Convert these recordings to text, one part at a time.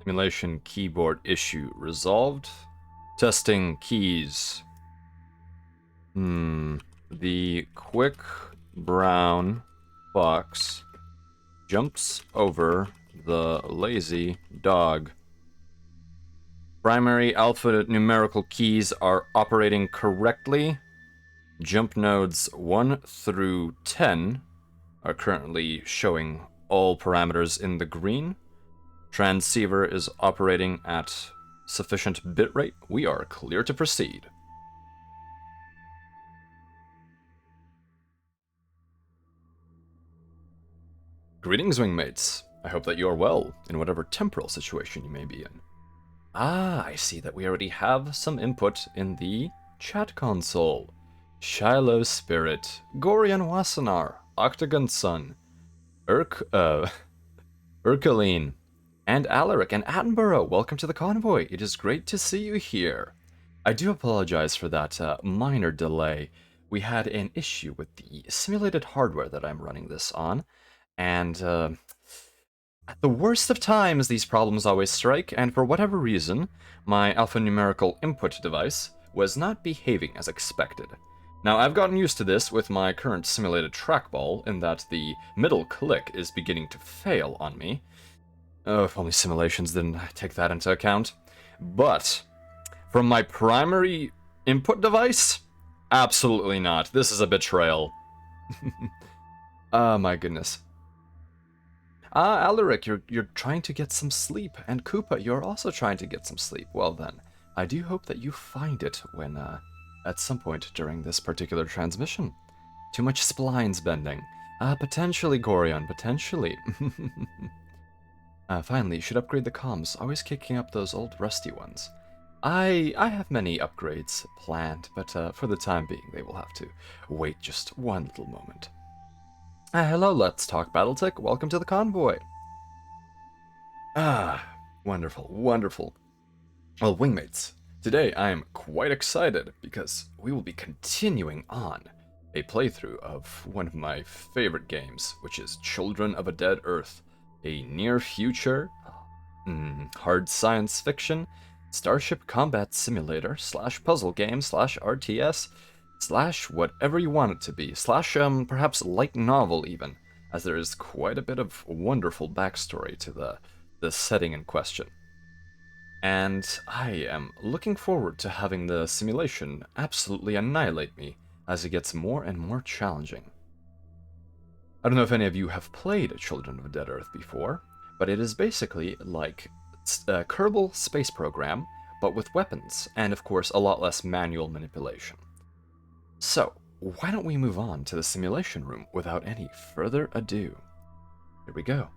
Simulation keyboard issue resolved. Testing keys. The quick brown fox jumps over the lazy dog. Primary alphanumerical keys are operating correctly. Jump nodes 1 through 10 are currently showing all parameters in the green. Transceiver is operating at sufficient bitrate. We are clear to proceed. Greetings, wingmates. I hope that you are well, in whatever temporal situation you may be in. Ah, I see that we already have some input in the chat console. Shiloh Spirit, Gorian Wasanar, Octagon Sun, Urkaline, and Alaric and Attenborough. Welcome to the convoy. It is great to see you here. I do apologize for that minor delay. We had an issue with the simulated hardware that I'm running this on, and at the worst of times, these problems always strike, and for whatever reason, my alphanumerical input device was not behaving as expected. Now, I've gotten used to this with my current simulated trackball, in that the middle click is beginning to fail on me. Oh, if only simulations didn't take that into account. But, from my primary input device, absolutely not. This is a betrayal. Oh my goodness. Alaric, you're trying to get some sleep, and Koopa, you're also trying to get some sleep. Well then, I do hope that you find it when, at some point during this particular transmission. Too much splines bending. Potentially, Gorion, potentially. Finally, you should upgrade the comms, always kicking up those old rusty ones. I have many upgrades planned, but for the time being, they will have to wait just one little moment. Hello, Let's Talk Battletech. Welcome to the convoy. Wonderful, wonderful. Well, wingmates, today I am quite excited because we will be continuing on a playthrough of one of my favorite games, which is Children of a Dead Earth, a near-future, hard science fiction, Starship combat simulator / puzzle game / RTS / whatever you want it to be, / perhaps light novel even, as there is quite a bit of wonderful backstory to the setting in question. And I am looking forward to having the simulation absolutely annihilate me as it gets more and more challenging. I don't know if any of you have played Children of Dead Earth before, but it is basically like a Kerbal Space Program, but with weapons, and of course a lot less manual manipulation. So, why don't we move on to the simulation room without any further ado? Here we go.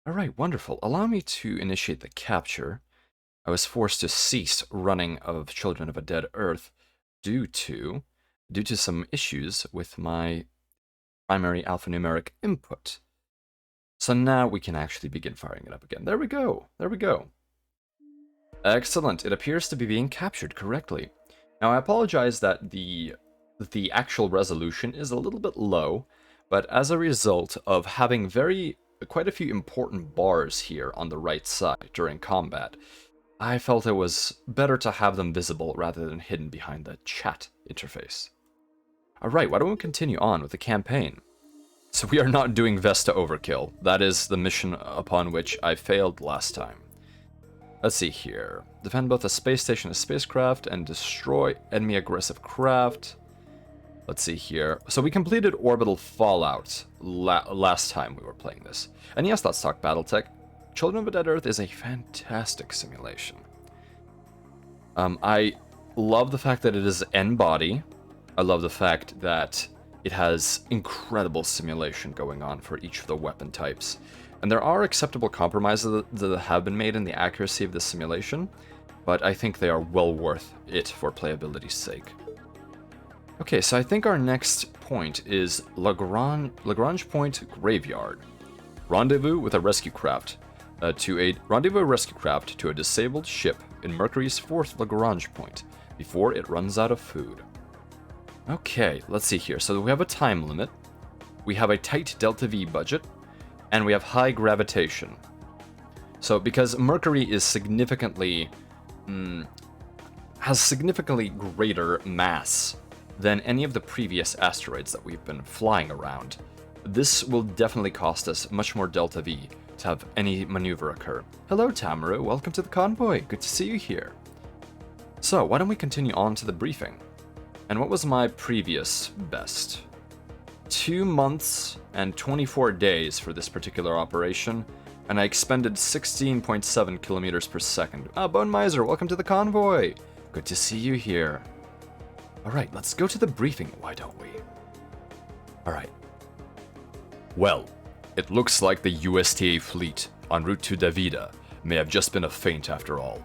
Alright, wonderful. Allow me to initiate the capture. I was forced to cease running of Children of a Dead Earth due to some issues with my primary alphanumeric input. So now we can actually begin firing it up again. There we go. There we go. Excellent. It appears to be being captured correctly. Now I apologize that the actual resolution is a little bit low, but as a result of having quite a few important bars here on the right side during combat, I felt it was better to have them visible rather than hidden behind the chat interface. Alright, why don't we continue on with the campaign? So we are not doing Vesta Overkill. That is the mission upon which I failed last time. Let's see here. Defend both a space station and a spacecraft and destroy enemy aggressive craft. Let's see here. So we completed Orbital Fallout last time we were playing this. And yes, let's talk Battletech. Children of a Dead Earth is a fantastic simulation. I love the fact that it is N-body. I love the fact that it has incredible simulation going on for each of the weapon types. And there are acceptable compromises that have been made in the accuracy of the simulation, but I think they are well worth it for playability's sake. Okay, so I think our next point is Lagrange Point Graveyard. Rendezvous with a rescue craft. To a disabled ship in Mercury's 4th Lagrange point before it runs out of food. Okay, let's see here. So we have a time limit. we have a tight delta V budget, and we have high gravitation. So because Mercury is significantly has significantly greater mass than any of the previous asteroids that we've been flying around, this will definitely cost us much more delta V to have any maneuver occur. Hello Tamaru, welcome to the convoy, good to see you here. So why don't we continue on to the briefing? And what was my previous best? 2 months and 24 days for this particular operation, and I expended 16.7 kilometers per second. Bone Miser, welcome to the convoy! Good to see you here. Alright, let's go to the briefing, why don't we? Alright. Well, it looks like the USTA fleet en route to Davida may have just been a feint after all.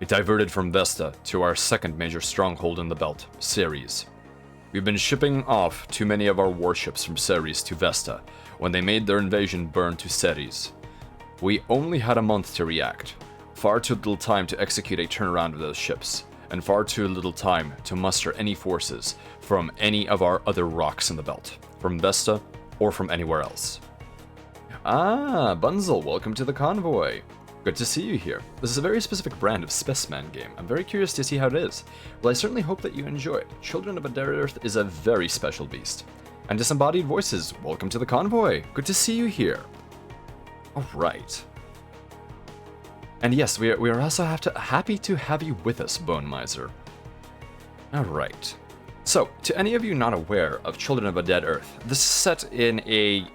It diverted from Vesta to our second major stronghold in the belt, Ceres. We've been shipping off too many of our warships from Ceres to Vesta when they made their invasion burn to Ceres. We only had a month to react, far too little time to execute a turnaround of those ships, and far too little time to muster any forces from any of our other rocks in the belt, from Vesta or from anywhere else. Bunzel, welcome to the convoy. Good to see you here. This is a very specific brand of specimen game. I'm very curious to see how it is. Well, I certainly hope that you enjoy it. Children of a Dead Earth is a very special beast. And Disembodied Voices, welcome to the convoy. Good to see you here. Alright. And yes, we are also happy to have you with us, Bone Miser. Alright. So, to any of you not aware of Children of a Dead Earth, this is set in a...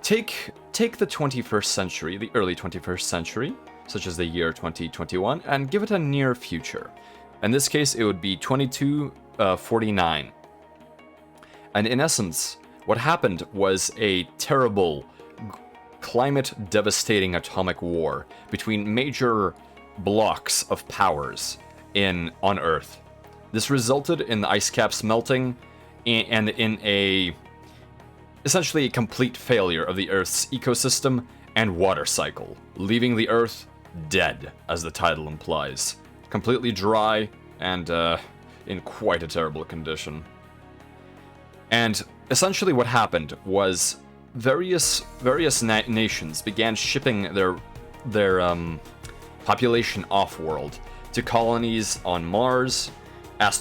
Take the 21st century, the early 21st century, such as the year 2021, and give it a near future. In this case, it would be 2249. And in essence, what happened was a terrible, climate-devastating atomic war between major blocks of powers on Earth. This resulted in the ice caps melting and in essentially a complete failure of the Earth's ecosystem and water cycle, leaving the Earth dead, as the title implies. Completely dry and in quite a terrible condition. And essentially what happened was various nations began shipping their population off-world to colonies on Mars,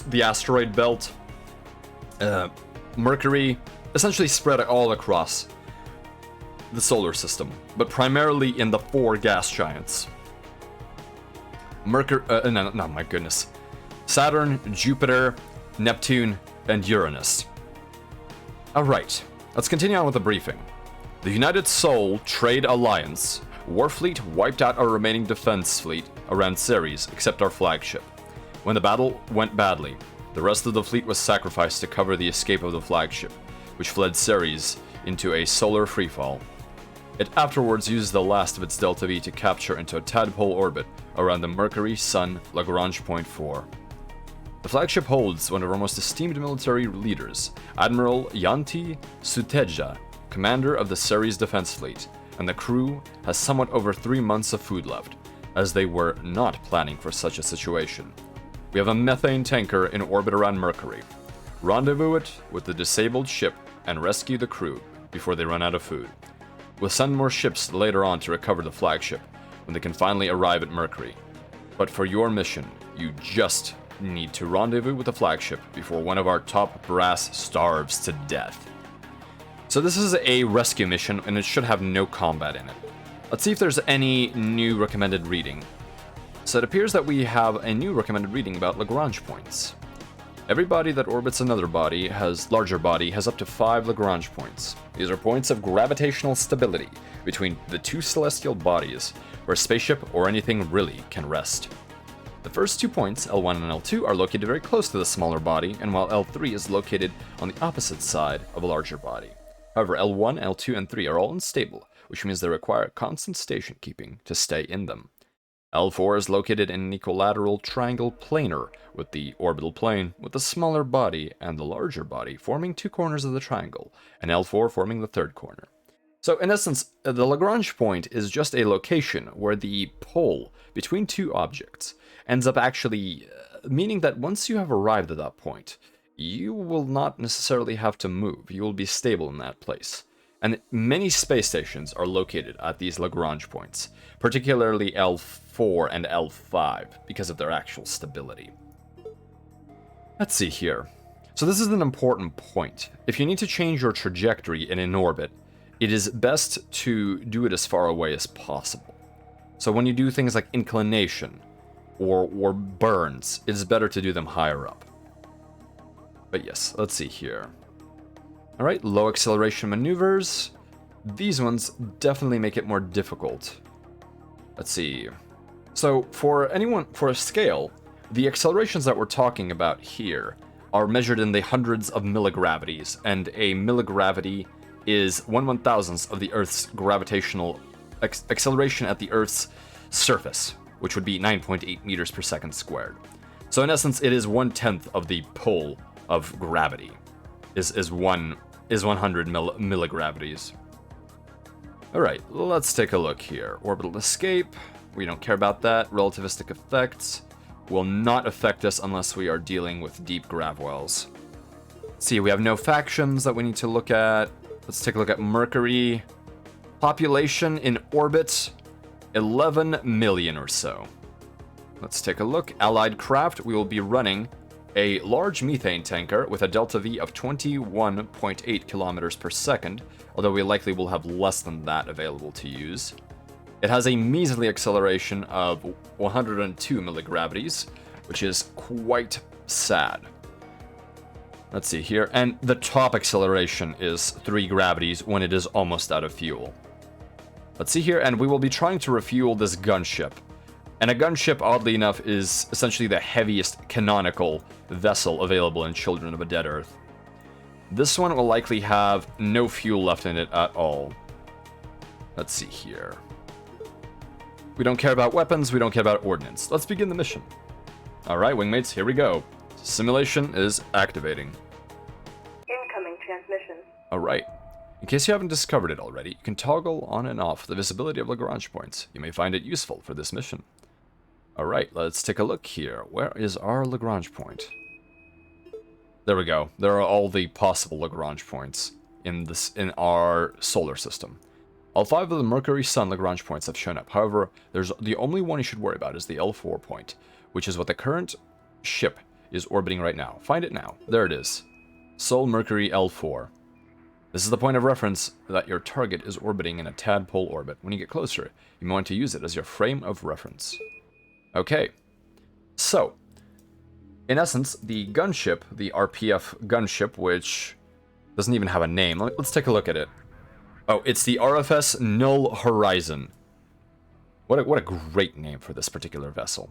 the asteroid belt, Mercury, essentially spread all across the solar system, but primarily in the 4 gas giants. My goodness. Saturn, Jupiter, Neptune, and Uranus. Alright, let's continue on with the briefing. The United Sol Trade Alliance Warfleet wiped out our remaining defense fleet around Ceres, except our flagship. When the battle went badly, the rest of the fleet was sacrificed to cover the escape of the flagship, which fled Ceres into a solar freefall. It afterwards used the last of its delta V to capture into a tadpole orbit around the Mercury-Sun Lagrange Point 4. The flagship holds one of our most esteemed military leaders, Admiral Yanti Suteja, commander of the Ceres Defense Fleet, and the crew has somewhat over 3 months of food left, as they were not planning for such a situation. We have a methane tanker in orbit around Mercury. Rendezvous it with the disabled ship and rescue the crew before they run out of food. We'll send more ships later on to recover the flagship when they can finally arrive at Mercury. But for your mission, you just need to rendezvous with the flagship before one of our top brass starves to death. So this is a rescue mission and it should have no combat in it. Let's see if there's any new recommended reading. So it appears that we have a new recommended reading about Lagrange points. Every body that orbits another larger body has up to 5 Lagrange points. These are points of gravitational stability between the 2 celestial bodies, where a spaceship or anything really can rest. The first 2 points, L1 and L2, are located very close to the smaller body, and while L3 is located on the opposite side of a larger body. However, L1, L2, and 3 are all unstable, which means they require constant station keeping to stay in them. L4 is located in an equilateral triangle planar with the orbital plane, with the smaller body and the larger body forming 2 corners of the triangle, and L4 forming the 3rd corner. So in essence, the Lagrange point is just a location where the pole between 2 objects ends up actually meaning that once you have arrived at that point, you will not necessarily have to move. You will be stable in that place. And many space stations are located at these Lagrange points, particularly L4 and L5, because of their actual stability. Let's see here. So this is an important point. If you need to change your trajectory in an orbit, it is best to do it as far away as possible. So when you do things like inclination or burns, it is better to do them higher up. But yes, let's see here. Alright, low acceleration maneuvers. These ones definitely make it more difficult. Let's see. So for a scale, the accelerations that we're talking about here are measured in the hundreds of milligravities, and a milligravity is 1/1000th of the Earth's gravitational acceleration at the Earth's surface, which would be 9.8 meters per second squared. So in essence, it is 1/10 of the pull of gravity. Is 100 milligravities. Alright, let's take a look here. Orbital escape. We don't care about that. Relativistic effects will not affect us unless we are dealing with deep grav wells. See, we have no factions that we need to look at. Let's take a look at Mercury. Population in orbit, 11 million or so. Let's take a look. Allied craft, we will be running a large methane tanker with a delta V of 21.8 kilometers per second, although we likely will have less than that available to use. It has a measly acceleration of 102 milligravities, which is quite sad. Let's see here, and the top acceleration is 3 gravities when it is almost out of fuel. Let's see here, and we will be trying to refuel this gunship. And a gunship, oddly enough, is essentially the heaviest canonical vessel available in Children of a Dead Earth. This one will likely have no fuel left in it at all. Let's see here. We don't care about weapons, we don't care about ordnance. Let's begin the mission. Alright, wingmates, here we go. Simulation is activating. Incoming transmission. Alright. In case you haven't discovered it already, you can toggle on and off the visibility of Lagrange points. You may find it useful for this mission. Alright, let's take a look here. Where is our Lagrange point? There we go. There are all the possible Lagrange points in our solar system. All 5 of the Mercury Sun Lagrange points have shown up. However, there's the only one you should worry about is the L4 point, which is what the current ship is orbiting right now. Find it now. There it is. Sol Mercury L4. This is the point of reference that your target is orbiting in a tadpole orbit. When you get closer, you may want to use it as your frame of reference. Okay. So, in essence, the gunship, the RPF gunship, which doesn't even have a name. Let's take a look at it. Oh, it's the RFS Null Horizon. What a great name for this particular vessel.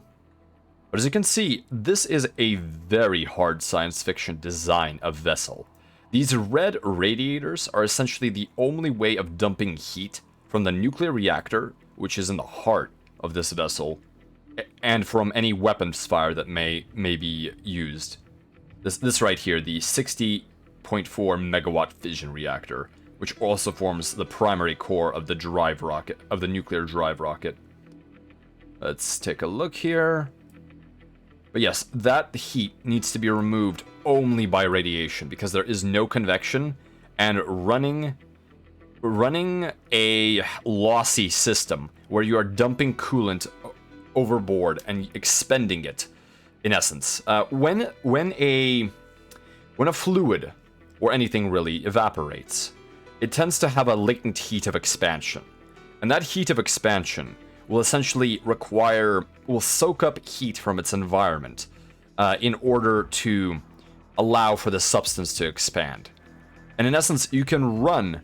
But as you can see, this is a very hard science fiction design of vessel. These red radiators are essentially the only way of dumping heat from the nuclear reactor, which is in the heart of this vessel, and from any weapons fire that may be used. This right here, the 60.4 megawatt fission reactor, which also forms the primary core of the drive rocket, of the nuclear drive rocket. Let's take a look here. But yes, that heat needs to be removed only by radiation because there is no convection, and running a lossy system where you are dumping coolant overboard and expending it, in essence. When a fluid or anything really evaporates, it tends to have a latent heat of expansion. And that heat of expansion will essentially will soak up heat from its environment in order to allow for the substance to expand. And in essence, you can run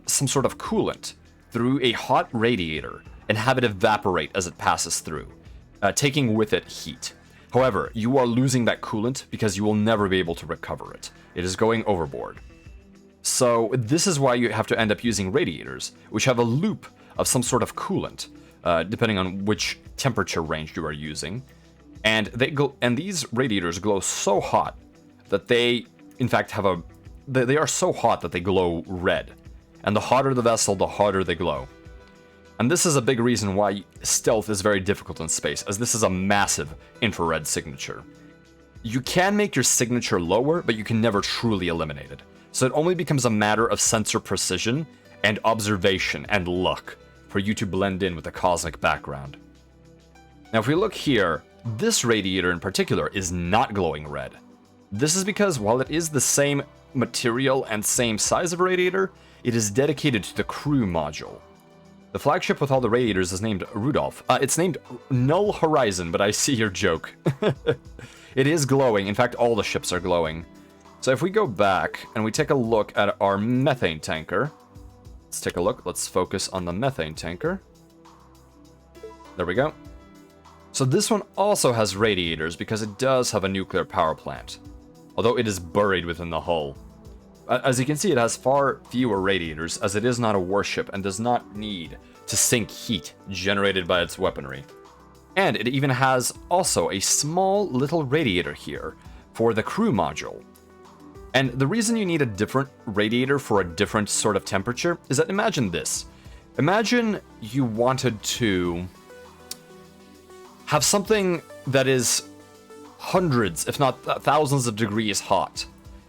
some sort of coolant through a hot radiator and have it evaporate as it passes through, taking with it heat. However, you are losing that coolant because you will never be able to recover it. It is going overboard. So this is why you have to end up using radiators, which have a loop of some sort of coolant, depending on which temperature range you are using. And these radiators glow so hot that they, in fact, they are so hot that they glow red. And the hotter the vessel, the harder they glow. And this is a big reason why stealth is very difficult in space, as this is a massive infrared signature. you can make your signature lower, but you can never truly eliminate it. So it only becomes a matter of sensor precision and observation and luck for you to blend in with the cosmic background. Now if we look here, this radiator in particular is not glowing red. This is because while it is the same material and same size of radiator, it is dedicated to the crew module. The flagship with all the radiators is named Rudolph. It's named Null Horizon, but I see your joke. It is glowing. In fact, all the ships are glowing. So if we go back and we take a look at our methane tanker. Let's take a look. Let's focus on the methane tanker. There we go. So this one also has radiators because it does have a nuclear power plant, although it is buried within the hull. As you can see, it has far fewer radiators, as it is not a warship and does not need to sink heat generated by its weaponry. And it even has also a small little radiator here for the crew module. And the reason you need a different radiator for a different sort of temperature is that imagine this. Imagine you wanted to have something that is hundreds, if not thousands of degrees hot,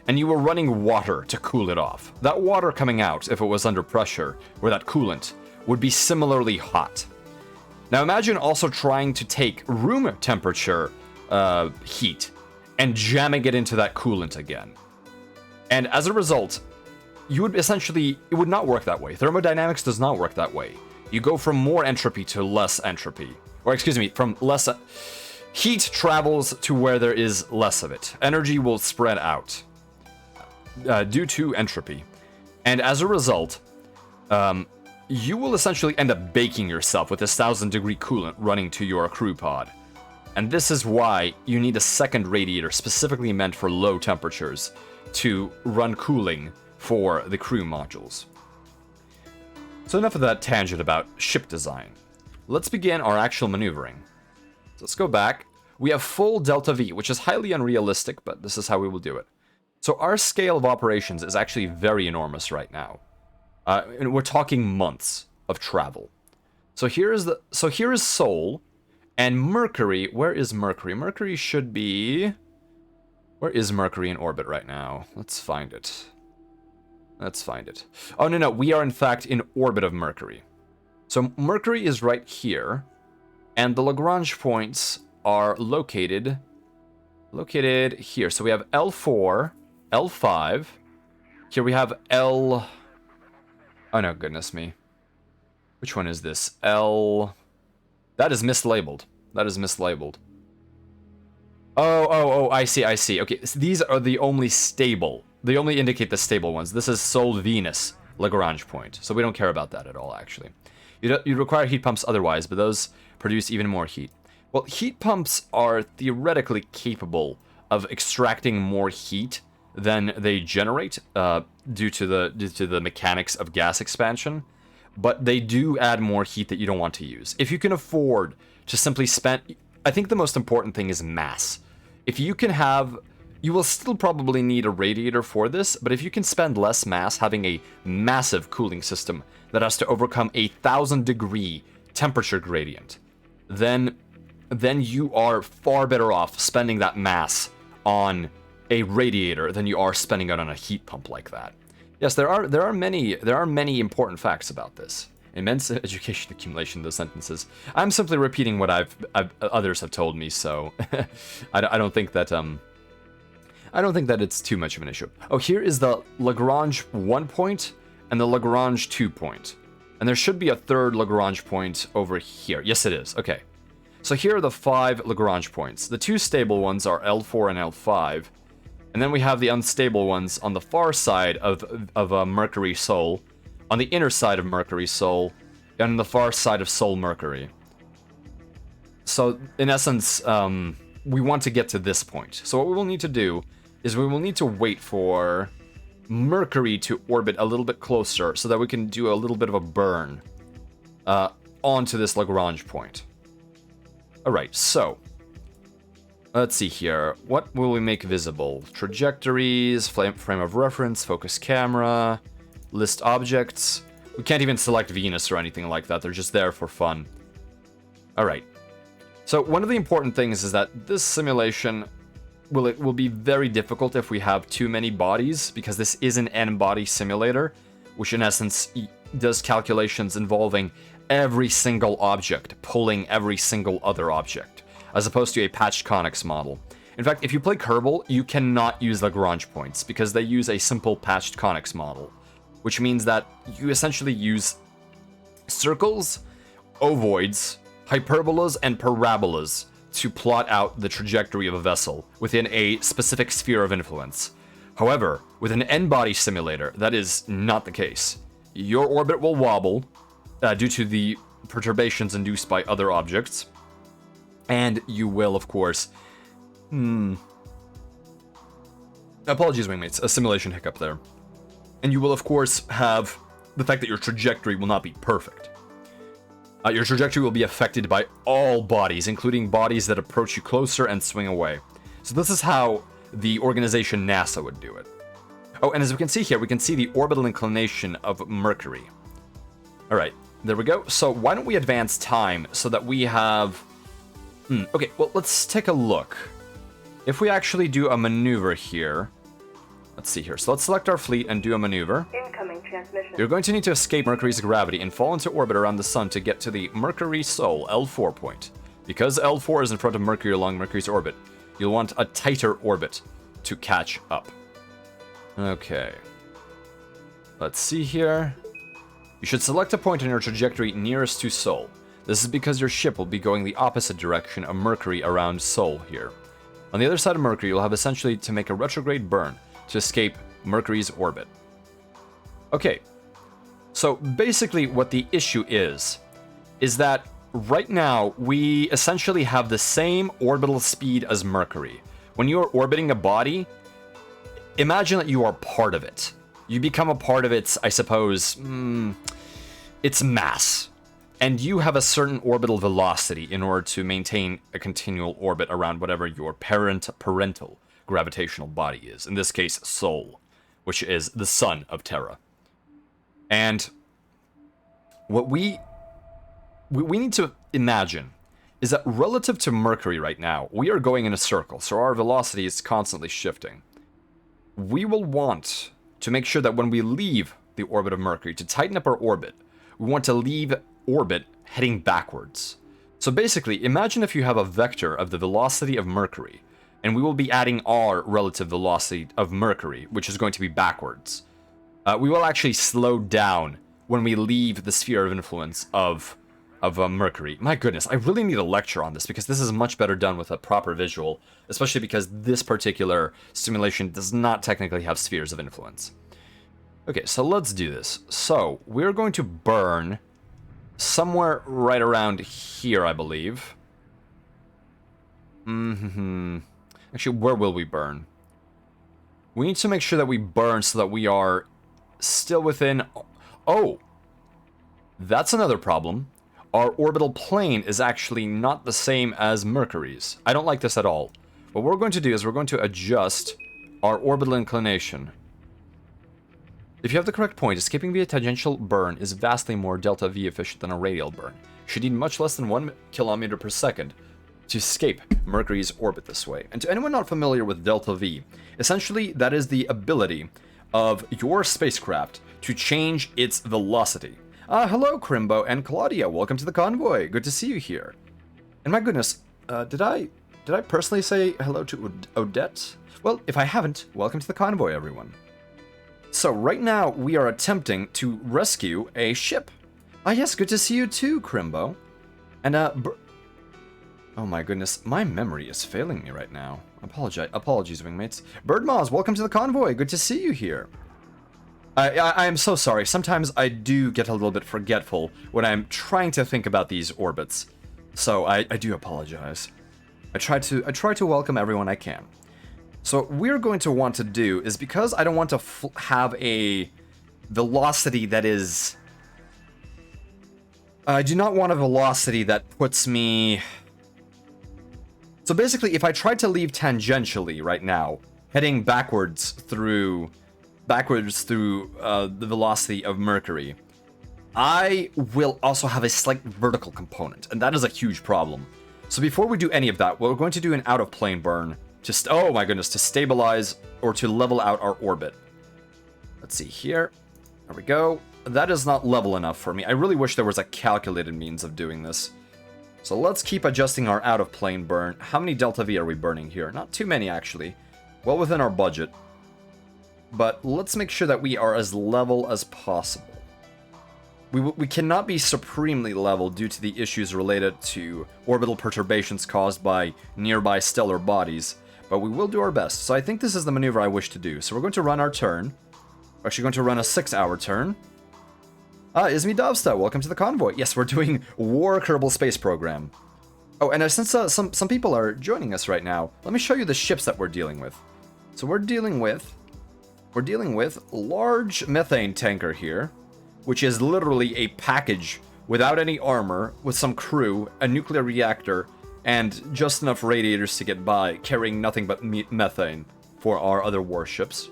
and you were running water to cool it off. That water coming out, if it was under pressure, or that coolant, would be similarly hot. Now imagine also trying to take room temperature heat and jamming it into that coolant again. And as a result, you would essentially, it would not work that way. Thermodynamics does not work that way. You go from more entropy to less entropy. Or excuse me, from less... Heat travels to where there is less of it. Energy will spread out due to entropy. And as a result, you will essentially end up baking yourself with this 1000-degree coolant running to your crew pod. And this is why you need a second radiator specifically meant for low temperatures to run cooling for the crew modules. So enough of that tangent about ship design. Let's begin our actual maneuvering. So let's go back. We have full delta V, which is highly unrealistic, but this is how we will do it. So our scale of operations is actually very enormous right now. And we're talking months of travel. So here is Sol, and Mercury. Where is Mercury? Mercury should be... Where is Mercury in orbit right now? Let's find it. Let's find it. Oh, no, we are in fact in orbit of Mercury. So Mercury is right here, and the Lagrange points are located here. So we have L4, L5. Here we have L... Oh no, goodness me. Which one is this? L... That is mislabeled. That is mislabeled. Oh, I see. Okay, so these are the only stable. They only indicate the stable ones. This is Sol Venus Lagrange point, so we don't care about that at all, actually. You require heat pumps otherwise, but those produce even more heat. Well, heat pumps are theoretically capable of extracting more heat than they generate due to the mechanics of gas expansion, but they do add more heat that you don't want to use. If you can afford to simply spend... I think the most important thing is mass. If you can have... You will still probably need a radiator for this, but if you can spend less mass having a massive cooling system that has to overcome a 1000-degree temperature gradient, then you are far better off spending that mass on a radiator than you are spending it on a heat pump like that. Yes, there are many important facts about this. Immense education accumulation, those sentences. I'm simply repeating what others have told me, so I don't think that it's too much of an issue. Oh, here is the Lagrange 1 point and the Lagrange 2 point. And there should be a third Lagrange point over here. Yes, it is. Okay. So here are the 5 Lagrange points. The 2 stable ones are L4 and L5. And then we have the unstable ones on the far side of Mercury Sol, on the inner side of Mercury Sol, and on the far side of Sol Mercury. So, in essence, we want to get to this point. So what we will need to do is we will need to wait for Mercury to orbit a little bit closer so that we can do a little bit of a burn onto this Lagrange point. Alright, so let's see here. What will we make visible? Trajectories, frame of reference, focus camera, list objects. We can't even select Venus or anything like that. They're just there for fun. Alright. So one of the important things is that this simulation it will be very difficult if we have too many bodies, because this is an n-body simulator, which in essence does calculations involving every single object, pulling every single other object, as opposed to a patched conics model. In fact, if you play Kerbal, you cannot use Lagrange points, because they use a simple patched conics model, which means that you essentially use circles, ovoids, hyperbolas, and parabolas to plot out the trajectory of a vessel within a specific sphere of influence. However, with an n-body simulator, that is not the case. Your orbit will wobble due to the perturbations induced by other objects, and you will, of course... Apologies, wingmates, a simulation hiccup there. And you will, of course, have the fact that your trajectory will not be perfect. Your trajectory will be affected by all bodies, including bodies that approach you closer and swing away. So this is how the organization NASA would do it. Oh, and as we can see here, we can see the orbital inclination of Mercury. Alright, there we go. So why don't we advance time so that we have... okay, well, let's take a look. If we actually do a maneuver here... Let's see here. So let's select our fleet and do a maneuver. Incoming transmission. You're going to need to escape Mercury's gravity and fall into orbit around the Sun to get to the Mercury Sol L4 point. Because L4 is in front of Mercury along Mercury's orbit, you'll want a tighter orbit to catch up. Okay. Let's see here. You should select a point on your trajectory nearest to Sol. This is because your ship will be going the opposite direction of Mercury around Sol here. On the other side of Mercury, you'll have essentially to make a retrograde burn to escape Mercury's orbit. Okay, so basically what the issue is that right now we essentially have the same orbital speed as Mercury. When you are orbiting a body, imagine that you are part of it. You become a part of its, I suppose, its mass. And you have a certain orbital velocity in order to maintain a continual orbit around whatever your parental gravitational body is. In this case, Sol, which is the sun of Terra. And what we need to imagine is that relative to Mercury right now, we are going in a circle, so our velocity is constantly shifting. We will want to make sure that when we leave the orbit of Mercury, to tighten up our orbit, we want to leave orbit heading backwards. So basically, imagine if you have a vector of the velocity of Mercury, and we will be adding our relative velocity of Mercury, which is going to be backwards. We will actually slow down when we leave the sphere of influence of Mercury. My goodness, I really need a lecture on this, because this is much better done with a proper visual, especially because this particular simulation does not technically have spheres of influence. Okay, so let's do this. So, we're going to burn somewhere right around here, I believe. Actually, where will we burn? We need to make sure that we burn so that we are still within... Oh! That's another problem. Our orbital plane is actually not the same as Mercury's. I don't like this at all. What we're going to do is we're going to adjust our orbital inclination. If you have the correct point, escaping via tangential burn is vastly more delta V efficient than a radial burn. You should need much less than 1 kilometer per second to escape Mercury's orbit this way. And to anyone not familiar with delta V, essentially that is the ability of your spacecraft to change its velocity. Hello, Crimbo and Claudia. Welcome to the convoy. Good to see you here. And my goodness, did I personally say hello to Odette? Well, if I haven't, welcome to the convoy, everyone. So right now we are attempting to rescue a ship. Yes, good to see you too, Crimbo. And oh my goodness, my memory is failing me right now. Apologies, wingmates. Birdmoz, welcome to the convoy. Good to see you here. I am so sorry. Sometimes I do get a little bit forgetful when I'm trying to think about these orbits. So I do apologize. I try to welcome everyone I can. So what we're going to want to do is, because I don't want to have a velocity that is... I do not want a velocity that puts me... So basically, if I tried to leave tangentially right now, heading backwards through the velocity of Mercury, I will also have a slight vertical component, and that is a huge problem. So before we do any of that, we're going to do an out-of-plane burn oh my goodness, to stabilize or to level out our orbit. Let's see here. There we go. That is not level enough for me. I really wish there was a calculated means of doing this. So let's keep adjusting our out-of-plane burn. How many Delta V are we burning here? Not too many, actually. Well within our budget. But let's make sure that we are as level as possible. We cannot be supremely level due to the issues related to orbital perturbations caused by nearby stellar bodies, but we will do our best. So I think this is the maneuver I wish to do. So we're going to run our turn. We're actually going to run a 6-hour turn. Izmi Dovsta, welcome to the convoy. Yes, we're doing War Kerbal Space Program. Oh, and since some people are joining us right now, let me show you the ships that we're dealing with. So we're dealing with large methane tanker here, which is literally a package without any armor, with some crew, a nuclear reactor, and just enough radiators to get by, carrying nothing but methane for our other warships.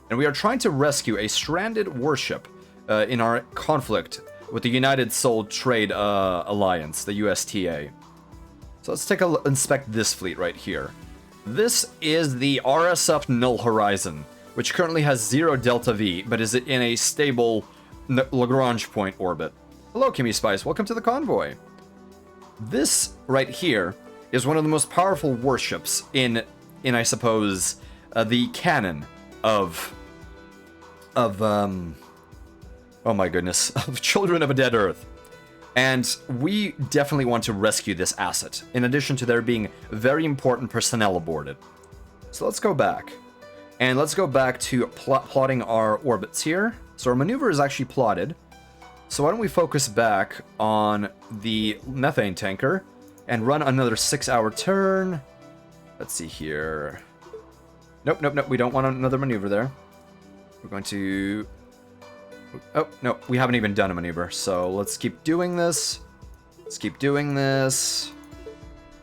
And we are trying to rescue a stranded warship in our conflict with the United Sol Trade Alliance, the USTA. So let's take a inspect this fleet right here. This is the RSF Null Horizon, which currently has 0 Delta V, but is in a stable Lagrange point orbit. Hello, Kimmy Spice. Welcome to the convoy. This right here is one of the most powerful warships in I suppose, the canon of oh my goodness, of Children of a Dead Earth. And we definitely want to rescue this asset, in addition to there being very important personnel aboard it. So let's go back. And let's go back to plotting our orbits here. So our maneuver is actually plotted. So why don't we focus back on the methane tanker and run another 6-hour turn. Let's see here. Nope, nope, nope. We don't want another maneuver there. We're going to... Oh, no, we haven't even done a maneuver. So let's keep doing this. Let's keep doing this.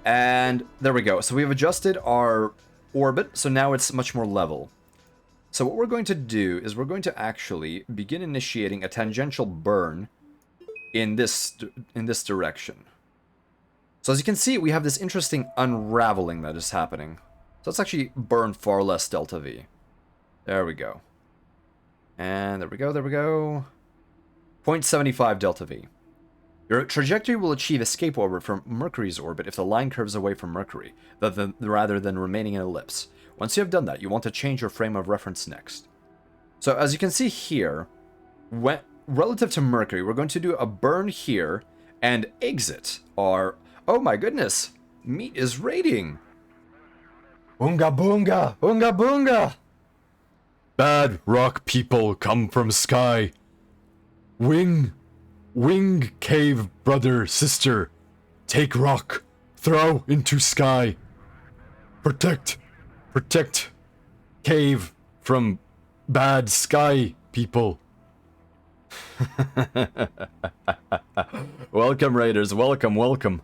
And there we go. So we've adjusted our orbit, so now it's much more level. So what we're going to do is we're going to actually begin initiating a tangential burn in this direction. So as you can see, we have this interesting unraveling that is happening. So let's actually burn far less Delta V. There we go. And there we go, there we go. 0.75 Delta V. Your trajectory will achieve escape orbit from Mercury's orbit if the line curves away from Mercury, rather than remaining an ellipse. Once you have done that, you want to change your frame of reference next. So as you can see here, relative to Mercury, we're going to do a burn here and exit our... Oh my goodness! Meat is raiding! Boonga boonga! Boonga boonga! Bad rock people come from sky. Wing cave brother sister. Take rock, throw into sky. Protect cave from bad sky people. Welcome, Raiders. Welcome, welcome.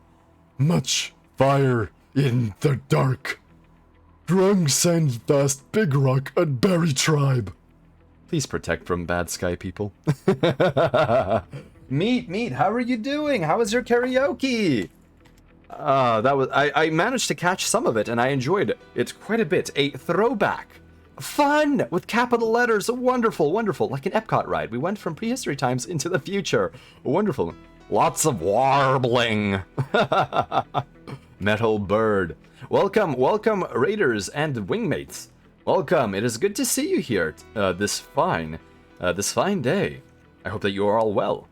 Much fire in the dark. Drunk send dust big rock and berry tribe. Please protect from bad sky people. Meat, how are you doing? How was your karaoke? I managed to catch some of it, and I enjoyed it quite a bit. A throwback. Fun! With capital letters. Wonderful, wonderful. Like an Epcot ride. We went from prehistory times into the future. Wonderful. Lots of warbling. Metal bird. Welcome, welcome, Raiders and Wingmates. Welcome. It is good to see you here this fine day. I hope that you are all well.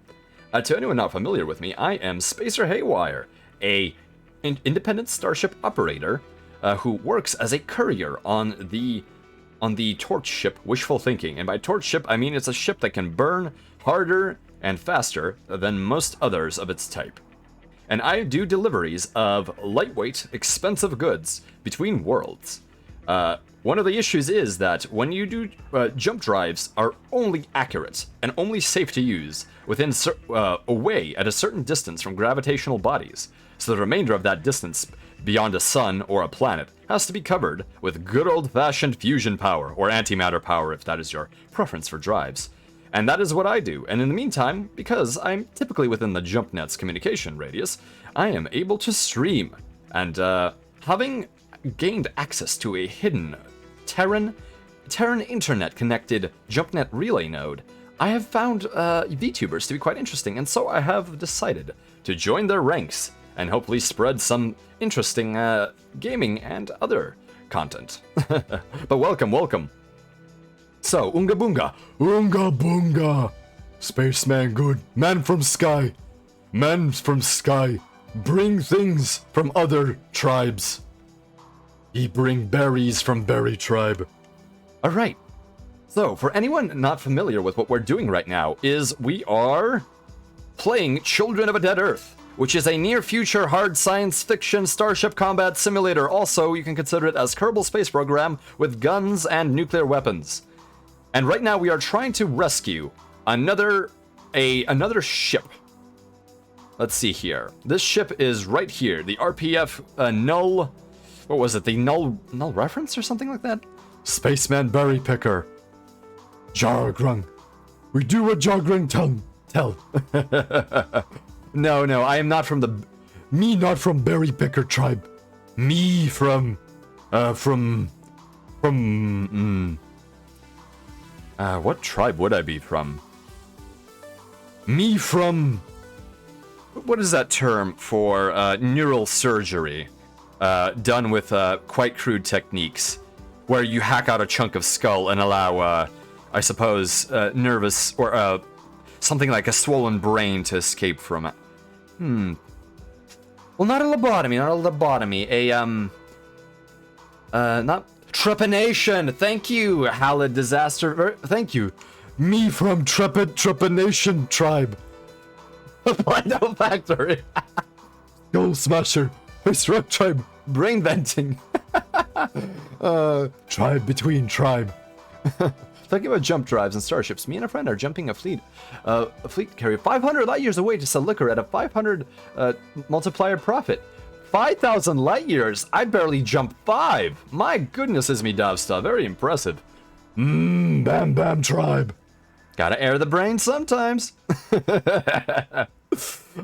To anyone not familiar with me, I am Spacer Haywire, a independent Starship operator who works as a courier on the torch ship Wishful Thinking. And by torch ship, I mean it's a ship that can burn harder and faster than most others of its type. And I do deliveries of lightweight, expensive goods between worlds. One of the issues is that when you do jump drives are only accurate and only safe to use within away at a certain distance from gravitational bodies. So the remainder of that distance beyond a sun or a planet has to be covered with good old-fashioned fusion power, or antimatter power if that is your preference for drives. And that is what I do. And in the meantime, because I'm typically within the JumpNet's communication radius, I am able to stream. And having gained access to a hidden Terran internet-connected JumpNet relay node. I have found VTubers to be quite interesting, and so I have decided to join their ranks and hopefully spread some interesting gaming and other content. But welcome. So, Unga Boonga. Unga boonga. Spaceman good. Man from sky. Man from sky. Bring things from other tribes. He bring berries from berry tribe. Alright. So, for anyone not familiar with what we're doing right now, is we are playing Children of a Dead Earth, which is a near-future hard science fiction starship combat simulator. Also, you can consider it as Kerbal Space Program with guns and nuclear weapons. And right now we are trying to rescue another ship. Let's see here. This ship is right here. The RPF null... What was it? The null reference or something like that? Spaceman berry picker. Jargrung. We do what Jargrung tell. No, I am not from the... Me not from berry picker tribe. Me from... what tribe would I be from? Me from... What is that term for neural surgery done with quite crude techniques, where you hack out a chunk of skull and allow, I suppose, nervous or something like a swollen brain to escape from it? Well, not a lobotomy. Not trepanation. Thank you, Halid Disaster. Thank you. Me from Trepanation tribe. Plano Factory. Skull Smasher. Ice Rock tribe. Brain venting. Tribe between tribe. Talking about jump drives and starships, me and a friend are jumping a fleet carrier 500 light years away to sell liquor at a 500 multiplier profit. 5,000 light years? I barely jumped 5. My goodness, is me Davsta. Very impressive. Bam Bam tribe. Gotta air the brain sometimes.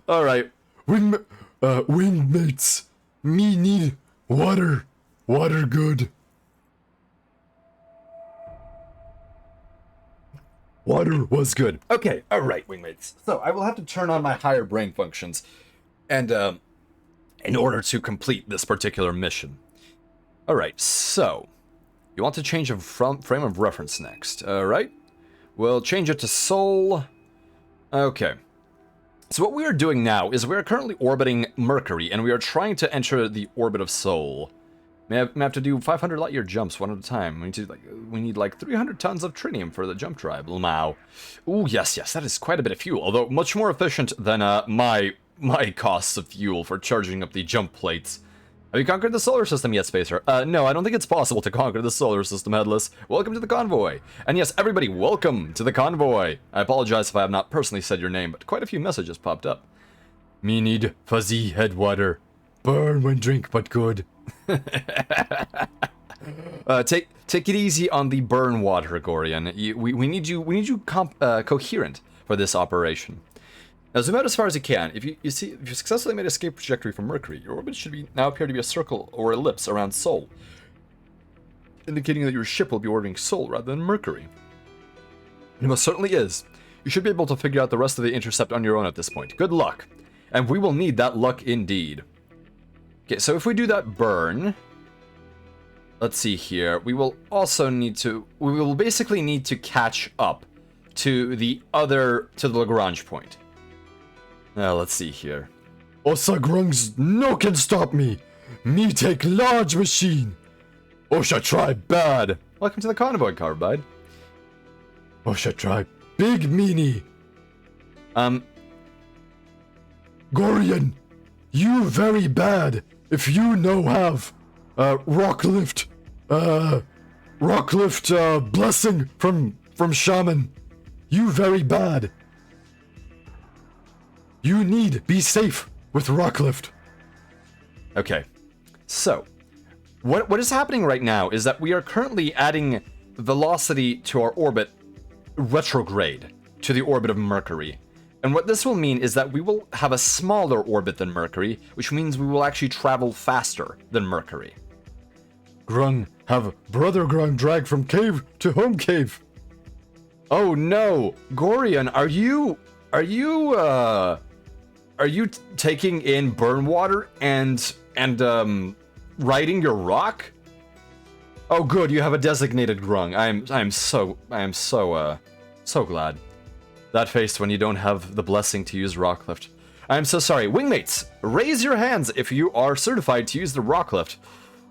All right. Wingmates. Me need water. Water good. Water was good. Okay, all right, wingmates. So I will have to turn on my higher brain functions, and in order to complete this particular mission. All right, so you want to change a frame of reference next. All right, we'll change it to Sol. Okay. So what we are doing now is we are currently orbiting Mercury, and we are trying to enter the orbit of Sol. May have to do 500 light year jumps one at a time. We need like 300 tons of tritium for the jump drive. Lmao. Ooh, yes, that is quite a bit of fuel, although much more efficient than my costs of fuel for charging up the jump plates. Have you conquered the solar system yet, Spacer? No, I don't think it's possible to conquer the solar system, Headless. Welcome to the convoy. And yes, everybody, welcome to the convoy. I apologize if I have not personally said your name, but quite a few messages popped up. Me need fuzzy head water. Burn when drink, but good. Take it easy on the burn water, Gorian. We need you coherent for this operation. Now zoom out as far as you can. If you successfully made escape trajectory from Mercury, your orbit should now appear to be a circle or ellipse around Sol, indicating that your ship will be orbiting Sol rather than Mercury. It most certainly is. You should be able to figure out the rest of the intercept on your own at this point. Good luck. And we will need that luck indeed. Okay, so if we do that burn, let's see here. We will basically need to catch up to the Lagrange point. Now let's see here. Osagrung's no can stop me. Me take large machine. Osha try bad. Welcome to the convoy, Carbide. Osha try big meanie. Gorian, you very bad. If you know have rock lift blessing from shaman, you very bad. You need be safe with rocklift. Okay, so what is happening right now is that we are currently adding velocity to our orbit retrograde to the orbit of Mercury. And what this will mean is that we will have a smaller orbit than Mercury, which means we will actually travel faster than Mercury. Grung, have Brother Grung dragged from cave to home cave. Oh no, Gorion, are you taking in burn water and riding your rock? Oh good, you have a designated Grung. I am so glad. That face when you don't have the blessing to use rock lift. I am so sorry. Wingmates, raise your hands if you are certified to use the rock lift.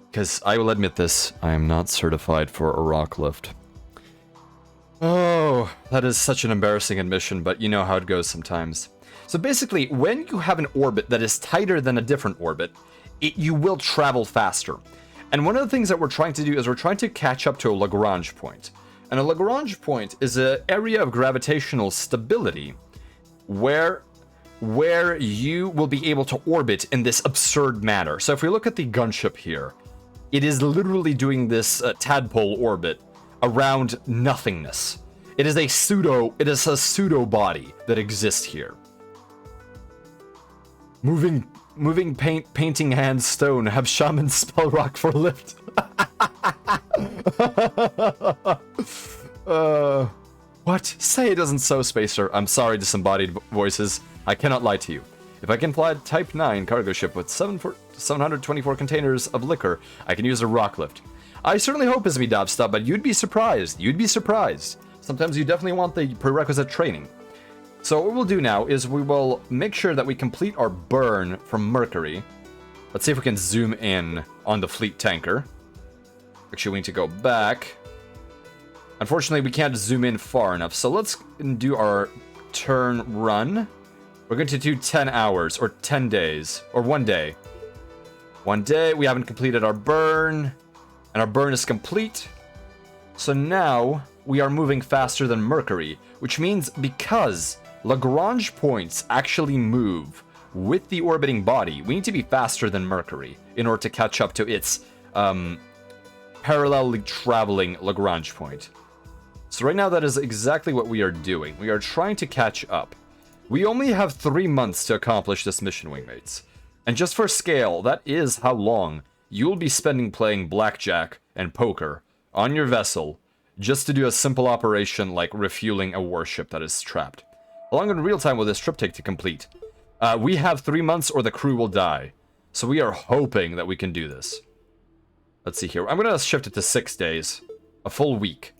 Because I will admit this, I am not certified for a rock lift. Oh, that is such an embarrassing admission, but you know how it goes sometimes. So basically, when you have an orbit that is tighter than a different orbit, you will travel faster. And one of the things that we're trying to do is we're trying to catch up to a Lagrange point. And a Lagrange point is an area of gravitational stability where you will be able to orbit in this absurd manner. So if we look at the gunship here, it is literally doing this tadpole orbit around nothingness. It is a pseudo body that exists here. Painting hand stone, have shaman spell rock for lift. What? Say it isn't so, Spacer. I'm sorry, disembodied voices. I cannot lie to you. If I can fly a Type 9 cargo ship with 724 containers of liquor, I can use a rock lift. I certainly hope, Ismi Dabsta, but you'd be surprised. You'd be surprised. Sometimes you definitely want the prerequisite training. So what we'll do now is we will make sure that we complete our burn from Mercury. Let's see if we can zoom in on the fleet tanker. Actually, we need to go back. Unfortunately, we can't zoom in far enough, so let's do our turn run. We're going to do 10 hours, or 10 days, or 1 day. 1 day, we haven't completed our burn, and our burn is complete. So now, we are moving faster than Mercury, which means because Lagrange points actually move with the orbiting body, we need to be faster than Mercury in order to catch up to its parallelly traveling Lagrange point. So right now that is exactly what we are doing. We are trying to catch up. We only have 3 months to accomplish this mission, Wingmates. And just for scale, that is how long you'll be spending playing blackjack and poker on your vessel just to do a simple operation like refueling a warship that is trapped. How long in real time will this trip take to complete? We have 3 months or the crew will die. So we are hoping that we can do this. Let's see here. I'm going to shift it to 6 days. A full week.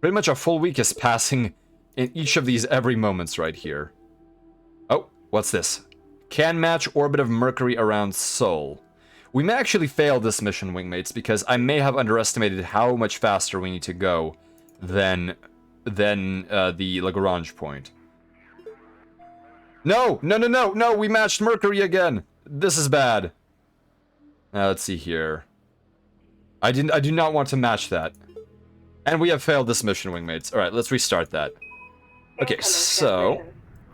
Pretty much a full week is passing in each of these every moments right here. Oh, what's this? Can match orbit of Mercury around Sol. We may actually fail this mission, Wingmates, because I may have underestimated how much faster we need to go than the Lagrange point. No, we matched Mercury again. This is bad. Now, let's see here. I do not want to match that. And we have failed this mission, Wingmates. Alright, let's restart that. Okay, so...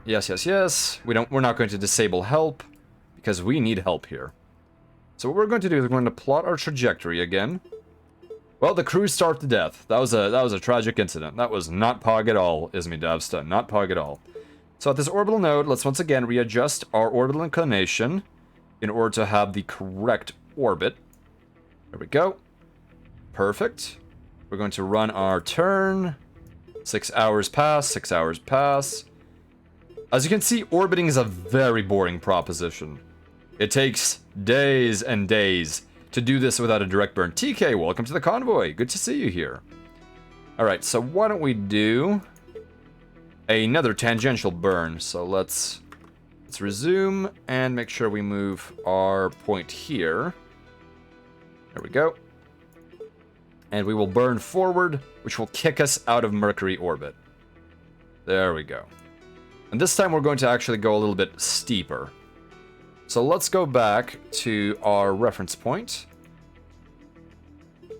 Yes. We're not going to disable help, because we need help here. So what we're going to do is we're going to plot our trajectory again. Well, the crew starved to death. That was a tragic incident. That was not Pog at all, Ismi Davsta. Not Pog at all. So at this orbital node, let's once again readjust our orbital inclination in order to have the correct orbit. There we go. Perfect. We're going to run our turn. 6 hours pass, 6 hours pass. As you can see, orbiting is a very boring proposition. It takes days and days to do this without a direct burn. TK, welcome to the convoy. Good to see you here. Alright, so why don't we do another tangential burn. So let's resume and make sure we move our point here. There we go. And we will burn forward, which will kick us out of Mercury orbit. There we go. And this time we're going to actually go a little bit steeper. So let's go back to our reference point.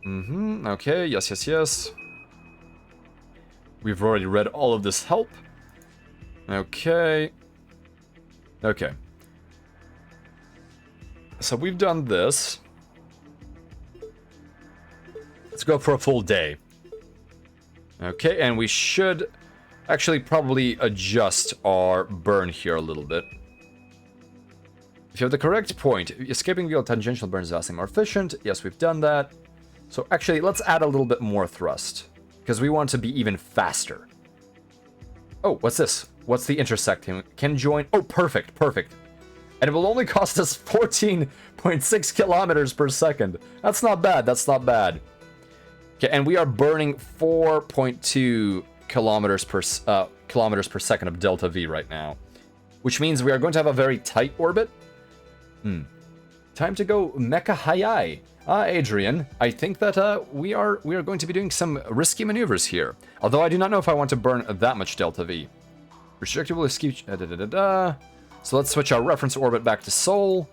Okay, yes. We've already read all of this help. Okay. So we've done this. Let's go for a full day. Okay, and we should actually probably adjust our burn here a little bit. If you have the correct point, escaping via tangential burn is vastly more efficient. Yes, we've done that. So actually, let's add a little bit more thrust, because we want to be even faster. Oh, what's this? What's the intersecting? Can join... Oh, perfect, perfect. And it will only cost us 14.6 kilometers per second. That's not bad, that's not bad. Okay, and we are burning 4.2 kilometers per second of delta V right now. Which means we are going to have a very tight orbit. Time to go mecha high. Adrian, I think that we are going to be doing some risky maneuvers here. Although I do not know if I want to burn that much delta V. Restrictable escape. So let's switch our reference orbit back to Sol.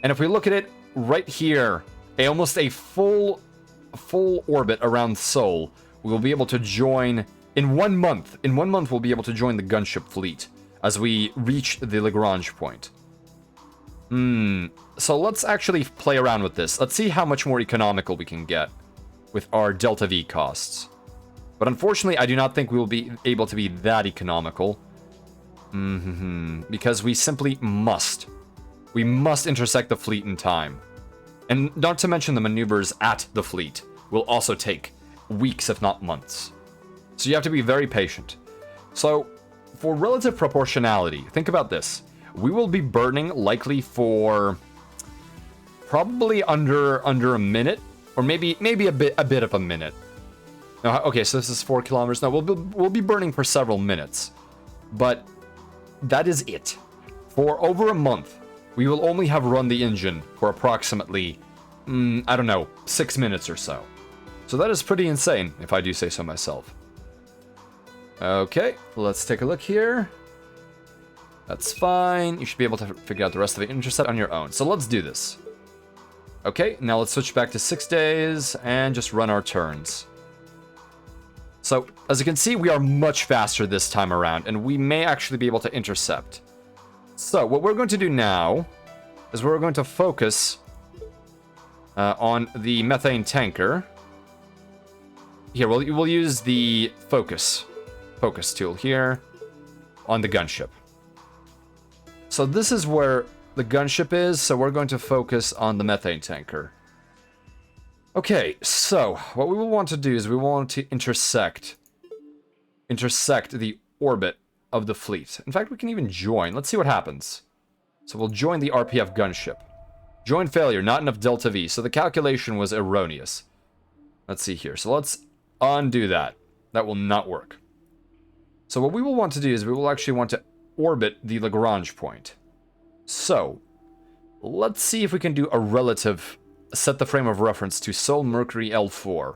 And if we look at it right here, almost a full orbit around Sol, we will be able to join in 1 month. In 1 month, we'll be able to join the gunship fleet as we reach the Lagrange point. So let's actually play around with this. Let's see how much more economical we can get with our delta V costs. But unfortunately, I do not think we will be able to be that economical. Because we simply must. We must intersect the fleet in time. And not to mention the maneuvers at the fleet will also take weeks, if not months. So you have to be very patient. So, for relative proportionality, think about this. We will be burning likely for probably under a minute, or maybe a bit of a minute. Now, okay, so this is 4 kilometers. Now we'll be burning for several minutes, but that is it. For over a month, we will only have run the engine for approximately, I don't know, 6 minutes or so. So that is pretty insane, if I do say so myself. Okay, let's take a look here. That's fine. You should be able to figure out the rest of the intercept on your own. So let's do this. Okay, now let's switch back to 6 days and just run our turns. So, as you can see, we are much faster this time around, and we may actually be able to intercept. So, what we're going to do now is we're going to focus on the methane tanker. Here, we'll use the focus tool here on the gunship. So this is where the gunship is, so we're going to focus on the methane tanker. Okay, so what we will want to do is we want to intersect the orbit of the fleet. In fact, we can even join. Let's see what happens. So we'll join the RPF gunship. Join failure, not enough delta V. So the calculation was erroneous. Let's see here. So let's undo that. That will not work. So what we will want to do is we will actually want to orbit the Lagrange point. So, let's see if we can do a relative, set the frame of reference to Sol Mercury L4.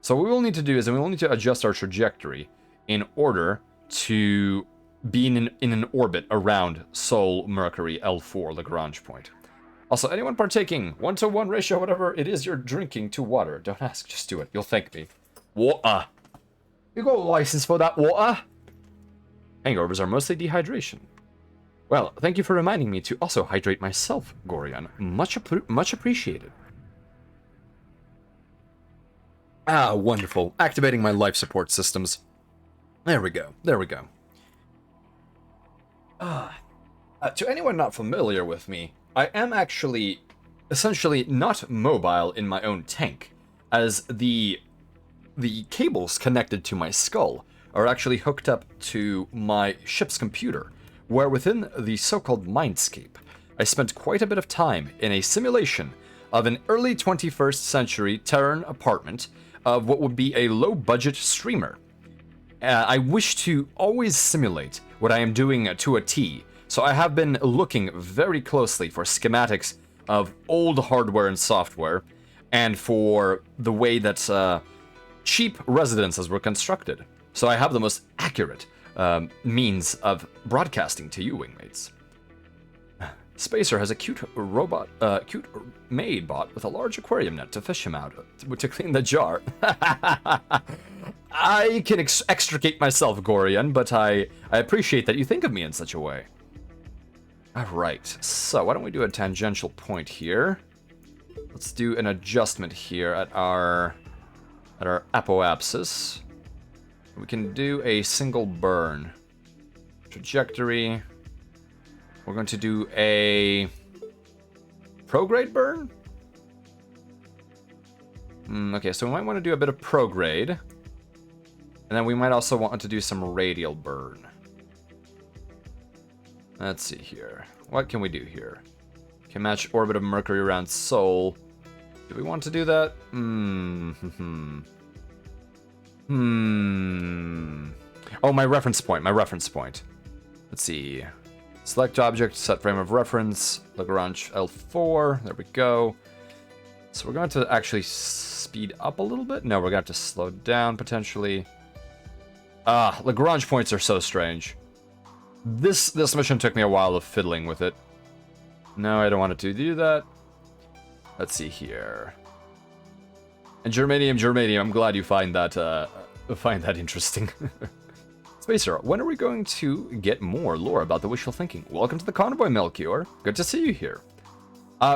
So what we will need to do is we will need to adjust our trajectory in order to be in an orbit around Sol Mercury L4 Lagrange point. Also, anyone partaking, 1-to-1 ratio, whatever it is you're drinking to water. Don't ask, just do it. You'll thank me. Water. You got a license for that water? Hangovers are mostly dehydration. Well, thank you for reminding me to also hydrate myself, Gorion. Much appreciated. Ah, wonderful. Activating my life support systems. There we go. There we go. To anyone not familiar with me, I am actually essentially not mobile in my own tank, as the cables connected to my skull are actually hooked up to my ship's computer, where within the so-called mindscape, I spent quite a bit of time in a simulation of an early 21st century Terran apartment of what would be a low-budget streamer. I wish to always simulate what I am doing to a T, so I have been looking very closely for schematics of old hardware and software, and for the way that cheap residences were constructed. So I have the most accurate means of broadcasting to you, wingmates. Spacer has a cute maid bot with a large aquarium net to fish him out to clean the jar. I can extricate myself, Gorion, but I appreciate that you think of me in such a way. Alright, so why don't we do a tangential point here? Let's do an adjustment here at our apoapsis. We can do a single burn. Trajectory. We're going to do a prograde burn? Okay, so we might want to do a bit of prograde. And then we might also want to do some radial burn. Let's see here. What can we do here? Can match orbit of Mercury around Sol. Do we want to do that? Oh, my reference point, Let's see. Select object, set frame of reference, Lagrange L4, there we go. So we're going to actually speed up a little bit. No, we're going to have to slow down, potentially. Lagrange points are so strange. This mission took me a while of fiddling with it. No, I don't want to do that. Let's see here. And germanium, I'm glad you find that interesting. Spacer, when are we going to get more lore about the wishful thinking? Welcome to the convoy, Melchior. Good to see you here.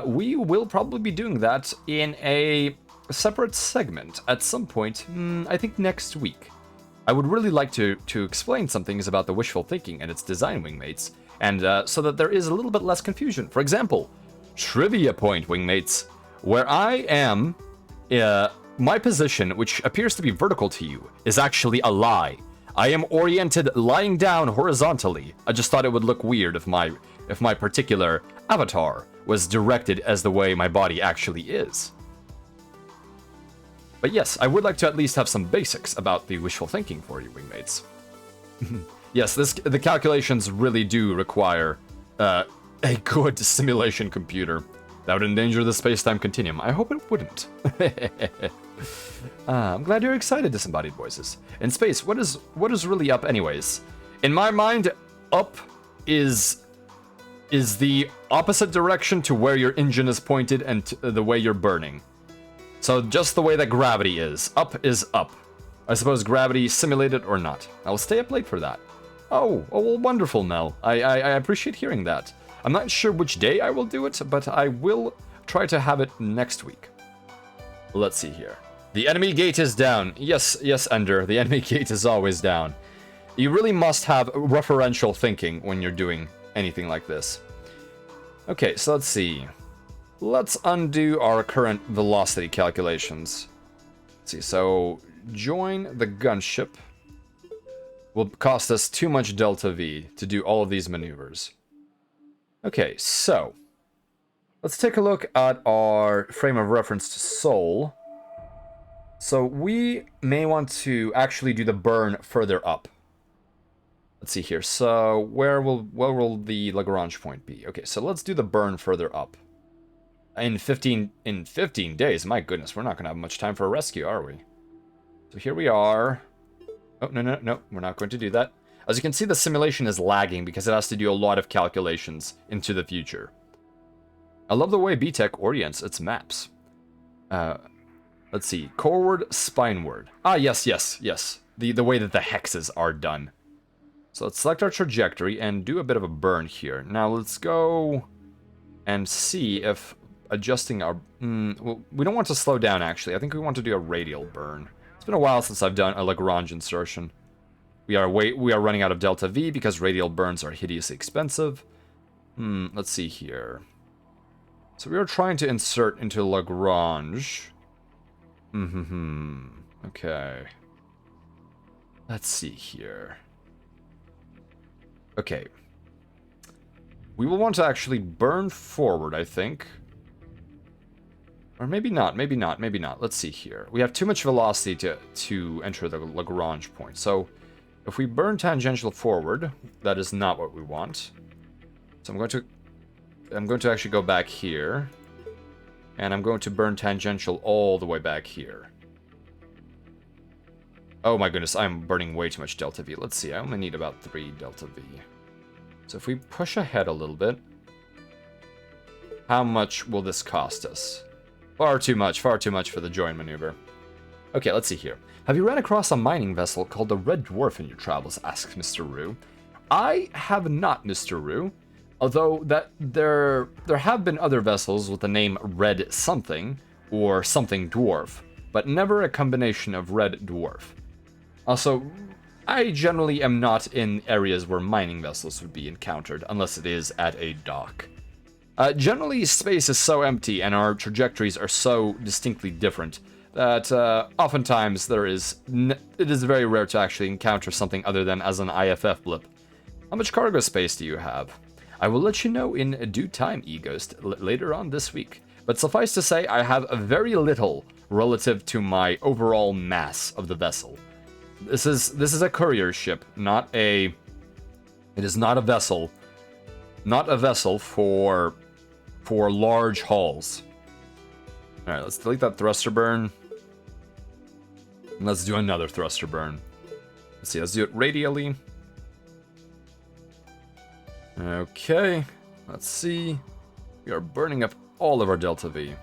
We will probably be doing that in a separate segment at some point, I think next week. I would really like to explain some things about the wishful thinking and its design, wingmates, and so that there is a little bit less confusion. For example, trivia point, wingmates. Where I am, my position, which appears to be vertical to you, is actually a lie. I am oriented lying down horizontally. I just thought it would look weird if my particular avatar was directed as the way my body actually is. But yes, I would like to at least have some basics about the wishful thinking for you, wingmates. Yes, the calculations really do require a good simulation computer. That would endanger the space-time continuum. I hope it wouldn't. I'm glad you're excited, disembodied voices. In space, what is really up anyways? In my mind, up is the opposite direction to where your engine is pointed and the way you're burning. So just the way that gravity is. Up is up. I suppose gravity simulated or not. I'll stay up late for that. Oh, well, wonderful, Mel. I appreciate hearing that. I'm not sure which day I will do it, but I will try to have it next week. Let's see here. The enemy gate is down. Yes, Ender, the enemy gate is always down. You really must have referential thinking when you're doing anything like this. Okay, so let's see. Let's undo our current velocity calculations. Let's see, so join the gunship will cost us too much delta V to do all of these maneuvers. Okay, so let's take a look at our frame of reference to Sol. So we may want to actually do the burn further up. Let's see here. So where will the Lagrange point be? Okay, so let's do the burn further up. In 15 days, my goodness, we're not going to have much time for a rescue, are we? So here we are. Oh, no, we're not going to do that. As you can see, the simulation is lagging because it has to do a lot of calculations into the future. I love the way BTEC orients its maps. Let's see. Coreward, spineward. Ah, yes. The way that the hexes are done. So let's select our trajectory and do a bit of a burn here. Now let's go and see if adjusting our... well, we don't want to slow down, actually. I think we want to do a radial burn. It's been a while since I've done a Lagrange insertion. We are running out of delta V because radial burns are hideously expensive. Let's see here. So we are trying to insert into Lagrange. Okay. Let's see here. Okay. We will want to actually burn forward, I think. Or maybe not. Let's see here. We have too much velocity to enter the Lagrange point. So if we burn tangential forward, that is not what we want. So I'm going to actually go back here. And I'm going to burn tangential all the way back here. Oh my goodness, I'm burning way too much delta V. Let's see, I only need about 3 delta V. So if we push ahead a little bit, how much will this cost us? Far too much for the join maneuver. Okay, let's see here. Have you ran across a mining vessel called the Red Dwarf in your travels? Asks Mr. Rue. I have not, Mr. Rue. Although there have been other vessels with the name Red Something or Something Dwarf, but never a combination of Red Dwarf. Also, I generally am not in areas where mining vessels would be encountered, unless it is at a dock. Generally, space is so empty and our trajectories are so distinctly different that oftentimes it is very rare to actually encounter something other than as an IFF blip. How much cargo space do you have? I will let you know in due time, eGhost, later on this week. But suffice to say, I have very little relative to my overall mass of the vessel. This is a courier ship, not a... It is not a vessel. Not a vessel for large hauls. Alright, let's delete that thruster burn. And let's do another thruster burn. Let's see, let's do it radially. Okay, let's see. We are burning up all of our Delta V.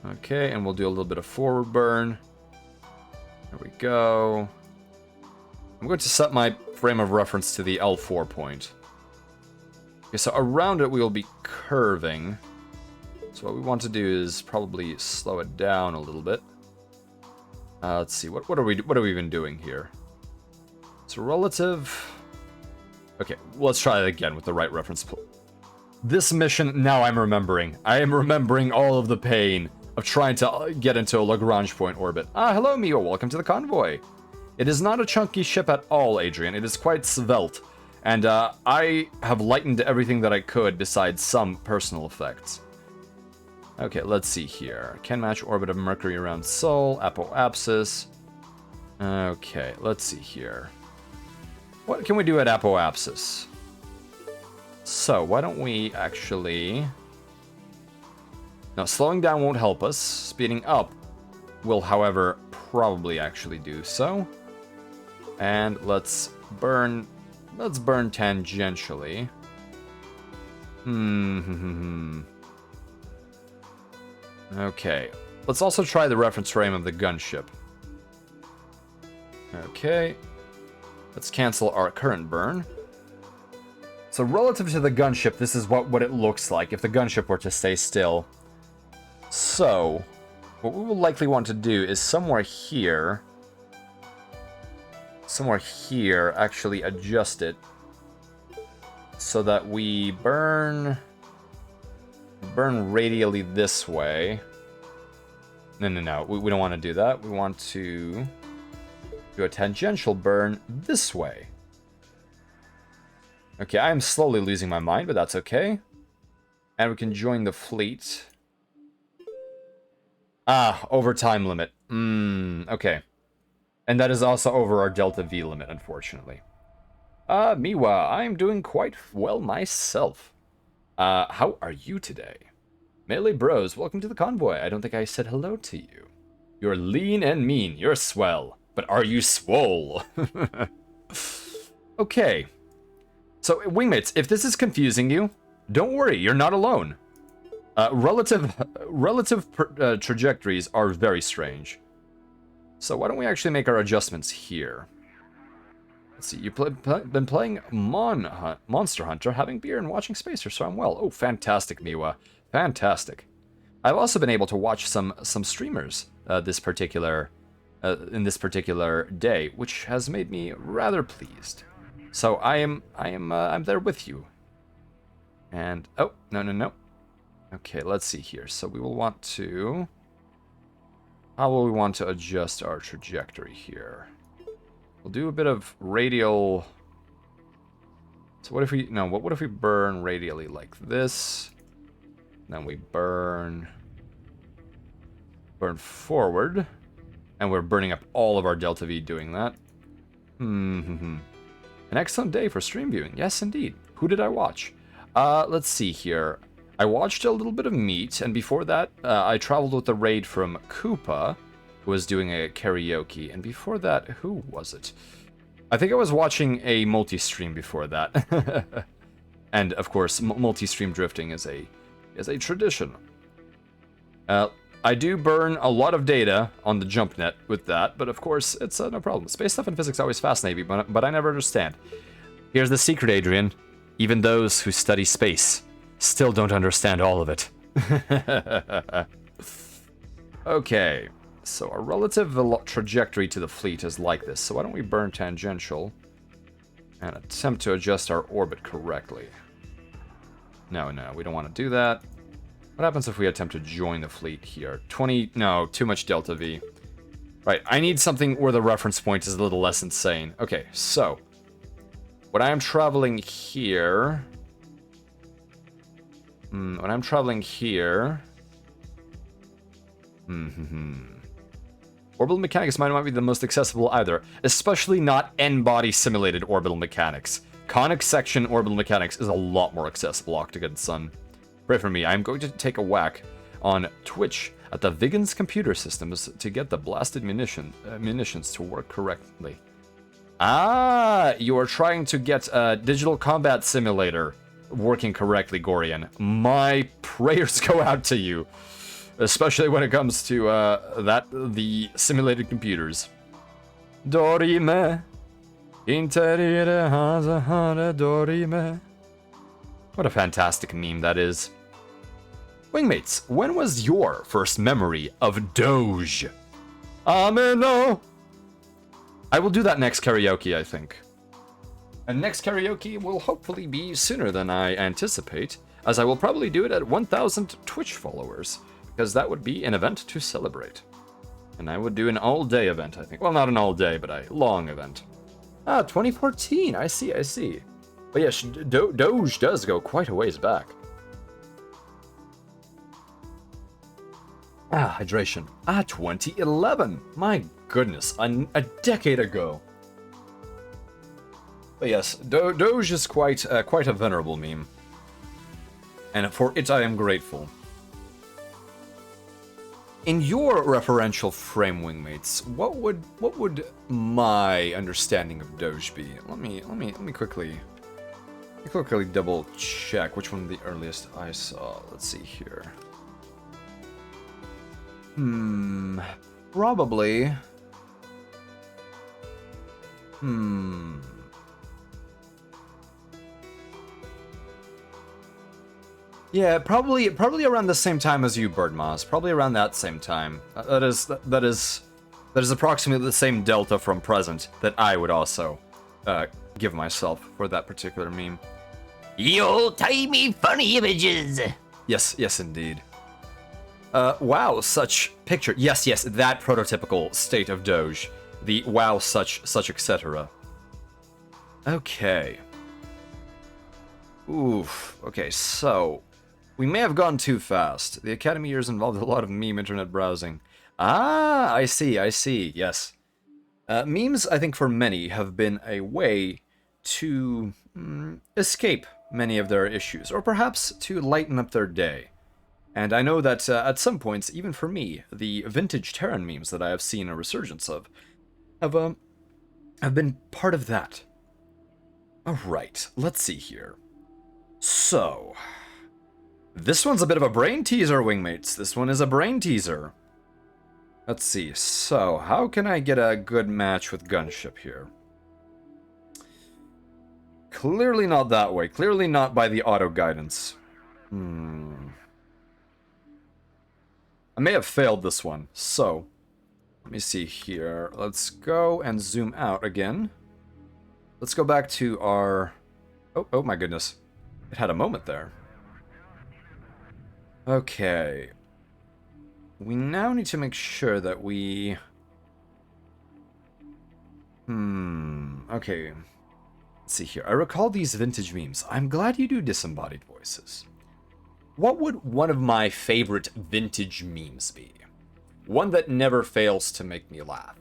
Okay, and we'll do a little bit of forward burn. There we go. I'm going to set my frame of reference to the L4 point. Okay, so around it we will be curving. So what we want to do is probably slow it down a little bit. Let's see, what are we even doing here? So relative... Okay, let's try it again with the right reference. This mission, now I'm remembering. I am remembering all of the pain of trying to get into a Lagrange point orbit. Hello, Mio. Welcome to the convoy. It is not a chunky ship at all, Adrian. It is quite svelte. And I have lightened everything that I could besides some personal effects. Okay, let's see here. Can match orbit of Mercury around Sol, apoapsis. Okay, let's see here. What can we do at apoapsis? So, why don't we actually... Now, slowing down won't help us. Speeding up will, however, probably actually do so. And let's burn tangentially. Okay. Let's also try the reference frame of the gunship. Okay. Let's cancel our current burn. So relative to the gunship, this is what it looks like if the gunship were to stay still. So, what we will likely want to do is somewhere here, actually adjust it so that we burn radially this way. No. We don't want to do that. We want to do a tangential burn this way. Okay, I am slowly losing my mind, but that's okay. And we can join the fleet. Over time limit. Okay. And that is also over our Delta V limit, unfortunately. Miwa, I'm doing quite well myself. How are you today? Melee Bros, welcome to the convoy. I don't think I said hello to you. You're lean and mean. You're swell. But are you swole? Okay. So, wingmates, if this is confusing you, don't worry, you're not alone. Relative trajectories are very strange. So why don't we actually make our adjustments here? Let's see, you've been playing Monster Hunter, having beer and watching Spacer, so I'm well. Oh, fantastic, Miwa. Fantastic. I've also been able to watch some streamers in this particular day, which has made me rather pleased. So I'm there with you. And oh, no. Okay, let's see here. So we will want to... How will we want to adjust our trajectory here? We'll do a bit of radial... So what if we... No, what if we burn radially like this? Then we burn forward. And we're burning up all of our Delta V doing that. An excellent day for stream viewing. Yes, indeed. Who did I watch? Let's see here. I watched a little bit of Meat, and before that, I traveled with the raid from Koopa, who was doing a karaoke, and before that, who was it? I think I was watching a multi-stream before that. And, of course, multi-stream drifting is a tradition. I do burn a lot of data on the jump net with that, but of course, it's no problem. Space stuff and physics always fascinate me, but I never understand. Here's the secret, Adrian. Even those who study space still don't understand all of it. Okay, so our relative trajectory to the fleet is like this. So why don't we burn tangential and attempt to adjust our orbit correctly? No, we don't want to do that. What happens if we attempt to join the fleet here? 20, no, too much delta V. Right, I need something where the reference point is a little less insane. Okay, so when I am traveling here, orbital mechanics might not be the most accessible either, especially not N-body simulated orbital mechanics. Conic section orbital mechanics is a lot more accessible, Octagon Sun. Pray for me, I'm going to take a whack on Twitch at the Vigans computer systems to get the blasted munitions to work correctly. Ah, you are trying to get a digital combat simulator working correctly, Gorian. My prayers go out to you, especially when it comes to the simulated computers. Dorime, interiere hazahara dorime. What a fantastic meme that is. Wingmates, when was your first memory of Doge? Ameno. I will do that next karaoke, I think. And next karaoke will hopefully be sooner than I anticipate, as I will probably do it at 1,000 Twitch followers, because that would be an event to celebrate. And I would do an all-day event, I think. Well, not an all-day, but a long event. Ah, 2014, I see. But yes, Doge does go quite a ways back. Ah, hydration. Ah, 2011. My goodness, a decade ago. But yes, Doge is quite a venerable meme, and for it I am grateful. In your referential frame, Wingmates, what would my understanding of Doge be? Let me quickly double check which one of the earliest I saw. Let's see here. Probably. Yeah, probably around the same time as you, Birdmoss. Probably around that same time. That is approximately the same delta from present that I would also give myself for that particular meme. The old-timey funny images. Yes, indeed. Wow, such picture. Yes, that prototypical state of Doge. The wow, such, etc. Okay. Oof. Okay, so we may have gone too fast. The Academy years involved a lot of meme internet browsing. Ah, I see, yes. Memes, I think for many, have been a way to escape many of their issues, or perhaps to lighten up their day. And I know that at some points, even for me, the vintage Terran memes that I have seen a resurgence of have been part of that. Alright, let's see here. So, this one's a bit of a brain teaser, Wingmates. This one is a brain teaser. Let's see, so how can I get a good match with Gunship here? Clearly not that way. Clearly not by the auto guidance. I may have failed this one, so let me see here. Let's go and zoom out again. Let's go back to our... Oh my goodness. It had a moment there. Okay. We now need to make sure that we... Okay. Let's see here. I recall these vintage memes. I'm glad you do disembodied voices. What would one of my favorite vintage memes be? One that never fails to make me laugh.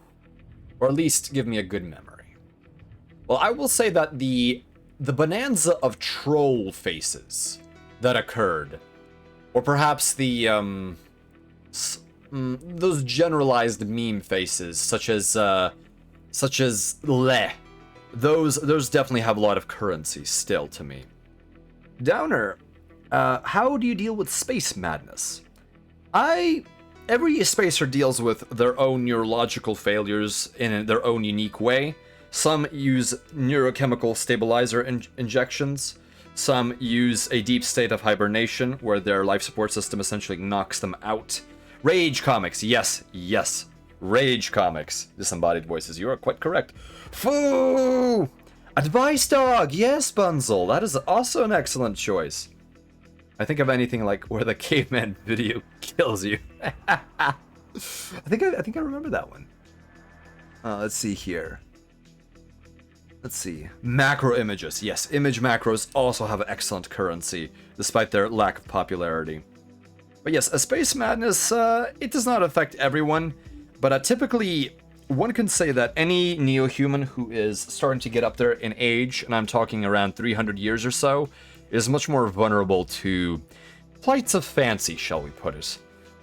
Or at least give me a good memory. Well, I will say that the bonanza of troll faces that occurred, or perhaps the, those generalized meme faces, such as leh, those definitely have a lot of currency still to me. Downer, how do you deal with space madness? Every spacer deals with their own neurological failures in their own unique way. Some use neurochemical stabilizer injections. Some use a deep state of hibernation, where their life support system essentially knocks them out. Rage comics, yes. Rage comics. Disembodied voices, you are quite correct. Foo! Advice dog, yes, Bunzel. That is also an excellent choice. I think of anything like where the caveman video kills you. I think I remember that one. Let's see here. Let's see. Macro images. Yes, image macros also have excellent currency, despite their lack of popularity. But yes, a space madness, it does not affect everyone, but typically one can say that any neo-human who is starting to get up there in age, and I'm talking around 300 years or so, is much more vulnerable to flights of fancy, shall we put it.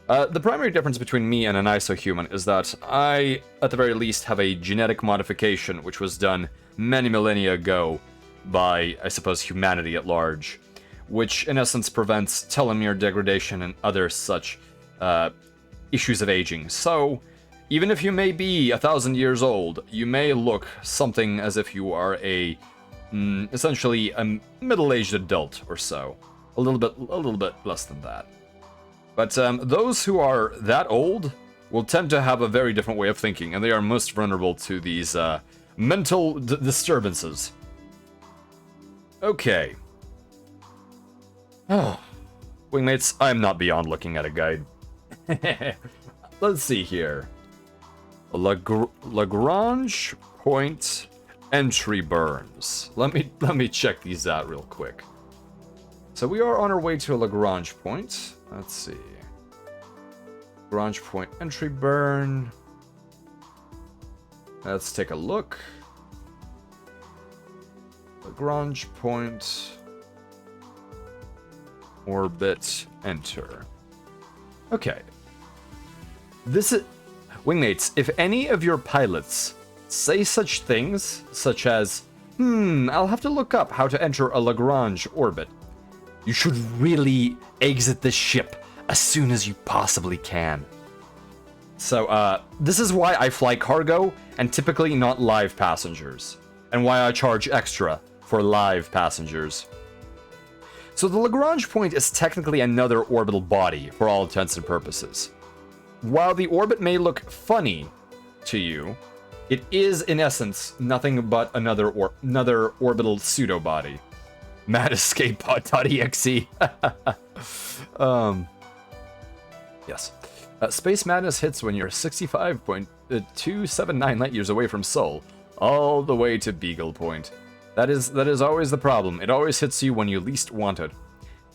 The primary difference between me and an isohuman is that I, at the very least, have a genetic modification which was done many millennia ago by, I suppose, humanity at large, which in essence prevents telomere degradation and other such issues of aging. So, even if you may be 1,000 years old, you may look something as if you are essentially a middle-aged adult or so. A little bit less than that. But those who are that old will tend to have a very different way of thinking, and they are most vulnerable to these mental disturbances. Okay. Oh, wingmates, I'm not beyond looking at a guide. Let's see here. Lagrange point entry burns. Let me check these out real quick. So we are on our way to a Lagrange point. Let's see. Lagrange point entry burn. Let's take a look. Lagrange point orbit enter. Okay. This is wingmates, if any of your pilots say such things such as, I'll have to look up how to enter a Lagrange orbit, you should really exit the ship as soon as you possibly can. So, this is why I fly cargo and typically not live passengers, and why I charge extra for live passengers. So the Lagrange point is technically another orbital body for all intents and purposes. While the orbit may look funny to you, it is in essence nothing but another orbital pseudo-body. MadEscapePod.exe. Yes. Space madness hits when you're 65.279 light years away from Sol, all the way to Beagle Point. That is always the problem. It always hits you when you least want it.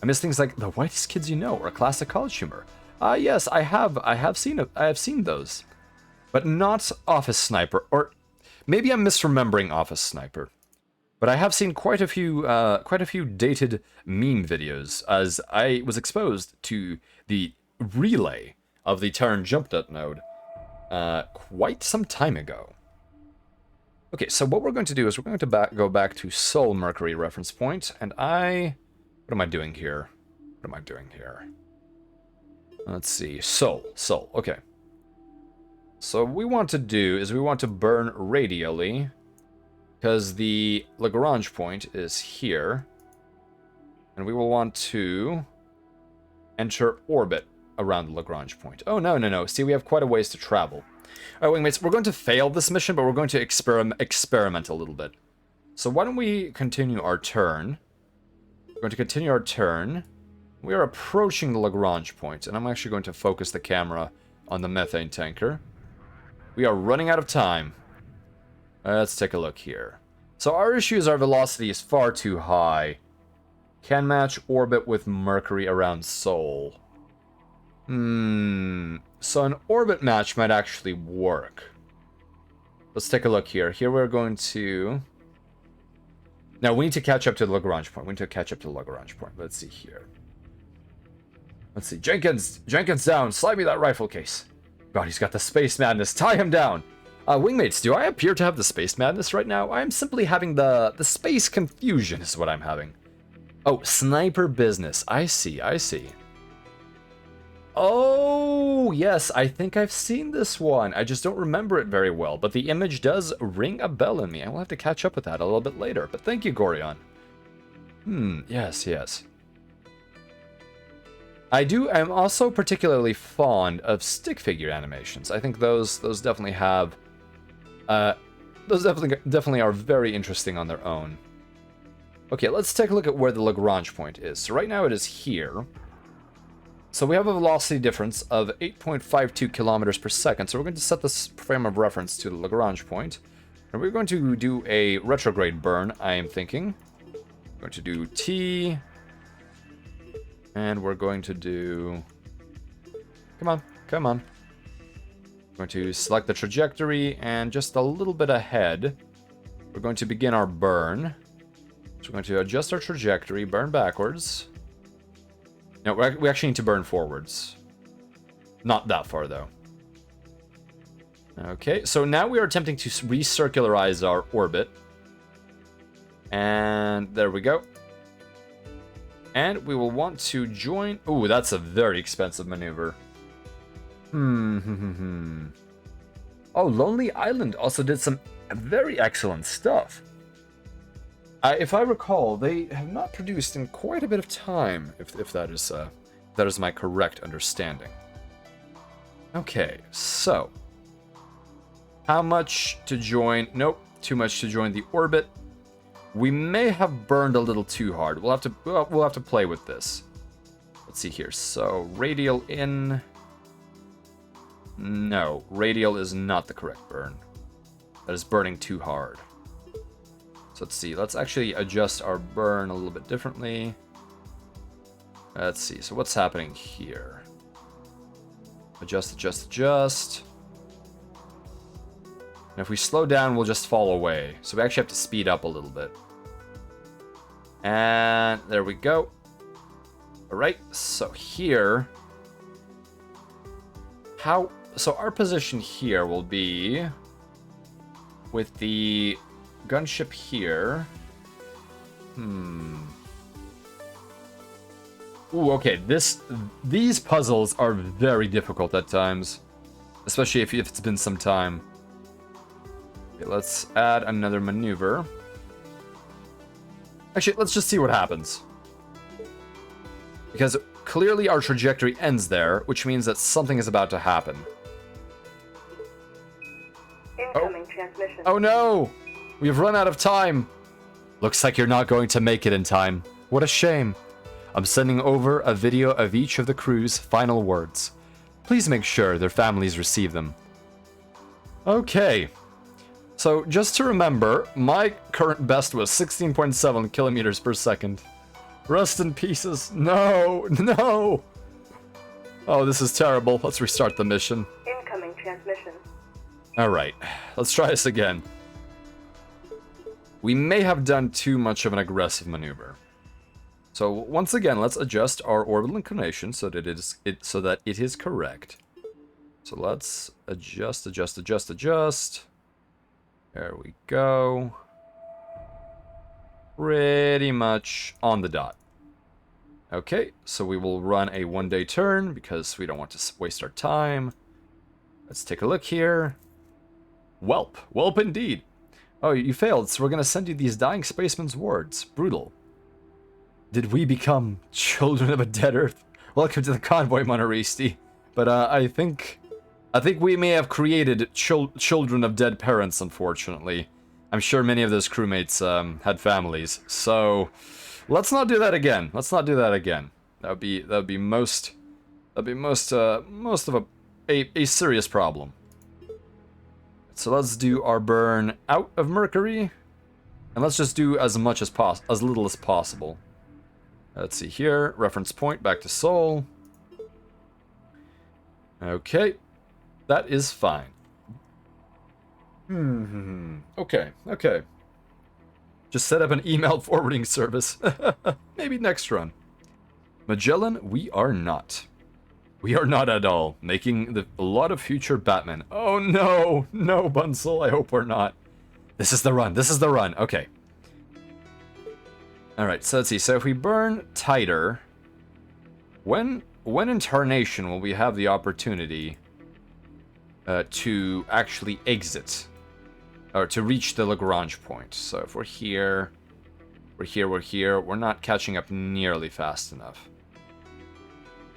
I miss things like The Whitest Kids You Know or classic college humor. Yes, I have seen those, but not Office Sniper, or maybe I'm misremembering Office Sniper. But I have seen quite a few dated meme videos, as I was exposed to the relay of the Terran JumpNet node quite some time ago. Okay, so what we're going to do is we're going to go back to Sol Mercury reference point, and what am I doing here? What am I doing here? Let's see, Sol, okay. So what we want to do is we want to burn radially, because the Lagrange point is here, and we will want to enter orbit around the Lagrange point. Oh, no. See, we have quite a ways to travel. All right, wingmates, we're going to fail this mission, but we're going to experiment a little bit. So why don't we continue our turn? We're going to continue our turn. We are approaching the Lagrange point, and I'm actually going to focus the camera on the methane tanker. We are running out of time. Let's take a look here. So our issue is our velocity is far too high. Can match orbit with Mercury around Sol. So an orbit match might actually work. Let's take a look here. Here we're going to... Now we need to catch up to the Lagrange point. Let's see here. Let's see. Jenkins down. Slide me that rifle case. God, he's got the space madness. Tie him down. Wingmates, do I appear to have the space madness right now? I am simply having the space confusion is what I'm having. Oh, sniper business. I see. Oh, yes, I think I've seen this one. I just don't remember it very well, but the image does ring a bell in me. I will have to catch up with that a little bit later, but thank you, Gorion. Yes. I'm also particularly fond of stick figure animations. I think those definitely have, those definitely are very interesting on their own. Okay, let's take a look at where the Lagrange point is. So right now it is here. So we have a velocity difference of 8.52 kilometers per second. So we're going to set this frame of reference to the Lagrange point. And we're going to do a retrograde burn, I am thinking. We're going to do T. And we're going to do... Come on, come on. We're going to select the trajectory, and just a little bit ahead, we're going to begin our burn. So we're going to adjust our trajectory, burn backwards. No, we actually need to burn forwards. Not that far, though. Okay, so now we are attempting to recircularize our orbit. And there we go. And we will want to join... Ooh, that's a very expensive maneuver. Oh, Lonely Island also did some very excellent stuff. If I recall, they have not produced in quite a bit of time, if that is my correct understanding. Okay, so how much to join? Nope, too much to join the orbit. We may have burned a little too hard. We'll have to play with this. Let's see here. So radial in. No, radial is not the correct burn. That is burning too hard. So let's see. Let's actually adjust our burn a little bit differently. Let's see. So what's happening here? Adjust, adjust, adjust. And if we slow down, we'll just fall away. So we actually have to speed up a little bit. And there we go. All right. So here, so our position here will be with the gunship here. Ooh, okay. These puzzles are very difficult at times, especially if it's been some time. Okay, let's add another maneuver. Actually, let's just see what happens. Because clearly our trajectory ends there, which means that something is about to happen. Incoming transmission. Oh no! We've run out of time! Looks like you're not going to make it in time. What a shame. I'm sending over a video of each of the crew's final words. Please make sure their families receive them. Okay. So, just to remember, my current best was 16.7 kilometers per second. Rest in pieces. No, no! Oh, this is terrible. Let's restart the mission. Incoming transmission. Alright, let's try this again. We may have done too much of an aggressive maneuver. So, once again, let's adjust our orbital inclination so that it is correct. So let's adjust, adjust, adjust, adjust. There we go. Pretty much on the dot. Okay, so we will run a one-day turn because we don't want to waste our time. Let's take a look here. Welp. Welp indeed. Oh, you failed, so we're going to send you these dying spacemen's words. Brutal. Did we become children of a dead Earth? Welcome to the convoy, Monoristi. But I think we may have created children of dead parents, unfortunately. I'm sure many of those crewmates had families. So let's not do that again. Let's not do that again. That would be most of a serious problem. So let's do our burn out of Mercury, and let's just do as little as possible. Let's see here, reference point back to Sol. Okay, that is fine. Okay. Just set up an email forwarding service. Maybe next run. Magellan, we are not. We are not at all. Making a lot of future Batman. Oh no! No, Bunsel, I hope we're not. This is the run. This is the run. Okay. Alright, so let's see. So if we burn tighter, when in tarnation will we have the opportunity to actually exit? Or to reach the Lagrange point. So if we're here, we're not catching up nearly fast enough.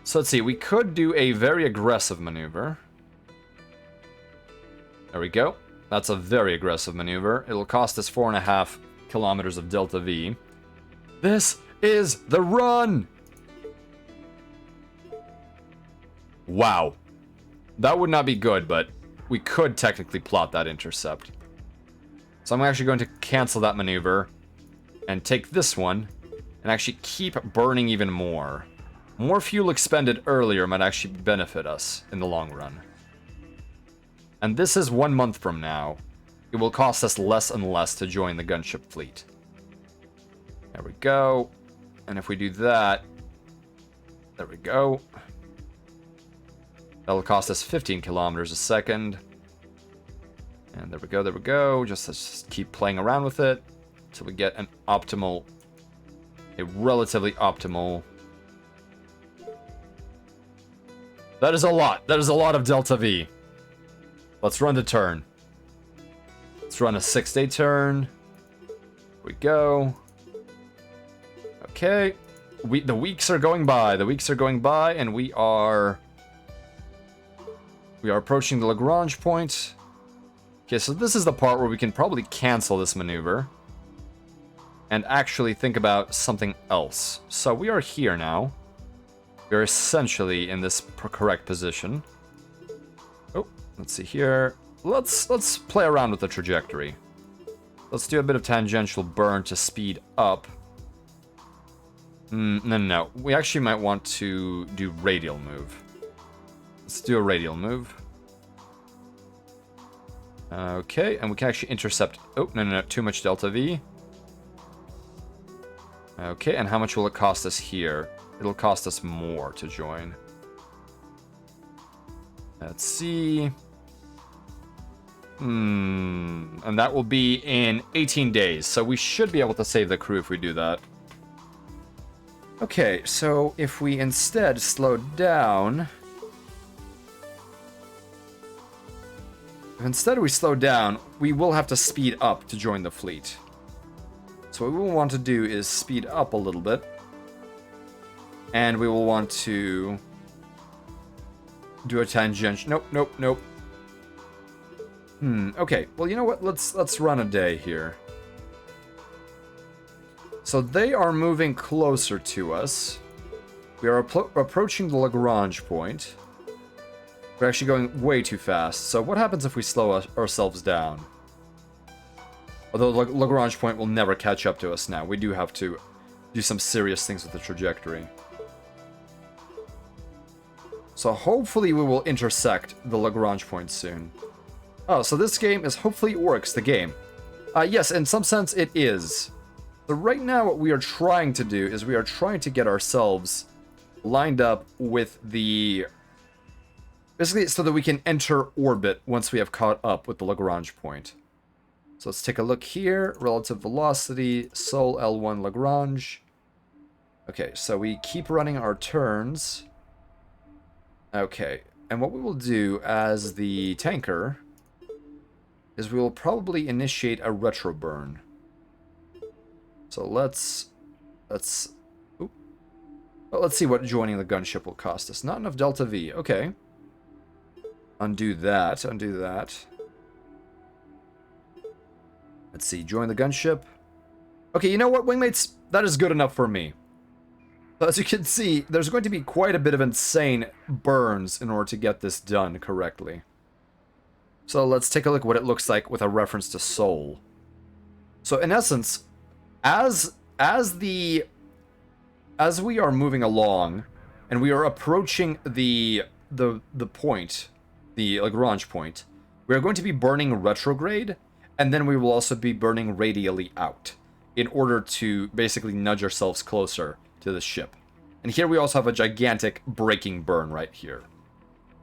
So let's see, we could do a very aggressive maneuver. There we go. That's a very aggressive maneuver. It'll cost us 4.5 kilometers of delta V. This is the run! Wow. That would not be good, but we could technically plot that intercept. So I'm actually going to cancel that maneuver and take this one and actually keep burning even more. More fuel expended earlier might actually benefit us in the long run. And this is 1 month from now. It will cost us less and less to join the gunship fleet. There we go. And if we do that, there we go. That'll cost us 15 kilometers a second. And there we go, there we go. Let's just keep playing around with it until we get an optimal, a relatively optimal. That is a lot. That is a lot of Delta V. Let's run the turn. Let's run a 6-day turn. Here we go. Okay. The weeks are going by. The weeks are going by, and we are approaching the Lagrange point. Okay, so this is the part where we can probably cancel this maneuver and actually think about something else. So we are here now. We're essentially in this correct position. Oh, let's see here. Let's play around with the trajectory. Let's do a bit of tangential burn to speed up. No. We actually might want to do radial move. Let's do a radial move. Okay, and we can actually intercept... Oh, no, too much Delta V. Okay, and how much will it cost us here? It'll cost us more to join. Let's see... And that will be in 18 days, so we should be able to save the crew if we do that. Okay, so if we instead slow down... If instead we slow down, we will have to speed up to join the fleet. So what we will want to do is speed up a little bit. And we will want to do a tangential... Nope. Okay, well, you know what? Let's run a day here. So they are moving closer to us. We are approaching the Lagrange point. We're actually going way too fast. So what happens if we slow ourselves down? Although the Lagrange point will never catch up to us now. We do have to do some serious things with the trajectory. So hopefully we will intersect the Lagrange point soon. Oh, so this game is hopefully Oryx, the game. Yes, in some sense it is. So right now what we are trying to do is we are trying to get ourselves lined up with the... Basically so that we can enter orbit once we have caught up with the Lagrange point. So let's take a look here. Relative velocity, Sol L1 Lagrange. Okay, so we keep running our turns. Okay, and what we will do as the tanker is we will probably initiate a retro burn. So let's see what joining the gunship will cost us. Not enough Delta V. Okay. Undo that. Let's see. Join the gunship. Okay, you know what, wingmates? That is good enough for me. So as you can see, there's going to be quite a bit of insane burns in order to get this done correctly. So let's take a look at what it looks like with a reference to Sol. So in essence, as we are moving along and we are approaching the point, the Lagrange point, we are going to be burning retrograde, and then we will also be burning radially out in order to basically nudge ourselves closer to the ship. And here we also have a gigantic braking burn right here.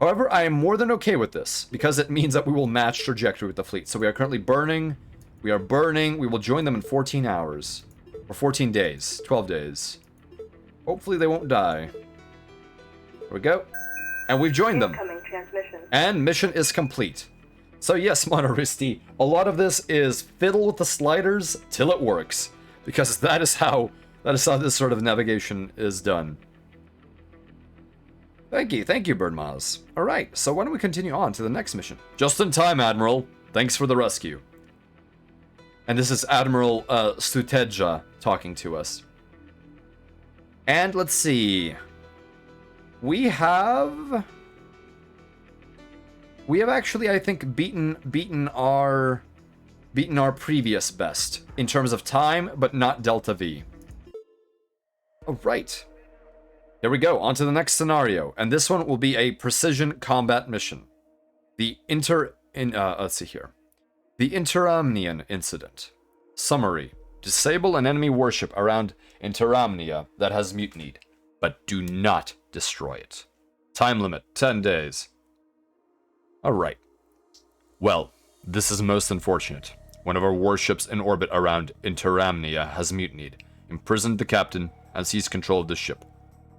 However, I am more than okay with this, because it means that we will match trajectory with the fleet. So we are currently burning, we will join them in 14 hours. Or 14 days, 12 days. Hopefully they won't die. There we go. And we've joined them. Incoming transmission. And mission is complete. So yes, Monoristi, a lot of this is fiddle with the sliders till it works. Because that is how this sort of navigation is done. Thank you, Birdmaz. Alright, so why don't we continue on to the next mission? Just in time, Admiral. Thanks for the rescue. And this is Admiral Stuteja talking to us. And let's see. We have actually, I think, beaten our previous best in terms of time, but not Delta V. All right. Here we go. On to the next scenario, and this one will be a precision combat mission. Let's see here. The Interamnian incident. Summary: disable an enemy warship around Interamnia that has mutinied, but do not destroy it. Time limit: 10 days. Alright. Well, this is most unfortunate. One of our warships in orbit around Interamnia has mutinied, imprisoned the captain, and seized control of the ship.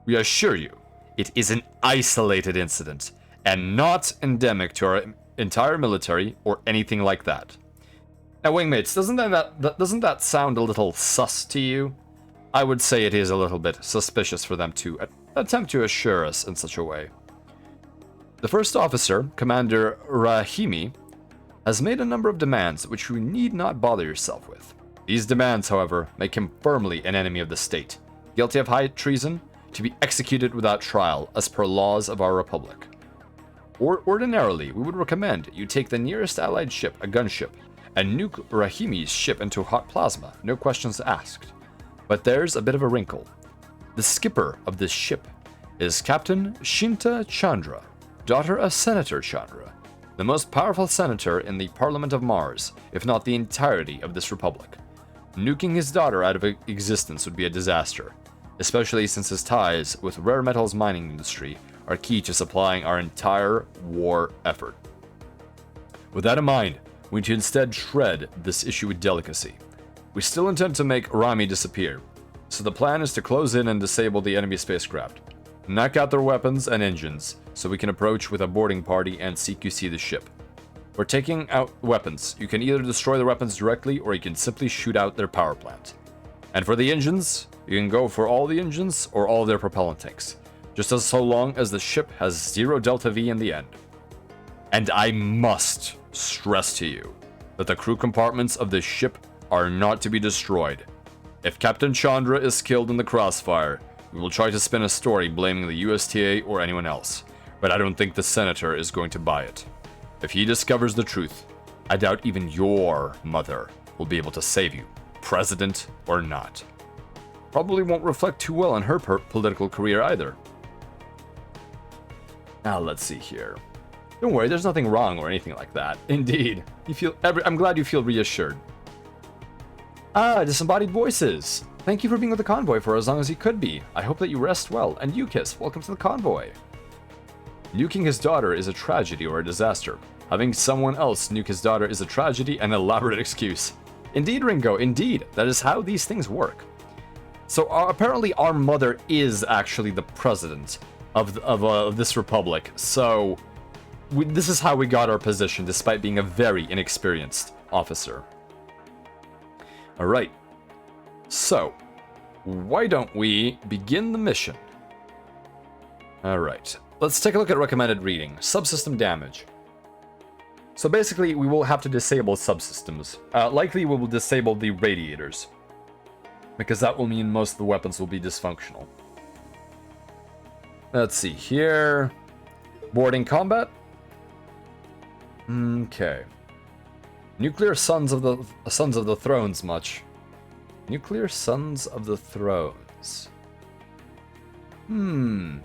We assure you, it is an isolated incident, and not endemic to our entire military or anything like that. Now, wingmates, doesn't that sound a little sus to you? I would say it is a little bit suspicious for them to attempt to assure us in such a way. The first officer, Commander Rahimi, has made a number of demands which you need not bother yourself with. These demands, however, make him firmly an enemy of the state, guilty of high treason, to be executed without trial as per laws of our republic. Ordinarily, we would recommend you take the nearest allied ship, a gunship, and nuke Rahimi's ship into hot plasma, no questions asked. But there's a bit of a wrinkle. The skipper of this ship is Captain Shinta Chandra, daughter of Senator Chandra, the most powerful senator in the Parliament of Mars, if not the entirety of this republic. Nuking his daughter out of existence would be a disaster, especially since his ties with rare metals mining industry are key to supplying our entire war effort. With that in mind, we need to instead tread this issue with delicacy. We still intend to make Rami disappear, so the plan is to close in and disable the enemy spacecraft, knock out their weapons and engines, so we can approach with a boarding party and CQC the ship. For taking out weapons, you can either destroy the weapons directly or you can simply shoot out their power plant. And for the engines, you can go for all the engines or all their propellant tanks, just as so long as the ship has 0 Delta V in the end. And I must stress to you that the crew compartments of this ship are not to be destroyed. If Captain Chandra is killed in the crossfire, we will try to spin a story blaming the USTA or anyone else, but I don't think the Senator is going to buy it. If he discovers the truth, I doubt even your mother will be able to save you, president or not. Probably won't reflect too well on her political career either. Now let's see here. Don't worry, there's nothing wrong or anything like that. Indeed, I'm glad you feel reassured. Disembodied voices. Thank you for being with the convoy for as long as you could be. I hope that you rest well. And NUKES, welcome to the convoy. Nuking his daughter is a tragedy or a disaster. Having someone else nuke his daughter is a tragedy and an elaborate excuse. Indeed, Ringo, indeed. That is how these things work. So apparently our mother is actually the president of this republic. So this is how we got our position despite being a very inexperienced officer. Alright. So, why don't we begin the mission? Alright. Let's take a look at recommended reading. Subsystem damage. So basically, we will have to disable subsystems. Likely we will disable the radiators, because that will mean most of the weapons will be dysfunctional. Let's see here. Boarding combat. Okay. Nuclear Sons of the Thrones much. Nuclear Sons of the Thrones. Let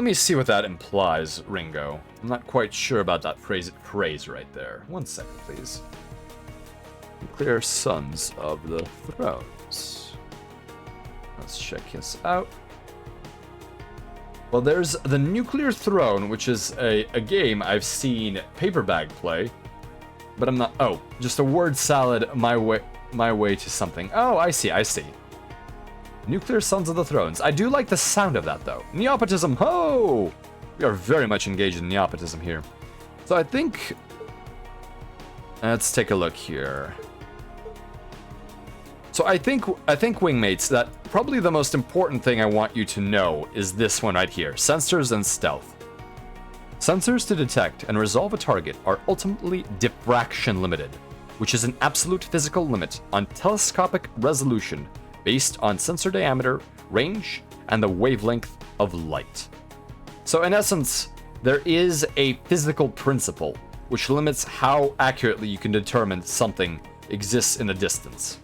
me see what that implies, Ringo. I'm not quite sure about that phrase right there. 1 second, please. Nuclear Sons of the Thrones. Let's check this out. Well, there's the Nuclear Throne, which is a game I've seen Paperbag play, but I'm not. Oh, just a word salad my way to something. Oh, I see. Nuclear Sons of the Thrones. I do like the sound of that, though. Neopotism, ho! We are very much engaged in neopotism here. So I think... Let's take a look here. So I think, wingmates, that probably the most important thing I want you to know is this one right here. Sensors and stealth. Sensors to detect and resolve a target are ultimately diffraction limited, which is an absolute physical limit on telescopic resolution based on sensor diameter, range, and the wavelength of light. So in essence, there is a physical principle which limits how accurately you can determine something exists in a distance.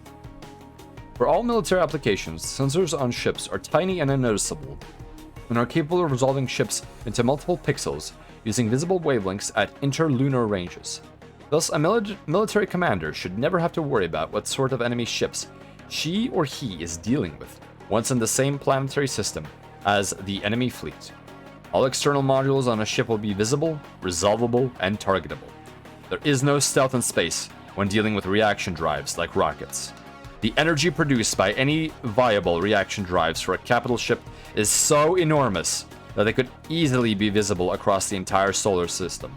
For all military applications, sensors on ships are tiny and unnoticeable, and are capable of resolving ships into multiple pixels using visible wavelengths at interlunar ranges. Thus, a military commander should never have to worry about what sort of enemy ships she or he is dealing with once in the same planetary system as the enemy fleet. All external modules on a ship will be visible, resolvable, and targetable. There is no stealth in space when dealing with reaction drives like rockets. The energy produced by any viable reaction drives for a capital ship is so enormous that they could easily be visible across the entire solar system.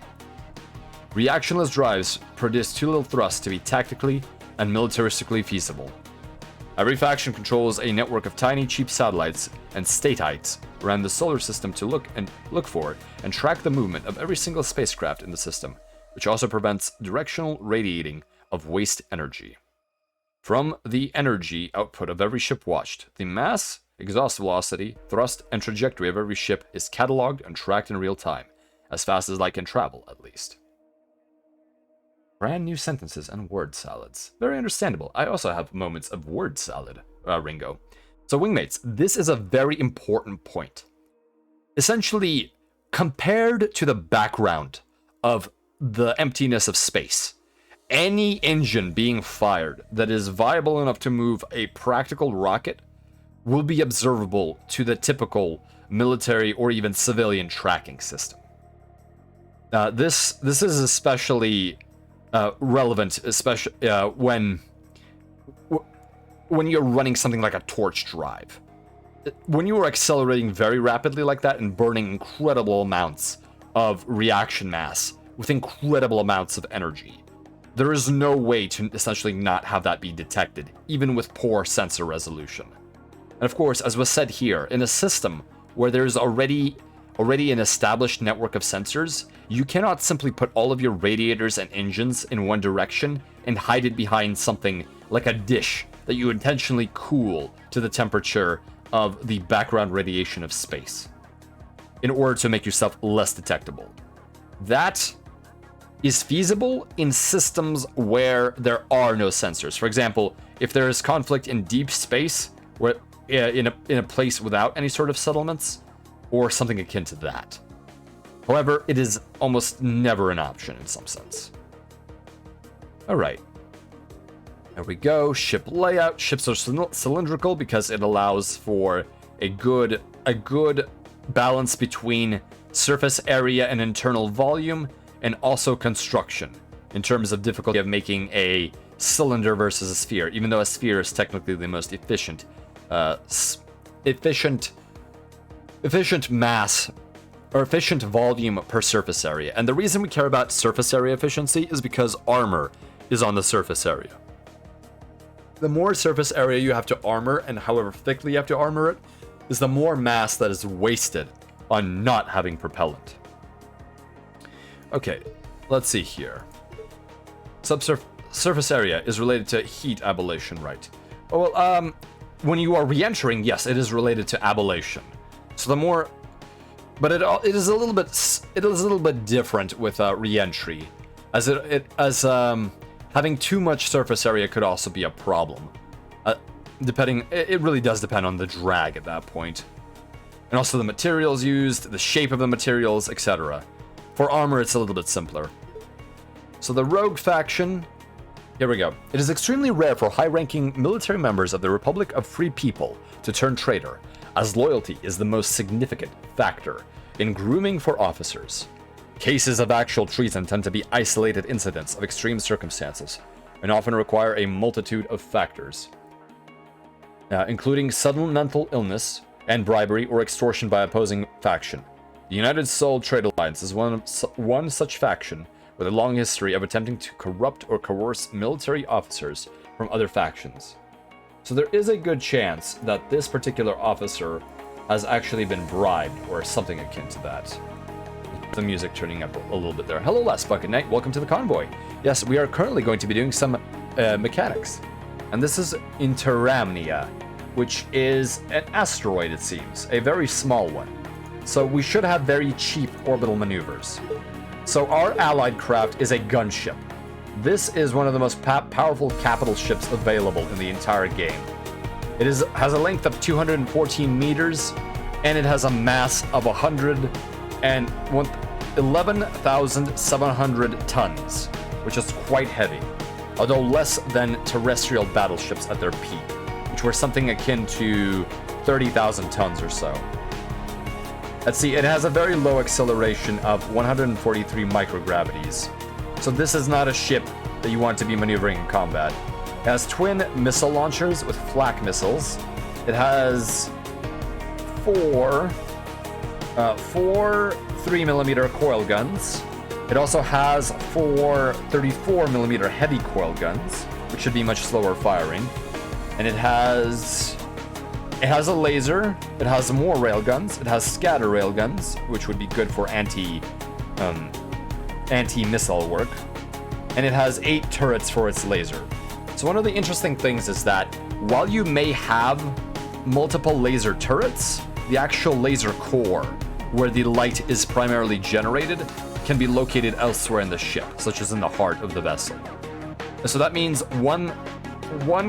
Reactionless drives produce too little thrust to be tactically and militaristically feasible. Every faction controls a network of tiny, cheap satellites and statites around the solar system to look for and track the movement of every single spacecraft in the system, which also prevents directional radiating of waste energy. From the energy output of every ship watched, the mass, exhaust velocity, thrust, and trajectory of every ship is cataloged and tracked in real time, as fast as light can travel, at least. Brand new sentences and word salads. Very understandable. I also have moments of word salad, Ringo. So, wingmates, this is a very important point. Essentially, compared to the background of the emptiness of space, any engine being fired that is viable enough to move a practical rocket will be observable to the typical military or even civilian tracking system. This is especially relevant, especially when you're running something like a torch drive. When you are accelerating very rapidly like that and burning incredible amounts of reaction mass with incredible amounts of energy, there is no way to essentially not have that be detected, even with poor sensor resolution. And of course, as was said here, in a system where there's already an established network of sensors, you cannot simply put all of your radiators and engines in one direction and hide it behind something like a dish that you intentionally cool to the temperature of the background radiation of space in order to make yourself less detectable. That is feasible in systems where there are no sensors. For example, if there is conflict in deep space, where in a place without any sort of settlements, or something akin to that. However, it is almost never an option in some sense. Alright. There we go. Ship layout. Ships are cylindrical because it allows for a good balance between surface area and internal volume, and also construction, in terms of difficulty of making a cylinder versus a sphere, even though a sphere is technically the most efficient mass or efficient volume per surface area. And the reason we care about surface area efficiency is because armor is on the surface area. The more surface area you have to armor, and however thickly you have to armor it, is the more mass that is wasted on not having propellant. Okay, let's see here. Surface area is related to heat ablation, right? Oh, well, when you are re-entering, yes, it is related to ablation. So the more, but it is a little bit different with re-entry, as having too much surface area could also be a problem. It really does depend on the drag at that point, and also the materials used, the shape of the materials, etc. For armor, it's a little bit simpler. So the rogue faction. Here we go. It is extremely rare for high-ranking military members of the Republic of Free People to turn traitor, as loyalty is the most significant factor in grooming for officers. Cases of actual treason tend to be isolated incidents of extreme circumstances, and often require a multitude of factors, including sudden mental illness and bribery or extortion by opposing faction. The United Soul Trade Alliance is one such faction with a long history of attempting to corrupt or coerce military officers from other factions. So there is a good chance that this particular officer has actually been bribed or something akin to that. The music turning up a little bit there. Hello, Last Bucket Knight. Welcome to the convoy. Yes, we are currently going to be doing some mechanics. And this is Interamnia. which is an asteroid, it seems, a very small one. So we should have very cheap orbital maneuvers. So our allied craft is a gunship. This is one of the most powerful capital ships available in the entire game. It has a length of 214 meters, and it has a mass of 11,700 tons, which is quite heavy, although less than terrestrial battleships at their peak, which were something akin to 30,000 tons or so. Let's see, it has a very low acceleration of 143 microgravities. So this is not a ship that you want to be maneuvering in combat. It has twin missile launchers with flak missiles. It has four 3mm coil guns. It also has four 34mm heavy coil guns, which should be much slower firing. And it has a laser, it has more railguns, it has scatter railguns, which would be good for anti-missile work, and it has 8 turrets for its laser. So one of the interesting things is that while you may have multiple laser turrets, the actual laser core, where the light is primarily generated, can be located elsewhere in the ship, such as in the heart of the vessel. So that means one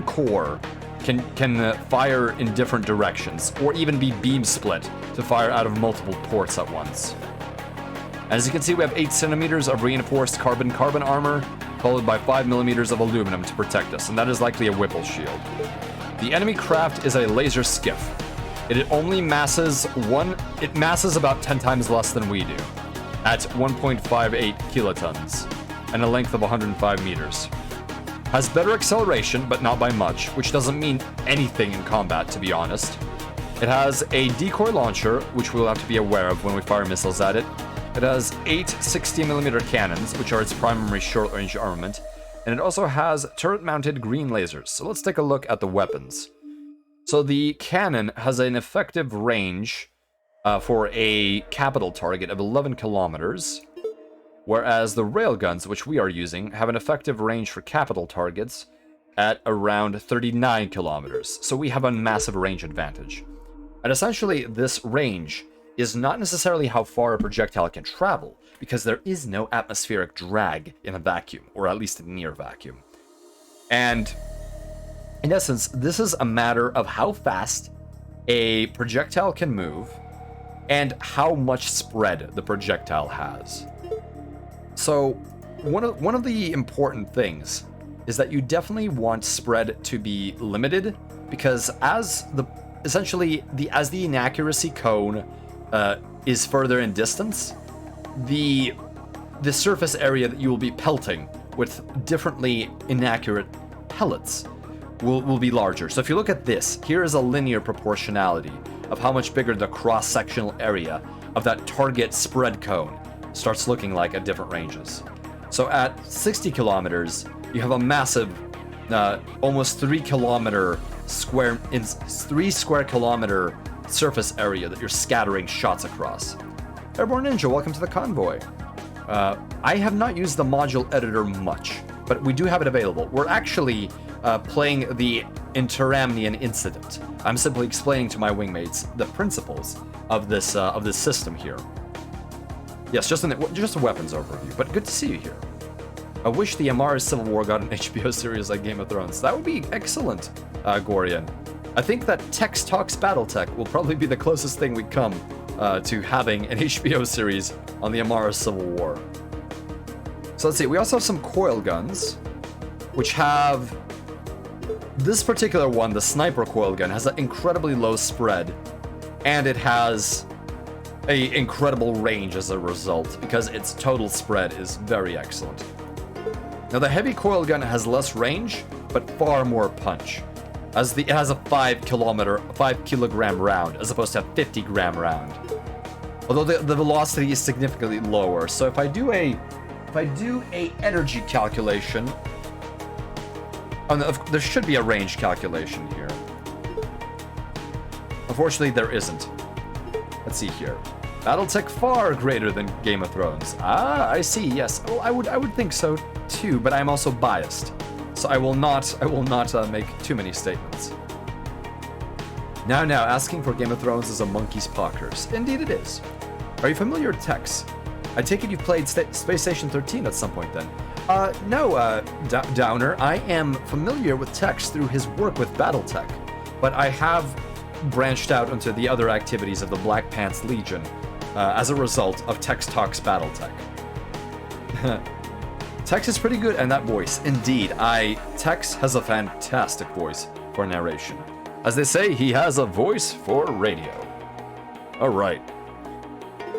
core can fire in different directions, or even be beam split to fire out of multiple ports at once. As you can see, we have 8 centimeters of reinforced carbon armor, followed by 5 millimeters of aluminum to protect us, and that is likely a Whipple shield. The enemy craft is a laser skiff. It only masses about 10 times less than we do, at 1.58 kilotons, and a length of 105 meters. Has better acceleration, but not by much, which doesn't mean anything in combat, to be honest. It has a decoy launcher, which we'll have to be aware of when we fire missiles at it. It has 8 60mm cannons, which are its primary short-range armament, and it also has turret-mounted green lasers. So let's take a look at the weapons. So the cannon has an effective range for a capital target of 11 kilometers, whereas the railguns, which we are using, have an effective range for capital targets at around 39 kilometers. So we have a massive range advantage. And essentially, this range is not necessarily how far a projectile can travel, because there is no atmospheric drag in a vacuum, or at least a near vacuum. And in essence, this is a matter of how fast a projectile can move and how much spread the projectile has. So one of the important things is that you definitely want spread to be limited, because as the inaccuracy cone is further in distance, the surface area that you will be pelting with differently inaccurate pellets will be larger. So if you look at this, here is a linear proportionality of how much bigger the cross-sectional area of that target spread cone starts looking like at different ranges. So at 60 kilometers, you have a massive, almost 3 square kilometer surface area that you're scattering shots across. Airborne Ninja, welcome to the convoy. I have not used the module editor much, but we do have it available. We're actually playing the Interamnian incident. I'm simply explaining to my wingmates the principles of this system here. Yes, just a weapons overview, but good to see you here. I wish the Amara Civil War got an HBO series like Game of Thrones. That would be excellent, Gorian. I think that Tex Talks Battletech will probably be the closest thing we come to having an HBO series on the Amara Civil War. So let's see, we also have some coil guns, which have... This particular one, the sniper coil gun, has an incredibly low spread, and it has an incredible range as a result, because its total spread is very excellent. Now the heavy coil gun has less range, but far more punch. It has a 5 kilogram round, as opposed to a 50-gram round. Although the velocity is significantly lower, so if I do a energy calculation, there should be a range calculation here. Unfortunately, there isn't. Let's see here. Battletech far greater than Game of Thrones. Ah, I see. Yes. Well, I would think so too, but I'm also biased, so I will not make too many statements. Now, asking for Game of Thrones is a monkey's pockers. Indeed it is. Are you familiar with Tex? I take it you've played Space Station 13 at some point then. No, Downer. I am familiar with Tex through his work with Battletech, but I have branched out into the other activities of the Black Pants Legion as a result of Tex Talks Battletech. Tex is pretty good, and that voice, indeed. Tex has a fantastic voice for narration. As they say, he has a voice for radio. Alright.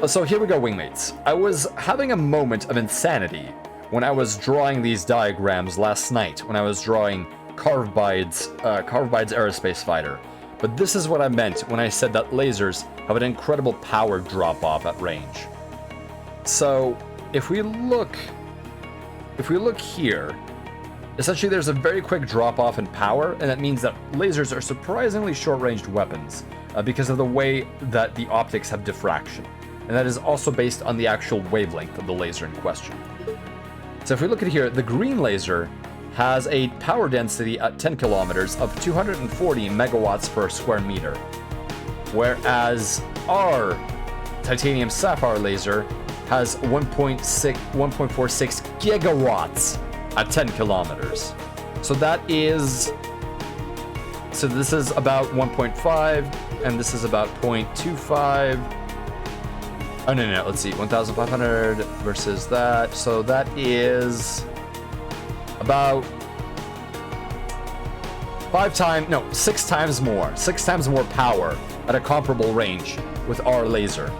So here we go, wingmates. I was having a moment of insanity when I was drawing these diagrams last night, when I was drawing Carvebide's aerospace fighter. But this is what I meant when I said that lasers have an incredible power drop-off at range. So, if we look here, essentially there's a very quick drop-off in power, and that means that lasers are surprisingly short-ranged weapons because of the way that the optics have diffraction. And that is also based on the actual wavelength of the laser in question. So if we look at here, the green laser has a power density at 10 kilometers of 240 megawatts per square meter, whereas our titanium sapphire laser has 1.46 gigawatts at 10 kilometers. So this is about 1.5, and this is about 0.25. Oh, no, let's see, 1,500 versus that. So that is about 6 times more. 6 times more power at a comparable range with our laser.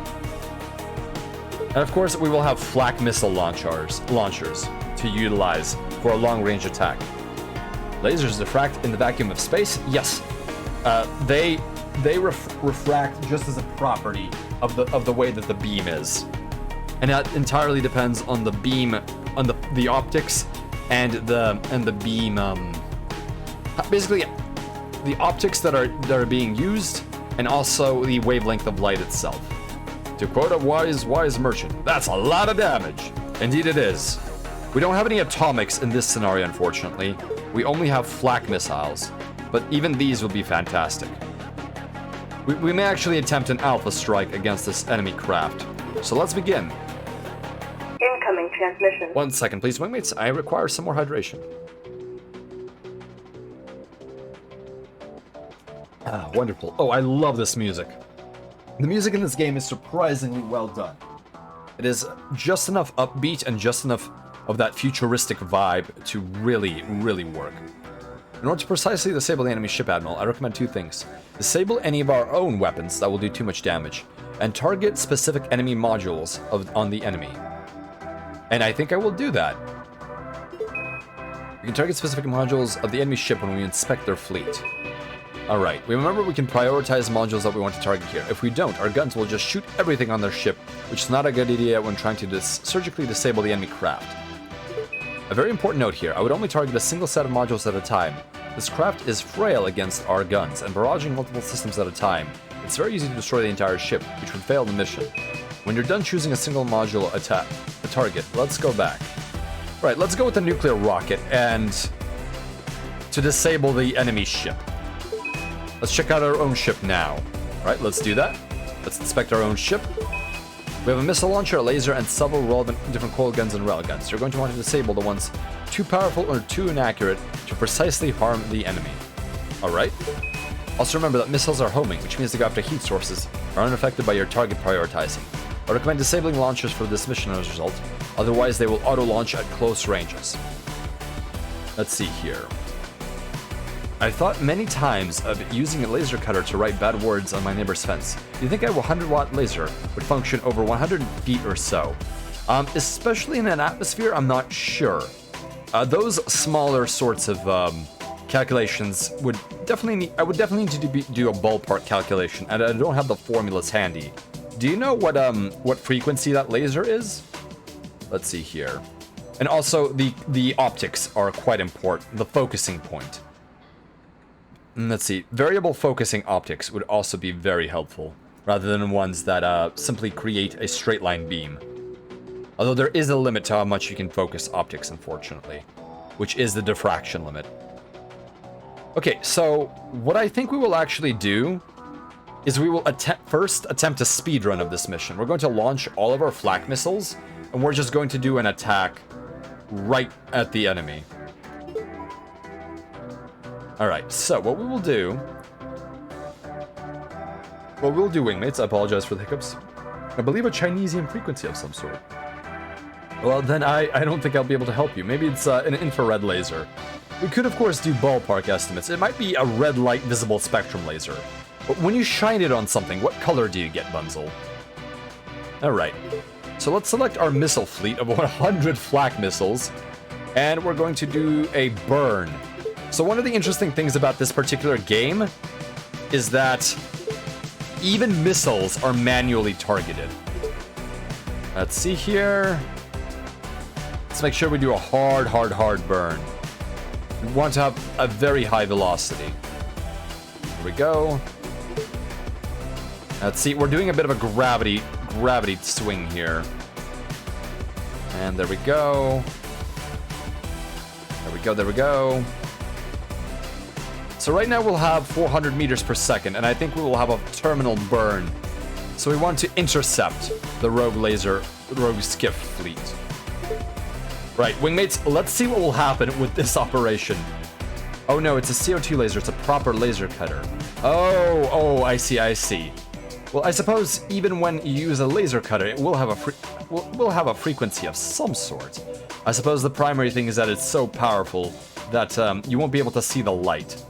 And of course, we will have flak missile launchers to utilize for a long-range attack. Lasers diffract in the vacuum of space? Yes. They refract just as a property of the way that the beam is, and that entirely depends on the beam, on the optics, and the beam. Basically, the optics that are being used, and also the wavelength of light itself. To quote a wise merchant, that's a lot of damage. Indeed, it is. We don't have any atomics in this scenario, unfortunately. We only have flak missiles, but even these will be fantastic. We may actually attempt an alpha strike against this enemy craft. So let's begin. Incoming transmission. 1 second, please, wingmates. I require some more hydration. Ah, wonderful. Oh, I love this music. The music in this game is surprisingly well done. It is just enough upbeat and just enough of that futuristic vibe to really, really work. In order to precisely disable the enemy ship, Admiral, I recommend 2 things. Disable any of our own weapons that will do too much damage, and target specific enemy modules on the enemy. And I think I will do that. We can target specific modules of the enemy ship when we inspect their fleet. Alright, remember we can prioritize modules that we want to target here. If we don't, our guns will just shoot everything on their ship, which is not a good idea when trying to surgically disable the enemy craft. A very important note here, I would only target a single set of modules at a time. This craft is frail against our guns, and barraging multiple systems at a time, it's very easy to destroy the entire ship, which would fail the mission. When you're done choosing a single module a target, let's go back. Right, let's go with the nuclear rocket and to disable the enemy ship. Let's check out our own ship now. Right, let's do that. Let's inspect our own ship. We have a missile launcher, a laser, and several relevant different coil guns and railguns. You're going to want to disable the ones too powerful or too inaccurate to precisely harm the enemy. Alright. Also remember that missiles are homing, which means they go after heat sources, are unaffected by your target prioritizing. I recommend disabling launchers for this mission as a result, otherwise they will auto-launch at close ranges. Let's see here. I thought many times of using a laser cutter to write bad words on my neighbor's fence. Do you think a 100-watt laser would function over 100 feet or so? Especially in an atmosphere, I'm not sure. Those smaller sorts of calculations would definitely I would definitely need to do a ballpark calculation, and I don't have the formulas handy. Do you know what frequency that laser is? Let's see here. And also the optics are quite important, the focusing point. Let's see, variable focusing optics would also be very helpful, rather than ones that simply create a straight line beam. Although there is a limit to how much you can focus optics, unfortunately, which is the diffraction limit. Okay, so what I think we will actually do is we will first attempt a speed run of this mission. We're going to launch all of our flak missiles, and we're just going to do an attack right at the enemy. Alright, so what we will do... What we'll do, wingmates, I apologize for the hiccups. I believe a Chinesian frequency of some sort. Well, then I don't think I'll be able to help you. Maybe it's an infrared laser. We could, of course, do ballpark estimates. It might be a red light visible spectrum laser. But when you shine it on something, what color do you get, Bunzel? Alright. So let's select our missile fleet of 100 flak missiles. And we're going to do a burn. So one of the interesting things about this particular game is that even missiles are manually targeted. Let's see here. Let's make sure we do a hard burn. We want to have a very high velocity. Here we go. Let's see, we're doing a bit of a gravity swing here. And there we go. There we go. So right now we'll have 400 meters per second, and I think we will have a terminal burn. So we want to intercept the rogue skiff fleet. Right, wingmates, let's see what will happen with this operation. Oh no, it's a CO2 laser, it's a proper laser cutter. Oh, I see. Well, I suppose even when you use a laser cutter, it will have a frequency of some sort. I suppose the primary thing is that it's so powerful that you won't be able to see the light.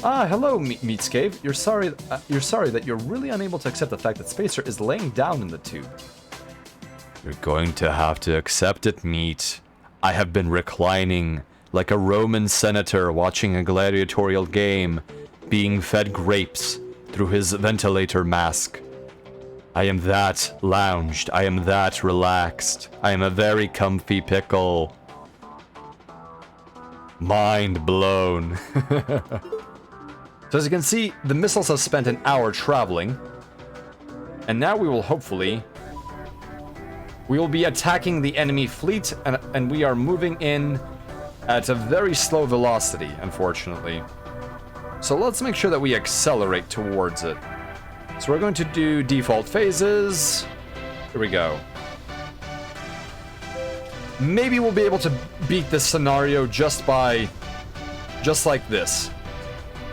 Ah, hello, Meatscave. You're sorry that you're really unable to accept the fact that Spacer is laying down in the tube. You're going to have to accept it, Meat. I have been reclining like a Roman senator watching a gladiatorial game, being fed grapes through his ventilator mask. I am that lounged. I am that relaxed. I am a very comfy pickle. Mind blown. So as you can see, the missiles have spent an hour traveling. And now we will hopefully... We will be attacking the enemy fleet, and we are moving in at a very slow velocity, unfortunately. So let's make sure that we accelerate towards it. So we're going to do default phases. Here we go. Maybe we'll be able to beat this scenario just like this.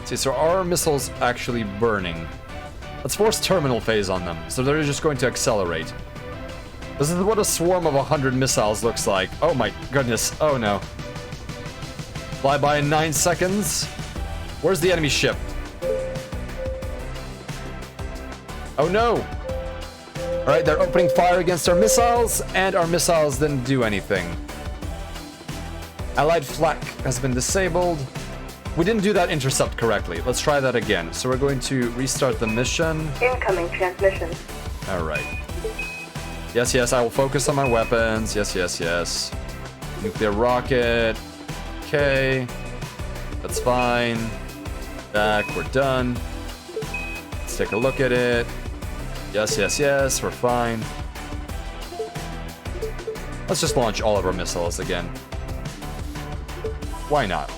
See, so our missiles actually burning. Let's force terminal phase on them, so they're just going to accelerate. This is what a swarm of 100 missiles looks like. Oh my goodness, oh no. Fly by in 9 seconds. Where's the enemy ship? Oh no! Alright, they're opening fire against our missiles, and our missiles didn't do anything. Allied flak has been disabled. We didn't do that intercept correctly. Let's try that again. So we're going to restart the mission. Incoming transmission. Alright. Yes, I will focus on my weapons. Yes. Nuclear rocket. Okay. That's fine. Back, we're done. Let's take a look at it. Yes, we're fine. Let's just launch all of our missiles again. Why not?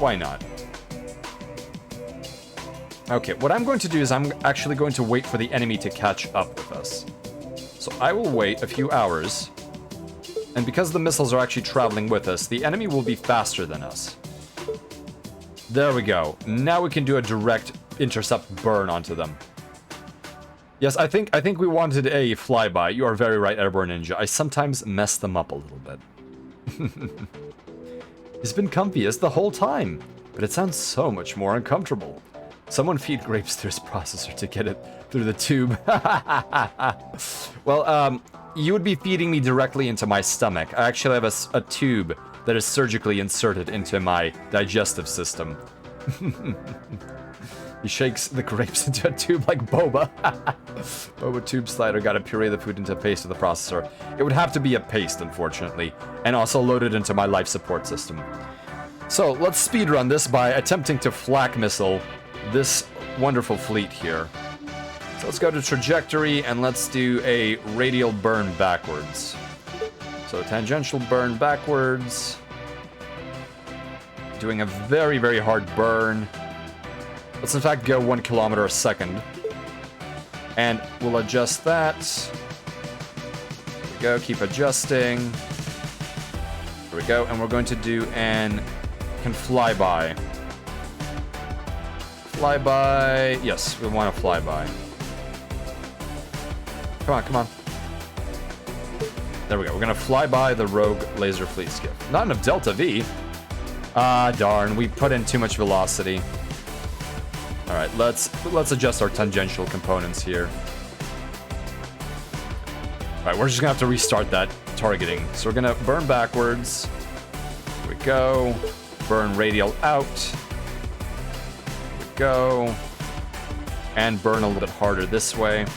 Okay, what I'm going to do is I'm actually going to wait for the enemy to catch up with us. So I will wait a few hours, and because the missiles are actually traveling with us, the enemy will be faster than us. There we go. Now we can do a direct intercept burn onto them. Yes, I think we wanted a flyby. You are very right, Airborne Ninja. I sometimes mess them up a little bit. It's been comfy as the whole time, but it sounds so much more uncomfortable. Someone feed grapes through his processor to get it through the tube. Well, you would be feeding me directly into my stomach. I actually have a tube that is surgically inserted into my digestive system. He shakes the grapes into a tube like Boba. Boba tube slider gotta puree the food into paste with the processor. It would have to be a paste, unfortunately, and also loaded into my life support system. So let's speedrun this by attempting to flak missile this wonderful fleet here. So let's go to trajectory and let's do a radial burn backwards. So tangential burn backwards. Doing a very, very hard burn. Let's in fact go 1 kilometer a second. And we'll adjust that. There we go, keep adjusting. There we go, and we're going to do an can flyby. Flyby, yes, we want a flyby. Come on, come on. There we go, we're gonna fly by the rogue laser fleet skiff. Not enough Delta V. Ah, darn, we put in too much velocity. All right, let's adjust our tangential components here. All right, we're just gonna have to restart that targeting. So we're gonna burn backwards. Here we go. Burn radial out. Here we go. And burn a little bit harder this way.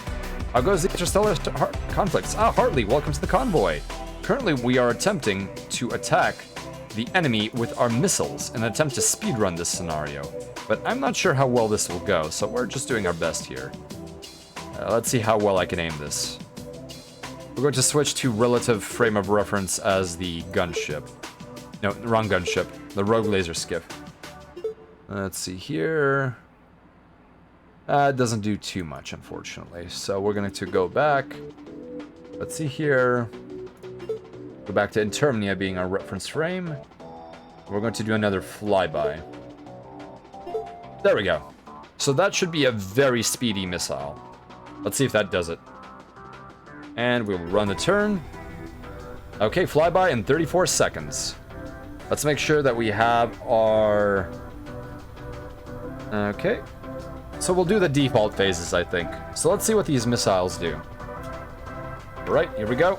How goes the interstellar conflicts? Ah, Hartley, welcome to the convoy. Currently, we are attempting to attack the enemy with our missiles in an attempt to speedrun this scenario. But I'm not sure how well this will go, so we're just doing our best here. Let's see how well I can aim this. We're going to switch to relative frame of reference as the gunship. No, the wrong gunship. The rogue laser skiff. Let's see here. It doesn't do too much, unfortunately. So we're going to go back. Let's see here. Go back to Intermnia being our reference frame. We're going to do another flyby. There we go. So that should be a very speedy missile. Let's see if that does it. And we'll run the turn. Okay, flyby in 34 seconds. Let's make sure that we have our... Okay. So we'll do the default phases, I think. So let's see what these missiles do. All right, here we go.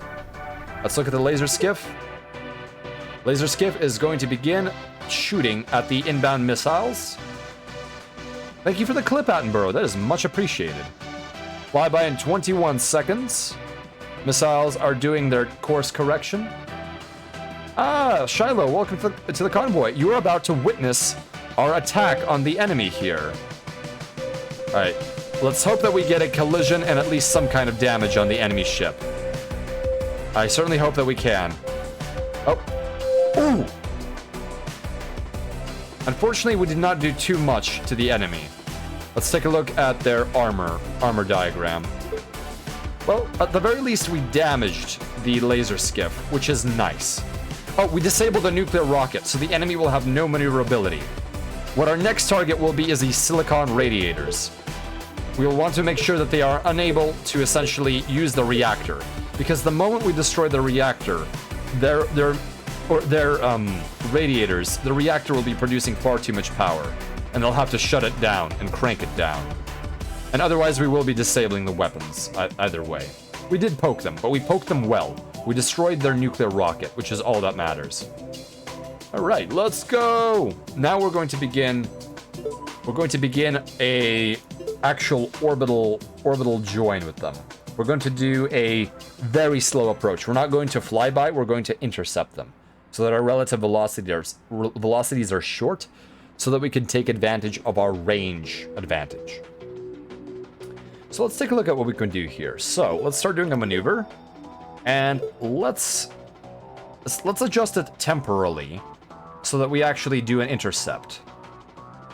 Let's look at the laser skiff. Laser skiff is going to begin shooting at the inbound missiles. Thank you for the clip, Attenborough. That is much appreciated. Flyby in 21 seconds. Missiles are doing their course correction. Ah, Shiloh, welcome to the convoy. You are about to witness our attack on the enemy here. Alright, let's hope that we get a collision and at least some kind of damage on the enemy ship. I certainly hope that we can. Oh. Ooh! Unfortunately, we did not do too much to the enemy. Let's take a look at their armor diagram. Well, at the very least, we damaged the laser skiff, which is nice. Oh, we disabled the nuclear rocket, so the enemy will have no maneuverability. What our next target will be is the silicon radiators. We will want to make sure that they are unable to essentially use the reactor, because the moment we destroy the reactor, their radiators, the reactor will be producing far too much power, and they'll have to shut it down and crank it down. And otherwise, we will be disabling the weapons, either way. We did poke them, but we poked them well. We destroyed their nuclear rocket, which is all that matters. All right, let's go. Now we're going to begin a actual orbital join with them. We're going to do a very slow approach. We're not going to fly by, we're going to intercept them so that our relative velocities are short so that we can take advantage of our range advantage. So let's take a look at what we can do here. So let's start doing a maneuver, and let's adjust it temporally so that we actually do an intercept.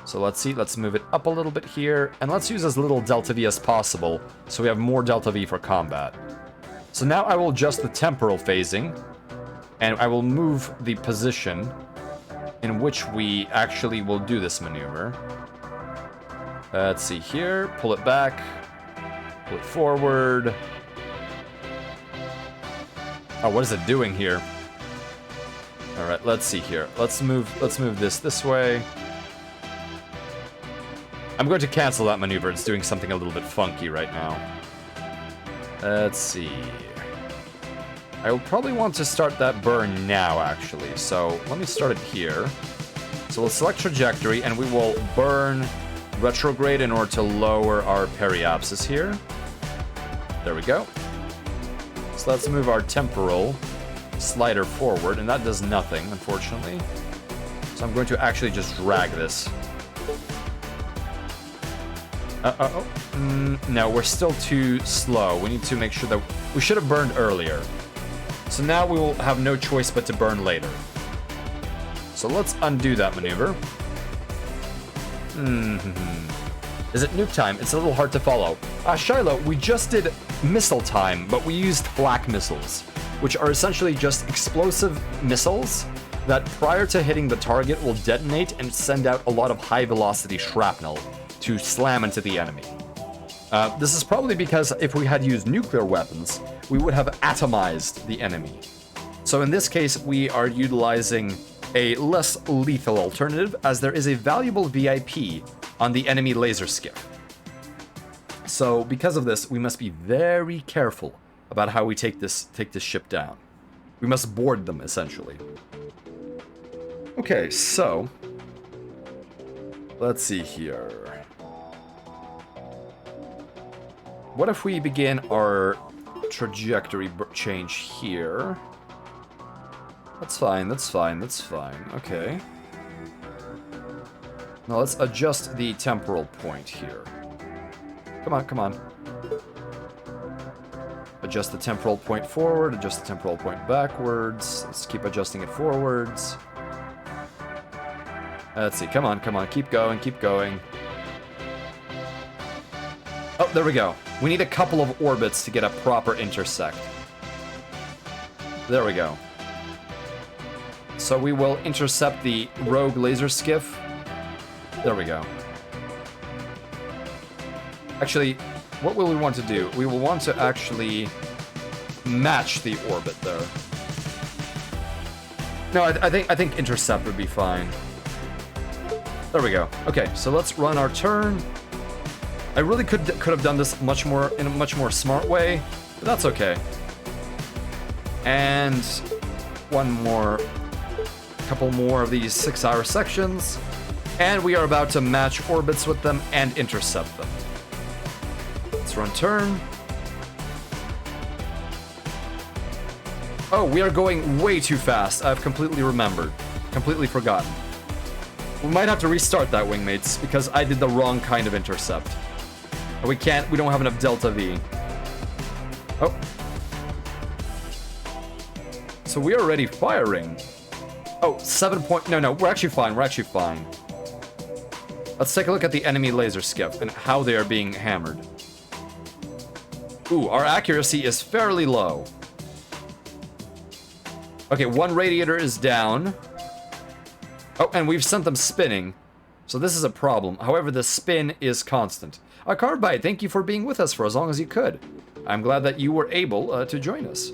So let's see, let's move it up a little bit here, and let's use as little delta V as possible so we have more delta V for combat. So now I will adjust the temporal phasing, and I will move the position in which we actually will do this maneuver. Let's see here, pull it back, pull it forward. Oh, what is it doing here? All right, let's see here. Let's move this way. I'm going to cancel that maneuver. It's doing something a little bit funky right now. Let's see. I will probably want to start that burn now, actually. So let me start it here. So we'll select trajectory, and we will burn retrograde in order to lower our periapsis here. There we go. So let's move our temporal slider forward, and that does nothing, unfortunately. So I'm going to actually just drag this. No, we're still too slow. We need to make sure that we should have burned earlier. So now we will have no choice but to burn later. So let's undo that maneuver. Is it nuke time? It's a little hard to follow. Shiloh, we just did missile time, but we used flak missiles, which are essentially just explosive missiles that prior to hitting the target will detonate and send out a lot of high-velocity shrapnel to slam into the enemy. This is probably because if we had used nuclear weapons, we would have atomized the enemy. So in this case, we are utilizing a less lethal alternative, as there is a valuable VIP on the enemy laser skiff. So because of this, we must be very careful about how we take this ship down. We must board them, essentially. Okay, so let's see here. What if we begin our trajectory change here? That's fine, that's fine, that's fine. Okay. Now let's adjust the temporal point here. Come on, come on. Adjust the temporal point forward, adjust the temporal point backwards. Let's keep adjusting it forwards. Let's see, come on, keep going, keep going. Oh, there we go. We need a couple of orbits to get a proper intersect. There we go. So we will intercept the rogue laser skiff. There we go. Actually, what will we want to do? We will want to actually match the orbit there. No, I think intercept would be fine. There we go. Okay, so let's run our turn. I really could have done this in a much more smart way, but that's okay. And couple more of these 6-hour sections, and we are about to match orbits with them and intercept them. Let's run turn. Oh, we are going way too fast. I've completely forgotten. We might have to restart that, wingmates, because I did the wrong kind of intercept. We don't have enough delta V. Oh. So we are already firing. Oh, 7 point, no, we're actually fine, Let's take a look at the enemy laser skiff and how they are being hammered. Ooh, our accuracy is fairly low. Okay, one radiator is down. Oh, and we've sent them spinning. So this is a problem. However, the spin is constant. Carbide, thank you for being with us for as long as you could. I'm glad that you were able to join us.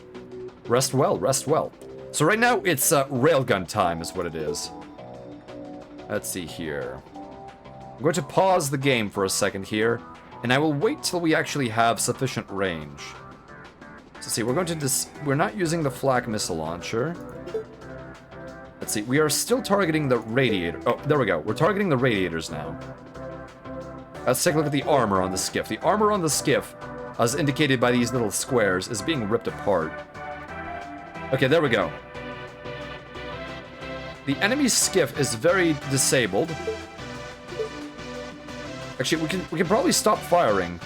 Rest well, rest well. So right now, it's railgun time is what it is. Let's see here. I'm going to pause the game for a second here, and I will wait till we actually have sufficient range. So see, we're not using the flak missile launcher. Let's see, we are still targeting the radiator. Oh, there we go. We're targeting the radiators now. Let's take a look at the armor on the skiff. The armor on the skiff, as indicated by these little squares, is being ripped apart. Okay, there we go. The enemy skiff is very disabled. Actually, we can probably stop firing.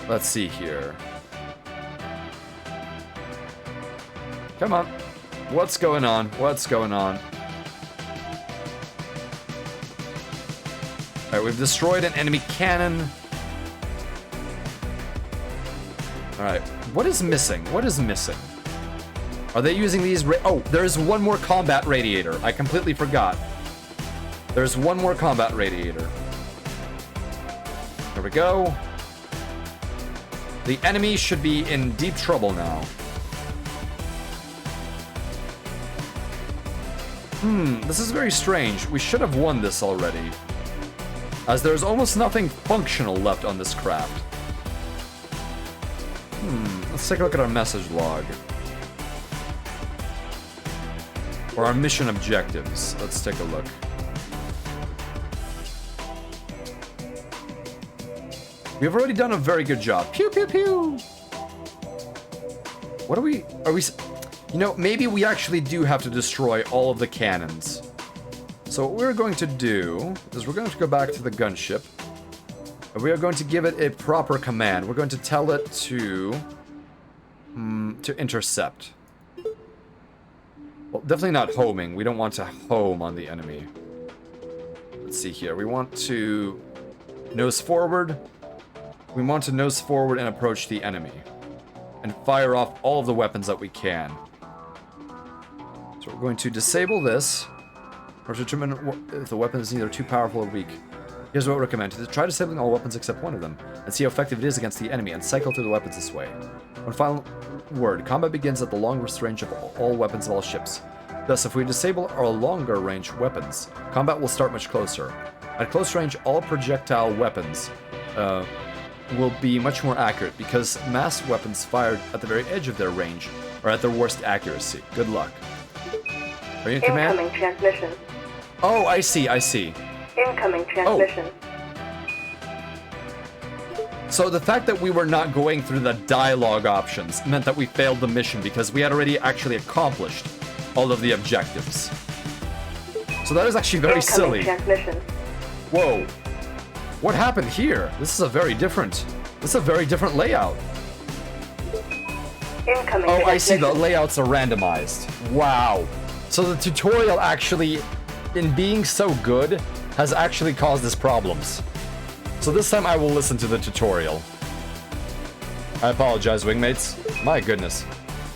Let's see here. Come on. What's going on? What's going on? Alright, we've destroyed an enemy cannon. Alright, what is missing? What is missing? Are they using these oh, there's one more combat radiator. I completely forgot. There's one more combat radiator. There we go. The enemy should be in deep trouble now. This is very strange. We should have won this already, as there's almost nothing functional left on this craft. Let's take a look at our message log. Or our mission objectives. Let's take a look. We've already done a very good job. Pew, pew, pew! What are we... You know, maybe we actually do have to destroy all of the cannons. So what we're going to do is we're going to go back to the gunship. And we are going to give it a proper command. We're going to tell it to intercept. Well, definitely not homing. We don't want to home on the enemy. Let's see here. We want to nose forward. We want to nose forward and approach the enemy. And fire off all of the weapons that we can. So we're going to disable this. Or determine if the weapon is either too powerful or weak. Here's what I recommend. Try disabling all weapons except one of them, and see how effective it is against the enemy, and cycle through the weapons this way. One final word. Combat begins at the longest range of all weapons of all ships. Thus, if we disable our longer range weapons, combat will start much closer. At close range, all projectile weapons will be much more accurate, because mass weapons fired at the very edge of their range are at their worst accuracy. Good luck. Are you in command? Incoming transmission. Oh, I see, I see. Incoming transmission. So the fact that we were not going through the dialogue options meant that we failed the mission because we had already actually accomplished all of the objectives. So that is actually very silly. Transmission. Whoa. What happened here? This is a very different layout. Incoming Oh, I see, the transmission. layouts are randomized. Wow. So the tutorial actually, in being so good, has actually caused us problems. So this time I will listen to the tutorial. I apologize, wingmates. My goodness.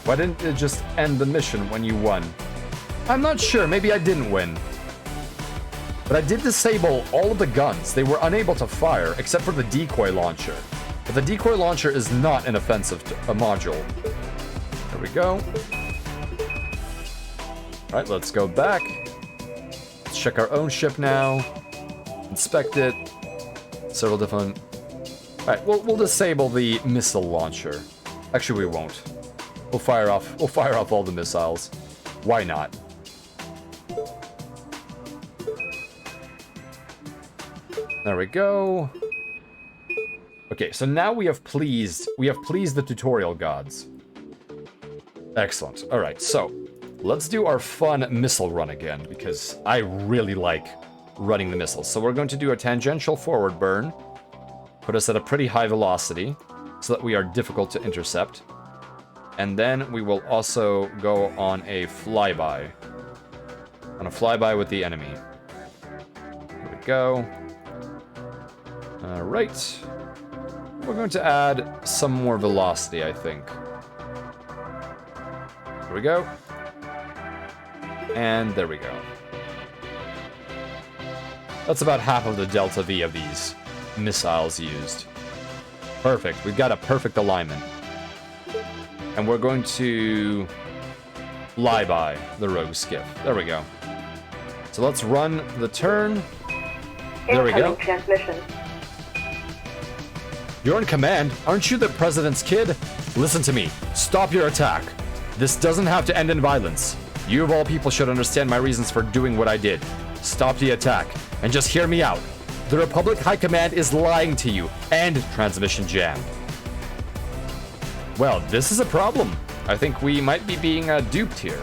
Why didn't it just end the mission when you won? I'm not sure, maybe I didn't win. But I did disable all of the guns. They were unable to fire, except for the decoy launcher. But the decoy launcher is not an offensive module. There we go. Alright, let's go back. Let's check our own ship now. Inspect it. Several different... Alright, we'll disable the missile launcher. Actually, we won't. We'll fire off all the missiles. Why not? There we go. Okay, so now we have pleased the tutorial gods. Excellent. Alright, so let's do our fun missile run again, because I really like running the missiles. So we're going to do a tangential forward burn, put us at a pretty high velocity, so that we are difficult to intercept. And then we will also go on a flyby. On a flyby with the enemy. Here we go. Alright. We're going to add some more velocity, I think. Here we go. And there we go. That's about half of the delta V of these missiles used. Perfect. We've got a perfect alignment. And we're going to fly by the rogue skiff. There we go. So let's run the turn. There we go. Incoming transmission. You're in command. Aren't you the president's kid? Listen to me. Stop your attack. This doesn't have to end in violence. You of all people should understand my reasons for doing what I did. Stop the attack. And just hear me out. The Republic High Command is lying to you. And transmission jammed. Well, this is a problem. I think we might be being duped here.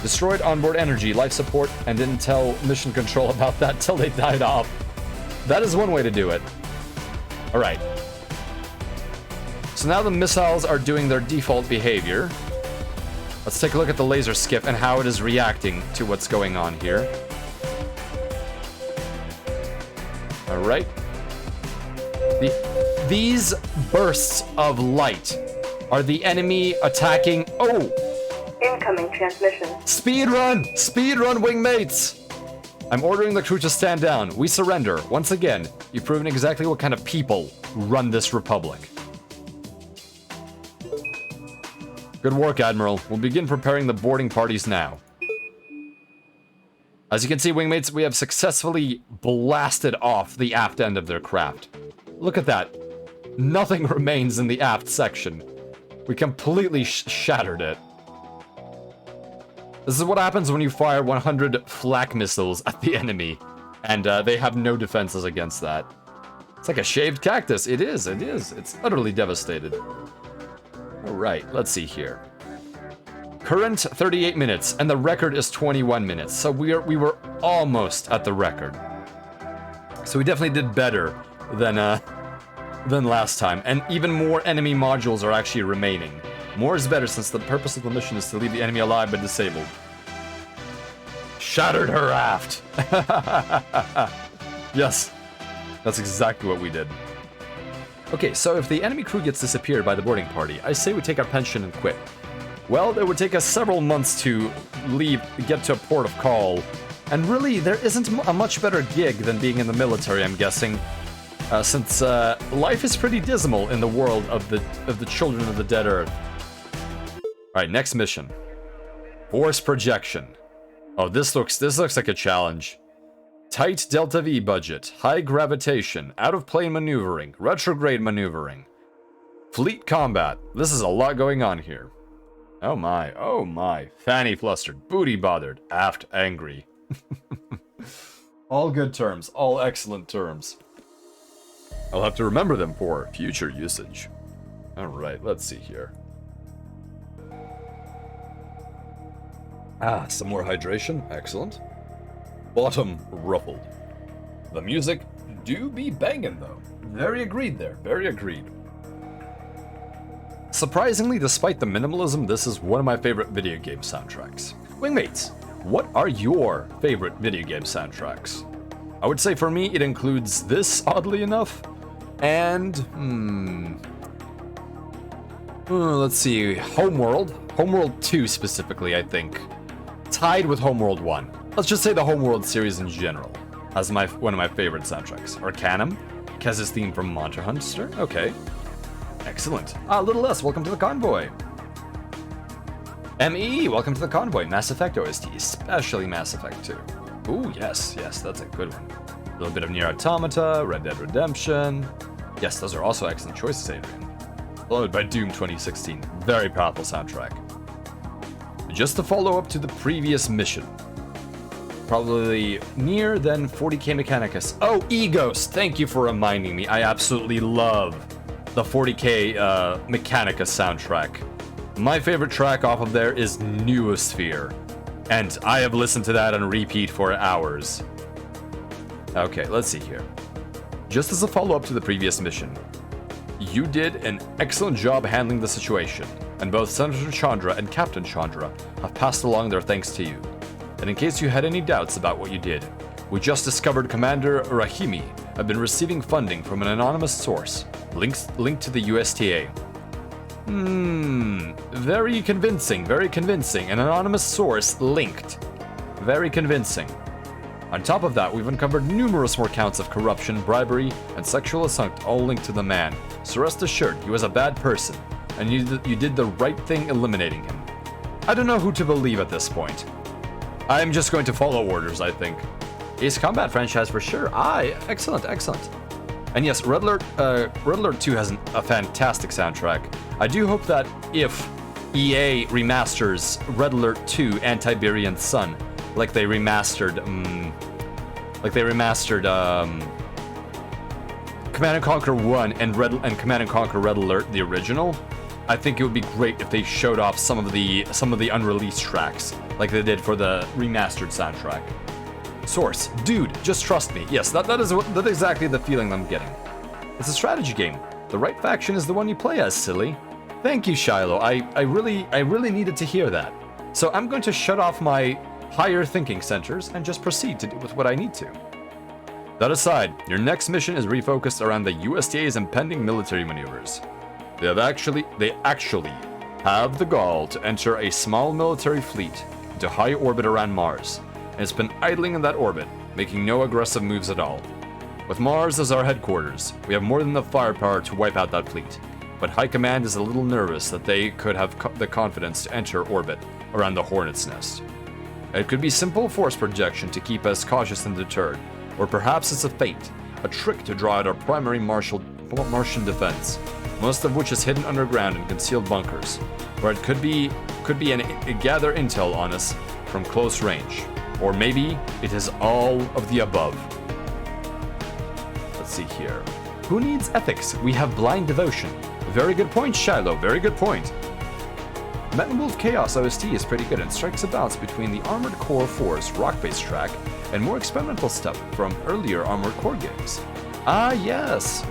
Destroyed onboard energy, life support, and didn't tell mission control about that till they died off. That is one way to do it. Alright. So now the missiles are doing their default behavior. Let's take a look at the laser skiff and how it is reacting to what's going on here. Alright. These bursts of light are the enemy attacking... Oh! Incoming transmission. Speed run! Speed run, wingmates! I'm ordering the crew to stand down. We surrender. Once again, you've proven exactly what kind of people run this republic. Good work, Admiral. We'll begin preparing the boarding parties now. As you can see, wingmates, we have successfully blasted off the aft end of their craft. Look at that. Nothing remains in the aft section. We completely shattered it. This is what happens when you fire 100 flak missiles at the enemy, and they have no defenses against that. It's like a shaved cactus. It is, it is. It's utterly devastated. Alright, let's see here. Current 38 minutes, and the record is 21 minutes, so we were almost at the record. So we definitely did better than last time, and even more enemy modules are actually remaining. More is better since the purpose of the mission is to leave the enemy alive but disabled. shattered her raft. Yes, that's exactly what we did. Okay, so if the enemy crew gets disappeared by the boarding party, I say we take our pension and quit. Well, it would take us several months to leave, get to a port of call, and really, there isn't a much better gig than being in the military, I'm guessing, since life is pretty dismal in the world of the children of the dead Earth. All right, next mission: force projection. Oh, this looks like a challenge. Tight Delta V budget, high gravitation, out-of-plane maneuvering, retrograde maneuvering, fleet combat. This is a lot going on here. Oh my. Fanny flustered, booty bothered, aft angry. All good terms, all excellent terms. I'll have to remember them for future usage. Alright, let's see here. Ah, some more hydration, excellent. Bottom ruffled. The music do be banging though. Very agreed there, very agreed. Surprisingly, despite the minimalism, this is one of my favorite video game soundtracks. Wingmates, what are your favorite video game soundtracks? I would say for me, it includes this, oddly enough, and, let's see, Homeworld. Homeworld 2 specifically, I think. Tied with Homeworld 1. Let's just say the Homeworld series in general as one of my favorite soundtracks. Arcanum, Kez's theme from Monster Hunter. Okay. Excellent. Little S, welcome to the convoy. ME, welcome to the convoy. Mass Effect OST, especially Mass Effect 2. Ooh, yes, that's a good one. A little bit of Nier Automata, Red Dead Redemption. Yes, those are also excellent choices, Adrian. Followed by Doom 2016. Very powerful soundtrack. Just to follow up to the previous mission. Probably Nier, then 40k Mechanicus. Oh, Egos! Thank you for reminding me. I absolutely love the 40k Mechanicus soundtrack. My favorite track off of there is Newosphere, and I have listened to that on repeat for hours. Okay, let's see here. Just as a follow-up to the previous mission, you did an excellent job handling the situation, and both Senator Chandra and Captain Chandra have passed along their thanks to you. And in case you had any doubts about what you did, we just discovered Commander Rahimi had been receiving funding from an anonymous source, linked to the USTA. Very convincing, an anonymous source linked. Very convincing. On top of that, we've uncovered numerous more counts of corruption, bribery, and sexual assault all linked to the man, so rest assured he was a bad person, and you did the right thing eliminating him. I don't know who to believe at this point. I'm just going to follow orders, I think. Ace Combat franchise for sure. Excellent. And yes, Red Alert 2 has a fantastic soundtrack. I do hope that if EA remasters Red Alert 2 and Tiberian Sun, like they remastered Command & Conquer 1 and Command & Conquer Red Alert, the original, I think it would be great if they showed off some of the unreleased tracks, like they did for the remastered soundtrack. Source, dude, just trust me. Yes, that's exactly the feeling I'm getting. It's a strategy game. The right faction is the one you play as, silly. Thank you, Shiloh. I really needed to hear that. So I'm going to shut off my higher thinking centers and just proceed to do with what I need to. That aside, your next mission is refocused around the USDA's impending military maneuvers. They actually have the gall to enter a small military fleet into high orbit around Mars, and it's been idling in that orbit, making no aggressive moves at all. With Mars as our headquarters, we have more than the firepower to wipe out that fleet, but High Command is a little nervous that they could have the confidence to enter orbit around the Hornet's Nest. It could be simple force projection to keep us cautious and deterred, or perhaps it's a feint, a trick to draw out our primary Martian defense, most of which is hidden underground in concealed bunkers, where it could be gather intel on us from close range. Or maybe it is all of the above. Let's see here. Who needs ethics? We have blind devotion. Very good point, Shiloh, very good point. Metal Wolf Chaos OST is pretty good and strikes a balance between the Armored Core 4's rock-based track and more experimental stuff from earlier Armored Core games. Ah, yes.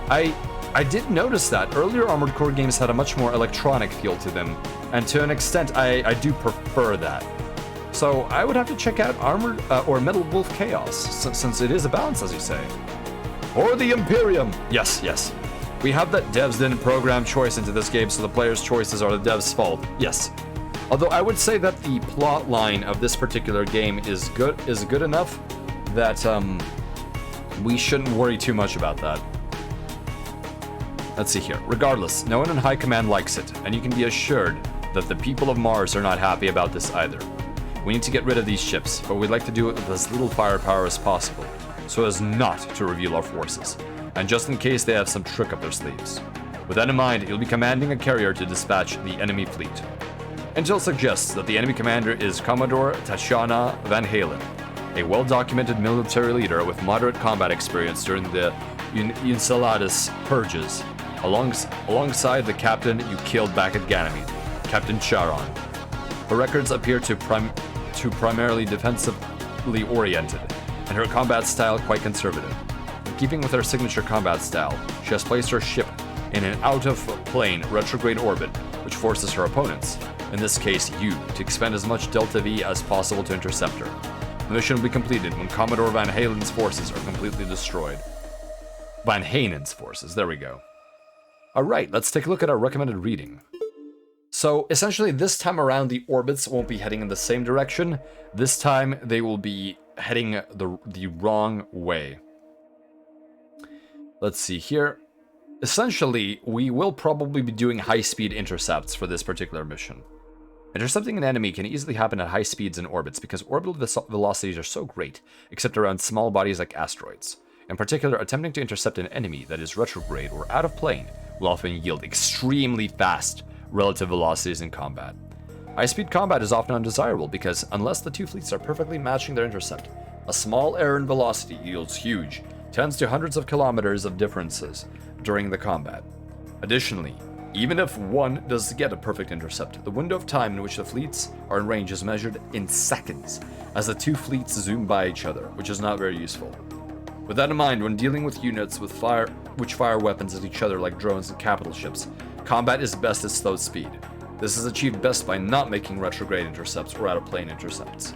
I did notice that earlier Armored Core games had a much more electronic feel to them, and to an extent I do prefer that. So I would have to check out Armored or Metal Wolf Chaos, since it is a balance, as you say. Or the Imperium! Yes, yes. We have that devs didn't program choice into this game, so the player's choices are the devs' fault. Yes. Although I would say that the plot line of this particular game is good enough that we shouldn't worry too much about that. Let's see here. Regardless, no one in High Command likes it, and you can be assured that the people of Mars are not happy about this either. We need to get rid of these ships, but we'd like to do it with as little firepower as possible, so as not to reveal our forces, and just in case they have some trick up their sleeves. With that in mind, you'll be commanding a carrier to dispatch the enemy fleet. Intel suggests that the enemy commander is Commodore Tatiana Van Halen, a well-documented military leader with moderate combat experience during the Enceladus purges, alongside the captain you killed back at Ganymede, Captain Charon. Her records appear to primarily defensively oriented, and her combat style quite conservative. In keeping with her signature combat style, she has placed her ship in an out-of-plane retrograde orbit, which forces her opponents, in this case you, to expend as much Delta V as possible to intercept her. The mission will be completed when Commodore Van Halen's forces are completely destroyed. Van Halen's forces, there we go. Alright, let's take a look at our recommended reading. So, essentially, this time around, the orbits won't be heading in the same direction. This time, they will be heading the wrong way. Let's see here. Essentially, we will probably be doing high-speed intercepts for this particular mission. Intercepting an enemy can easily happen at high speeds in orbits because orbital velocities are so great, except around small bodies like asteroids. In particular, attempting to intercept an enemy that is retrograde or out of plane will often yield extremely fast relative velocities in combat. High-speed combat is often undesirable because, unless the two fleets are perfectly matching their intercept, a small error in velocity yields huge, tens to hundreds of kilometers of differences during the combat. Additionally, even if one does get a perfect intercept, the window of time in which the fleets are in range is measured in seconds, as the two fleets zoom by each other, which is not very useful. With that in mind, when dealing with units which fire weapons at each other like drones and capital ships, combat is best at slow speed. This is achieved best by not making retrograde intercepts or out-of-plane intercepts.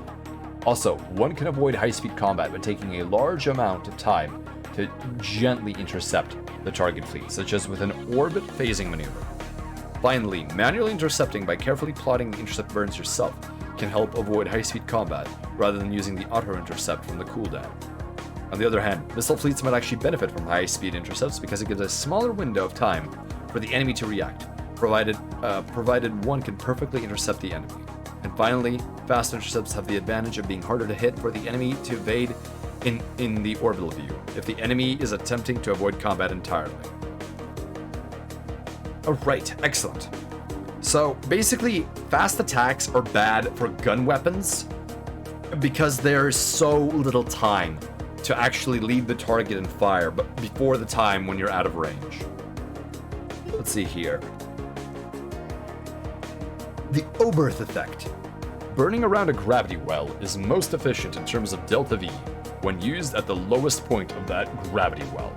Also, one can avoid high-speed combat by taking a large amount of time to gently intercept the target fleet, such as with an orbit phasing maneuver. Finally, manually intercepting by carefully plotting the intercept burns yourself can help avoid high-speed combat rather than using the auto-intercept from the cooldown. On the other hand, missile fleets might actually benefit from high-speed intercepts because it gives a smaller window of time for the enemy to react, provided one can perfectly intercept the enemy. And finally, fast intercepts have the advantage of being harder to hit for the enemy to evade in the orbital view, if the enemy is attempting to avoid combat entirely. Alright, excellent. So, basically, fast attacks are bad for gun weapons because there's so little time to actually lead the target and fire, but before the time when you're out of range. Let's see here. The Oberth effect. Burning around a gravity well is most efficient in terms of delta V when used at the lowest point of that gravity well.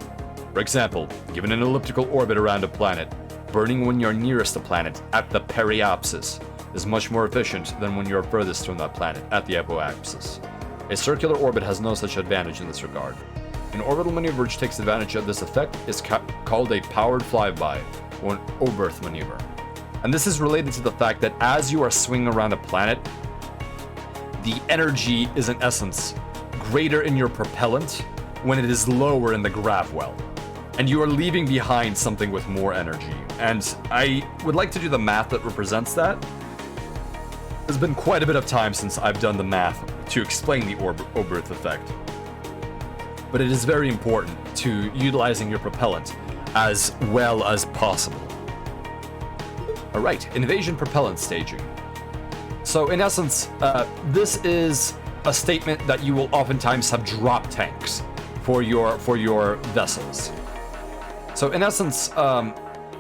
For example, given an elliptical orbit around a planet, burning when you're nearest the planet at the periapsis is much more efficient than when you're furthest from that planet at the apoapsis. A circular orbit has no such advantage in this regard. An orbital maneuver which takes advantage of this effect is called a powered flyby, or an Oberth maneuver. And this is related to the fact that as you are swinging around a planet, the energy is in essence greater in your propellant when it is lower in the grav well. And you are leaving behind something with more energy. And I would like to do the math that represents that. There's been quite a bit of time since I've done the math to explain the Oberth effect. But it is very important to utilizing your propellant as well as possible. Alright, invasion propellant staging. So in essence, this is a statement that you will oftentimes have drop tanks for your vessels. So in essence,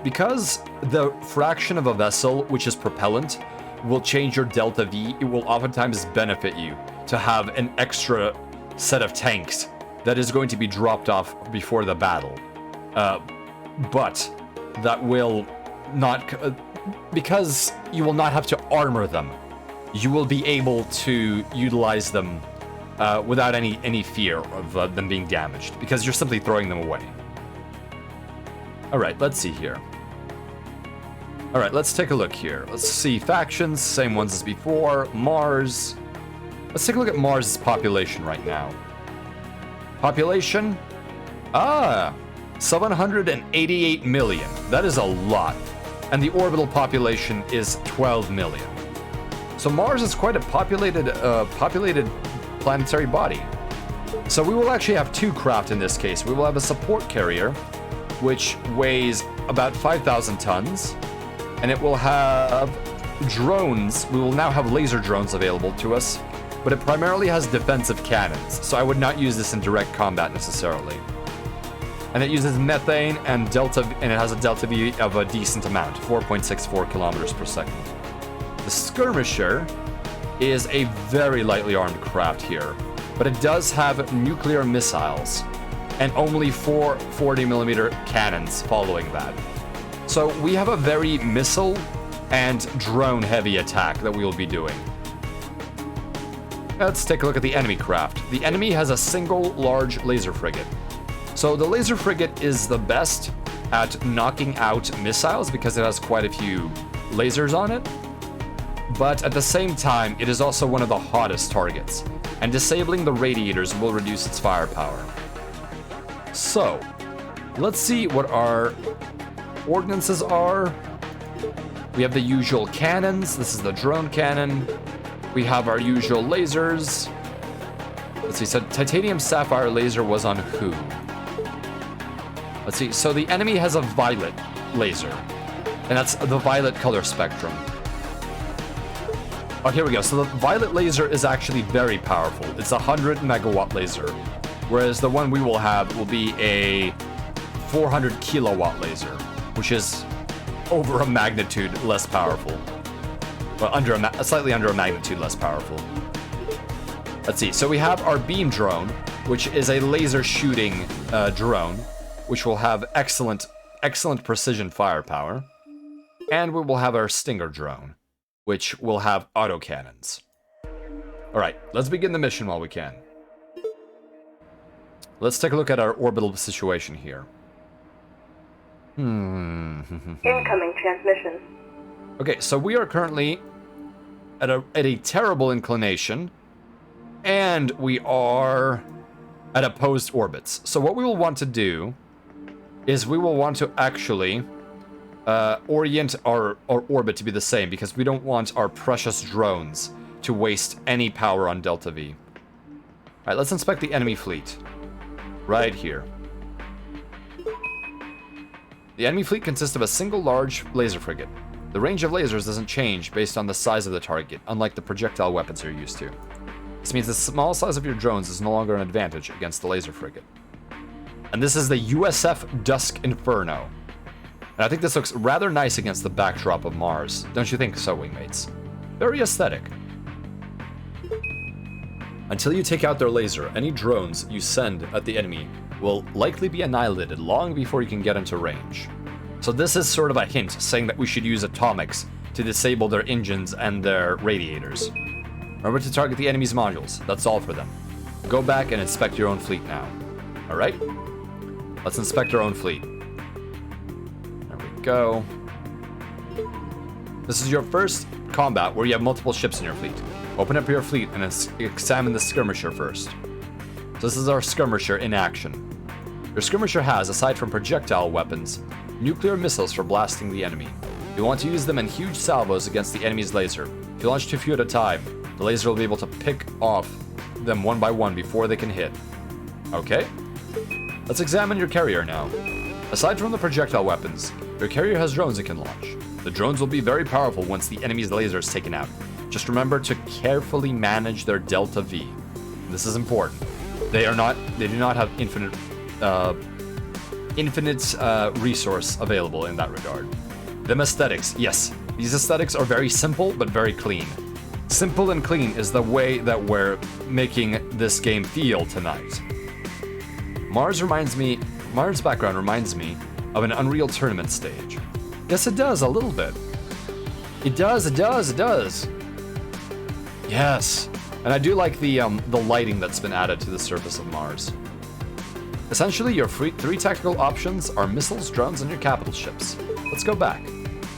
because the fraction of a vessel which is propellant will change your delta V, it will oftentimes benefit you to have an extra set of tanks that is going to be dropped off before the battle. But that will not, because you will not have to armor them you will be able to utilize them without any fear of them being damaged, because you're simply throwing them away. Alright, let's see here. Alright, let's take a look here. Let's see factions, same ones as before. Mars. Let's take a look at Mars' population right now. Population? 788 million. That is a lot. And the orbital population is 12 million. So Mars is quite a populated planetary body. So we will actually have two craft in this case. We will have a support carrier, which weighs about 5,000 tons, and it will have drones. We will now have laser drones available to us, but it primarily has defensive cannons, so I would not use this in direct combat necessarily. And it uses methane and it has a delta V of a decent amount, 4.64 kilometers per second. The skirmisher is a very lightly armed craft here, but it does have nuclear missiles and only 4 40mm cannons following that. So we have a very missile and drone heavy attack that we will be doing. Let's take a look at the enemy craft. The enemy has a single large laser frigate. So the laser frigate is the best at knocking out missiles because it has quite a few lasers on it. But at the same time, it is also one of the hottest targets, and disabling the radiators will reduce its firepower. So, let's see what our ordnances are. We have the usual cannons. This is the drone cannon. We have our usual lasers. Let's see, so titanium sapphire laser was on who? Let's see, so the enemy has a violet laser, and that's the violet color spectrum. Oh, here we go. So the violet laser is actually very powerful. It's a 100 megawatt laser, whereas the one we will have will be a 400 kilowatt laser, which is over a magnitude less powerful. Well, slightly under a magnitude less powerful. Let's see. So we have our beam drone, which is a laser shooting drone, which will have excellent precision firepower. And we will have our Stinger drone, which will have autocannons. Alright, let's begin the mission while we can. Let's take a look at our orbital situation here. Incoming transmission. Okay, so we are currently at a terrible inclination, and we are at opposed orbits. So what we will want to do is we will want to actually orient our orbit to be the same, because we don't want our precious drones to waste any power on Delta V. Alright, let's inspect the enemy fleet. Right here. The enemy fleet consists of a single large laser frigate. The range of lasers doesn't change based on the size of the target, unlike the projectile weapons you're used to. This means the small size of your drones is no longer an advantage against the laser frigate. And this is the USF Dusk Inferno. And I think this looks rather nice against the backdrop of Mars. Don't you think so, wingmates? Very aesthetic. Until you take out their laser, any drones you send at the enemy will likely be annihilated long before you can get into range. So this is sort of a hint saying that we should use atomics to disable their engines and their radiators. Remember to target the enemy's modules. That's all for them. Go back and inspect your own fleet now. Alright? Let's inspect our own fleet. There we go. This is your first combat where you have multiple ships in your fleet. Open up your fleet and examine the skirmisher first. So this is our skirmisher in action. Your skirmisher has, aside from projectile weapons, nuclear missiles for blasting the enemy. You want to use them in huge salvos against the enemy's laser. If you launch too few at a time, the laser will be able to pick off them one by one before they can hit. Okay. Let's examine your carrier now. Aside from the projectile weapons, your carrier has drones it can launch. The drones will be very powerful once the enemy's laser is taken out. Just remember to carefully manage their Delta V. This is important. They do not have infinite resource available in that regard. Them aesthetics, yes. These aesthetics are very simple, but very clean. Simple and clean is the way that we're making this game feel tonight. Mars background reminds me of an Unreal Tournament stage. Yes, it does, a little bit. It does. Yes, and I do like the lighting that's been added to the surface of Mars. Essentially, your three tactical options are missiles, drones, and your capital ships. Let's go back.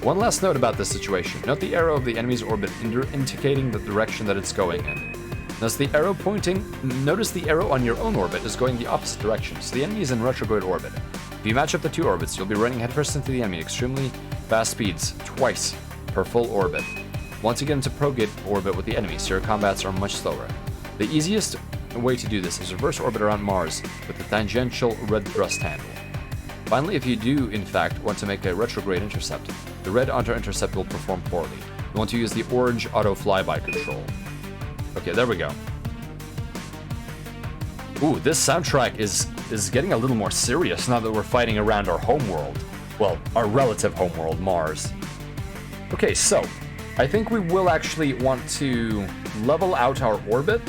One last note about this situation. Note the arrow of the enemy's orbit indicating the direction that it's going in. Notice the arrow on your own orbit is going the opposite direction, so the enemy is in retrograde orbit. If you match up the two orbits, you'll be running headfirst into the enemy at extremely fast speeds, twice per full orbit. Once you get into prograde orbit with the enemy, so your combats are much slower. The easiest way to do this is reverse orbit around Mars with the tangential red thrust handle. Finally, if you do, in fact, want to make a retrograde intercept, the red auto-intercept will perform poorly. You want to use the orange auto-flyby control. Okay, there we go. Ooh, this soundtrack is getting a little more serious now that we're fighting around our homeworld. Well, our relative homeworld, Mars. Okay, so I think we will actually want to level out our orbit,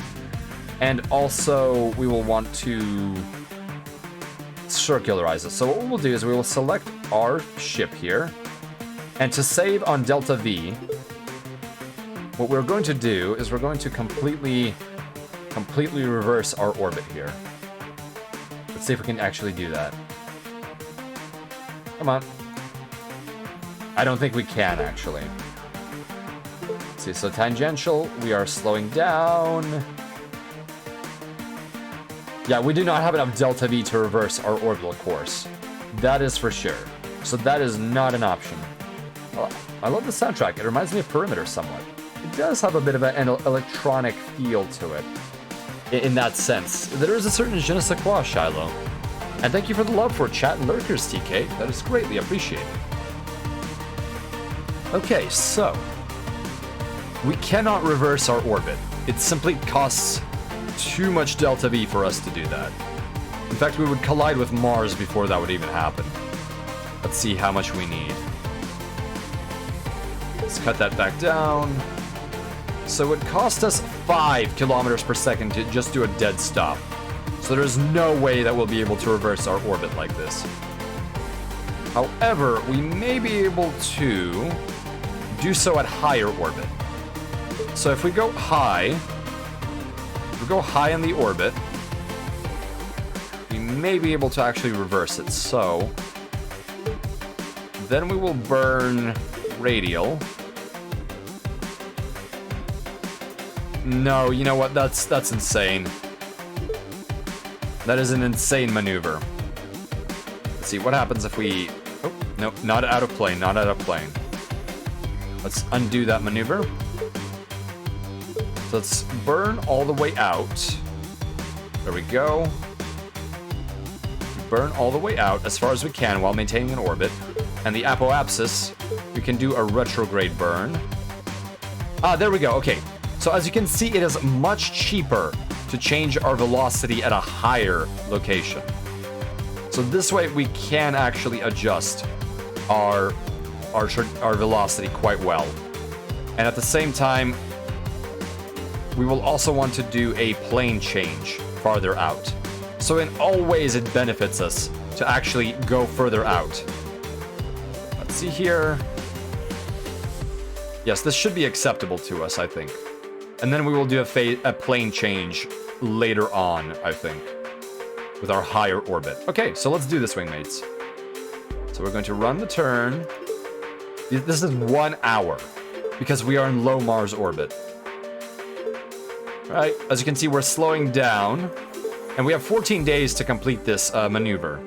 and also we will want to circularize it. So what we'll do is we will select our ship here, and to save on Delta V, what we're going to do is we're going to completely reverse our orbit here. Let's see if we can actually do that. Come on. I don't think we can, actually. Let's see, so tangential, we are slowing down. Yeah, we do not have enough Delta V to reverse our orbital course. That is for sure. So that is not an option. I love the soundtrack. It reminds me of Perimeter somewhat. It does have a bit of an electronic feel to it. In that sense. There is a certain je ne sais quoi, Shiloh. And thank you for the love for chat and lurkers, TK. That is greatly appreciated. Okay, so we cannot reverse our orbit. It simply costs too much Delta V for us to do that. In fact, we would collide with Mars before that would even happen. Let's see how much we need. Let's cut that back down. So it would cost us 5 kilometers per second to just do a dead stop. So there's no way that we'll be able to reverse our orbit like this. However, we may be able to do so at higher orbit. So if we go high in the orbit, we may be able to actually reverse it. So then we will burn radial. No, you know what? That's insane. That is an insane maneuver. Let's see what happens if we... Oh, no, not out of plane, not out of plane. Let's undo that maneuver. So let's burn all the way out. There we go. Burn all the way out as far as we can while maintaining an orbit. And the apoapsis, we can do a retrograde burn. Ah, there we go, okay. So as you can see, it is much cheaper to change our velocity at a higher location. So this way we can actually adjust our velocity quite well. And at the same time, we will also want to do a plane change farther out. So in all ways it benefits us to actually go further out. Let's see here. Yes, this should be acceptable to us, I think. And then we will do a plane change later on, I think, with our higher orbit. Okay, so let's do this, wingmates. So we're going to run the turn. This is 1 hour because we are in low Mars orbit. All right, as you can see, we're slowing down, and we have 14 days to complete this maneuver.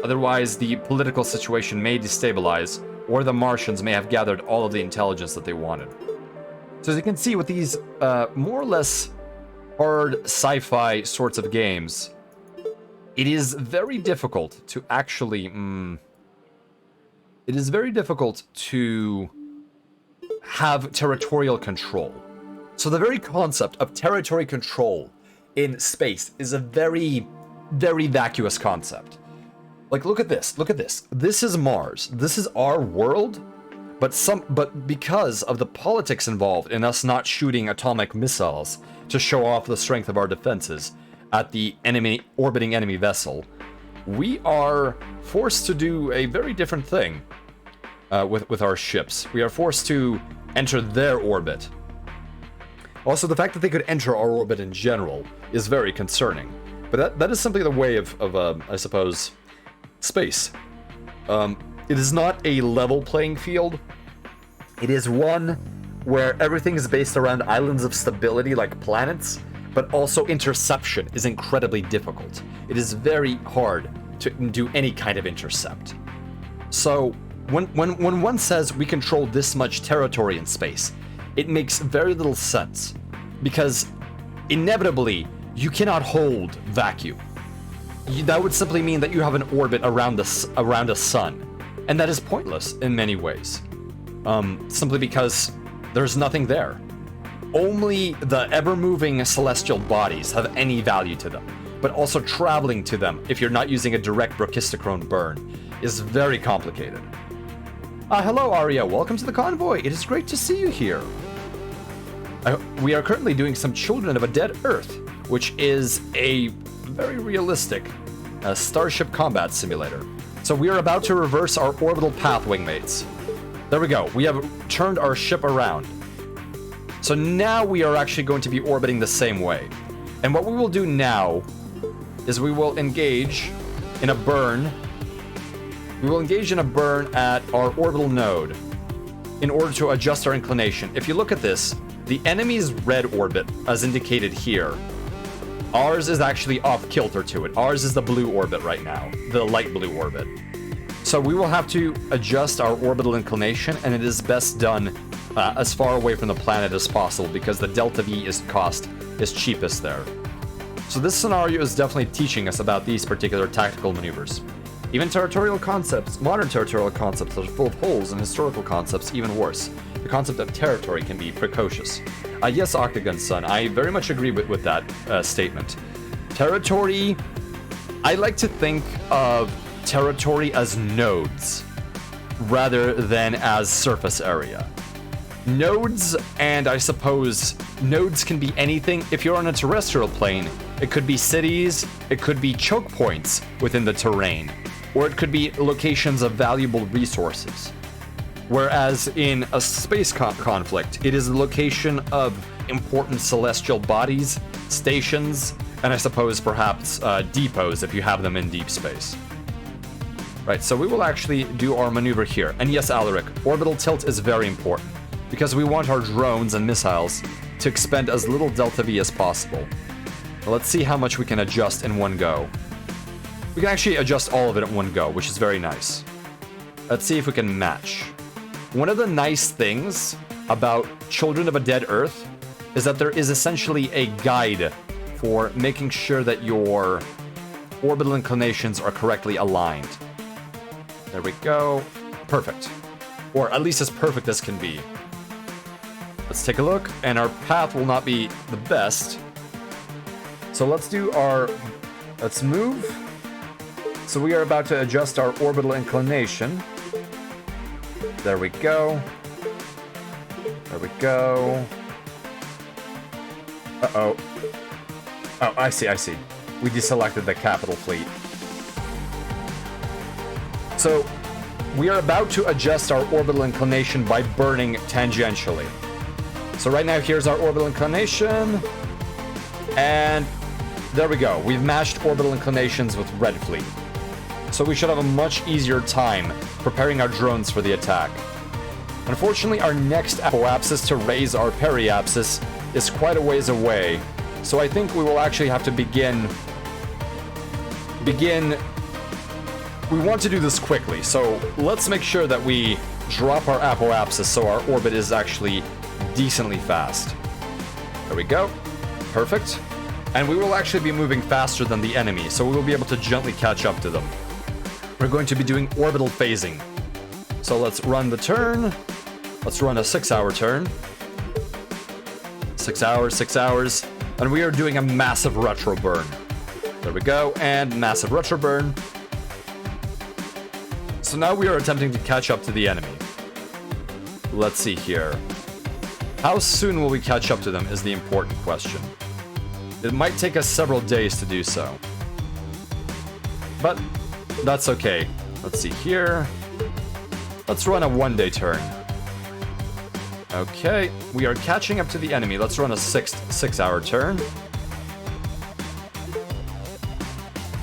Otherwise, the political situation may destabilize, or the Martians may have gathered all of the intelligence that they wanted. So as you can see with these more or less hard sci-fi sorts of games, it is very difficult to actually... it is very difficult to have territorial control. So the very concept of territory control in space is a very, very vacuous concept. Like, look at this, look at this. This is Mars. This is our world. But because of the politics involved in us not shooting atomic missiles to show off the strength of our defenses at the orbiting enemy vessel, we are forced to do a very different thing with our ships. We are forced to enter their orbit. Also, the fact that they could enter our orbit in general is very concerning. But that is simply the way of I suppose, space. It is not a level playing field. It is one where everything is based around islands of stability like planets, but also interception is incredibly difficult. It is very hard to do any kind of intercept. So when one says we control this much territory in space, it makes very little sense, because inevitably you cannot hold vacuum. That would simply mean that you have an orbit around a sun, and that is pointless in many ways. Simply because there's nothing there. Only the ever-moving celestial bodies have any value to them, but also traveling to them, if you're not using a direct brachistochrone burn, is very complicated. Hello Arya, welcome to the convoy. It is great to see you here. We are currently doing some Children of a Dead Earth, which is a very realistic Starship combat simulator. So we are about to reverse our orbital path, wingmates. There we go. We have turned our ship around. So now we are actually going to be orbiting the same way. And what we will do now is we will engage in a burn. We will engage in a burn at our orbital node in order to adjust our inclination. If you look at this, the enemy's red orbit, as indicated here, ours is actually off kilter to it. Ours is the blue orbit right now, the light blue orbit. So we will have to adjust our orbital inclination, and it is best done as far away from the planet as possible, because the delta V cost is cheapest there. So this scenario is definitely teaching us about these particular tactical maneuvers. Even territorial concepts, modern territorial concepts that are full of holes, and historical concepts even worse. The concept of territory can be precocious. Yes, Octagon Sun, I very much agree with that statement. Territory, I like to think of territory as nodes rather than as surface area. Nodes, and I suppose nodes can be anything. If you're on a terrestrial plane, it could be cities, it could be choke points within the terrain, or it could be locations of valuable resources. Whereas in a space conflict, it is the location of important celestial bodies, stations, and I suppose perhaps depots if you have them in deep space. Right, so we will actually do our maneuver here. And yes, Alaric, orbital tilt is very important, because we want our drones and missiles to expend as little delta V as possible. Well, let's see how much we can adjust in one go. We can actually adjust all of it in one go, which is very nice. Let's see if we can match. One of the nice things about Children of a Dead Earth is that there is essentially a guide for making sure that your orbital inclinations are correctly aligned. There we go. Perfect. Or at least as perfect as can be. Let's take a look, and our path will not be the best. So let's move. So we are about to adjust our orbital inclination. There we go. There we go. Uh-oh. Oh, I see. We deselected the capital fleet. So, we are about to adjust our orbital inclination by burning tangentially. So right now, here's our orbital inclination. And there we go. We've matched orbital inclinations with Red Fleet. So we should have a much easier time preparing our drones for the attack. Unfortunately, our next apoapsis to raise our periapsis is quite a ways away. So I think we will actually have to begin... We want to do this quickly, so let's make sure that we drop our apoapsis so our orbit is actually decently fast. There we go. Perfect. And we will actually be moving faster than the enemy, so we will be able to gently catch up to them. We're going to be doing orbital phasing. So let's run the turn. Let's run a 6-hour turn. 6 hours, 6 hours. And we are doing a massive retro burn. There we go, and massive retro burn. So now we are attempting to catch up to the enemy. Let's see here. How soon will we catch up to them is the important question. It might take us several days to do so. But that's okay. Let's see here. Let's run a 1-day turn. Okay, we are catching up to the enemy. Let's run a 6-hour turn.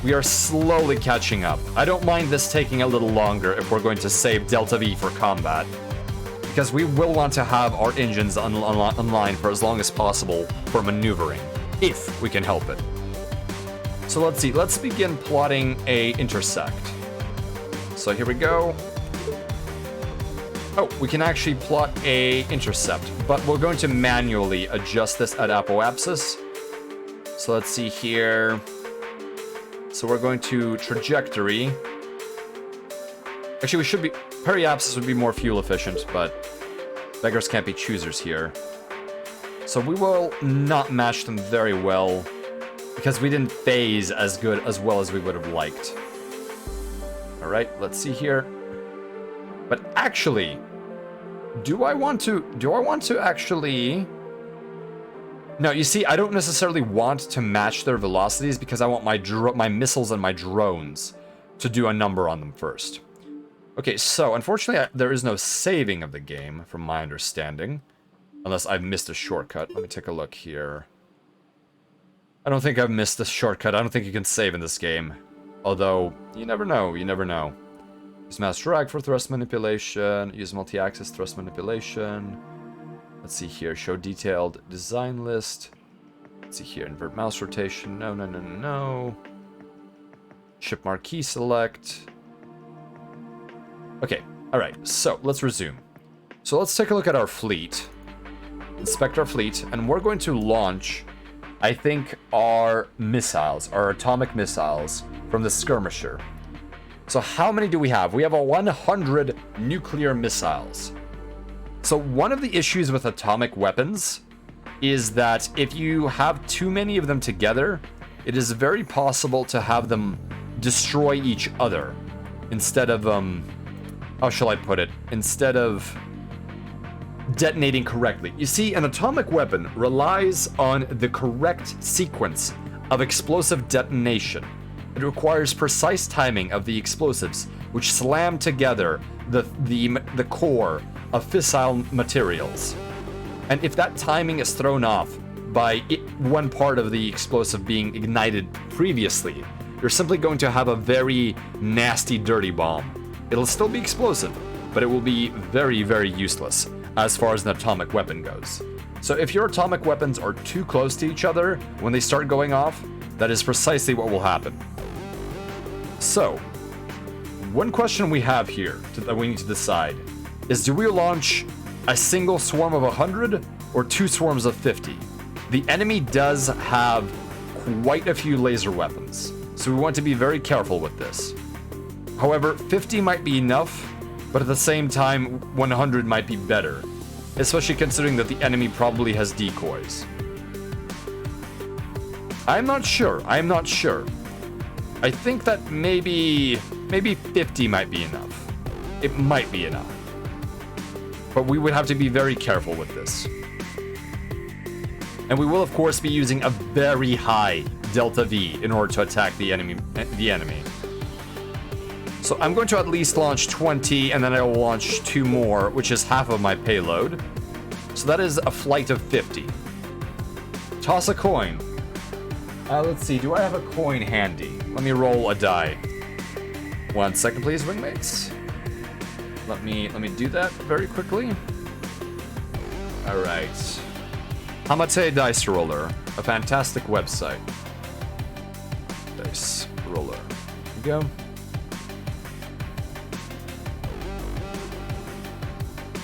We are slowly catching up. I don't mind this taking a little longer if we're going to save Delta V for combat, because we will want to have our engines online for as long as possible for maneuvering, if we can help it. So let's see, let's begin plotting a intersect. So here we go. Oh, we can actually plot a intercept, but we're going to manually adjust this at apoapsis. So let's see here. So we're going to trajectory. Actually, we should be, periapsis would be more fuel efficient, but beggars can't be choosers here. So we will not match them very well, because we didn't phase as well as we would have liked. All right, let's see here. But actually, do I want to actually... No, you see, I don't necessarily want to match their velocities because I want my missiles and my drones to do a number on them first. Okay, so unfortunately, there is no saving of the game, from my understanding. Unless I've missed a shortcut. Let me take a look here. I don't think I've missed a shortcut. I don't think you can save in this game. Although, you never know, you never know. Use mouse drag for thrust manipulation. Use multi-axis thrust manipulation. Let's see here. Show detailed design list. Let's see here. Invert mouse rotation. No, no, no, no, no. Ship marquee select. Okay. Alright. So, let's resume. So, let's take a look at our fleet. Inspect our fleet. And we're going to launch, I think, our missiles. Our atomic missiles from the skirmisher. So how many do we have? We have 100 nuclear missiles. So one of the issues with atomic weapons is that if you have too many of them together, it is very possible to have them destroy each other instead of, how shall I put it? Instead of detonating correctly. You see, an atomic weapon relies on the correct sequence of explosive detonation. It requires precise timing of the explosives, which slam together the core of fissile materials. And if that timing is thrown off by one part of the explosive being ignited previously, you're simply going to have a very nasty, dirty bomb. It'll still be explosive, but it will be very, very useless as far as an atomic weapon goes. So if your atomic weapons are too close to each other when they start going off, that is precisely what will happen. So, one question we have here that we need to decide is, do we launch a single swarm of 100 or 2 swarms of 50? The enemy does have quite a few laser weapons, so we want to be very careful with this. However, 50 might be enough, but at the same time, 100 might be better, especially considering that the enemy probably has decoys. I'm not sure. I think that maybe 50 might be enough. It might be enough. But we would have to be very careful with this. And we will of course be using a very high Delta V in order to attack the enemy. So I'm going to at least launch 20, and then I will launch 2 more, which is half of my payload. So that is a flight of 50. Toss a coin. Let's see, do I have a coin handy? Let me roll a die. 1 second, please, wingmates. Let me do that very quickly. All right. Hamate Dice Roller, a fantastic website. Dice Roller. Here we go.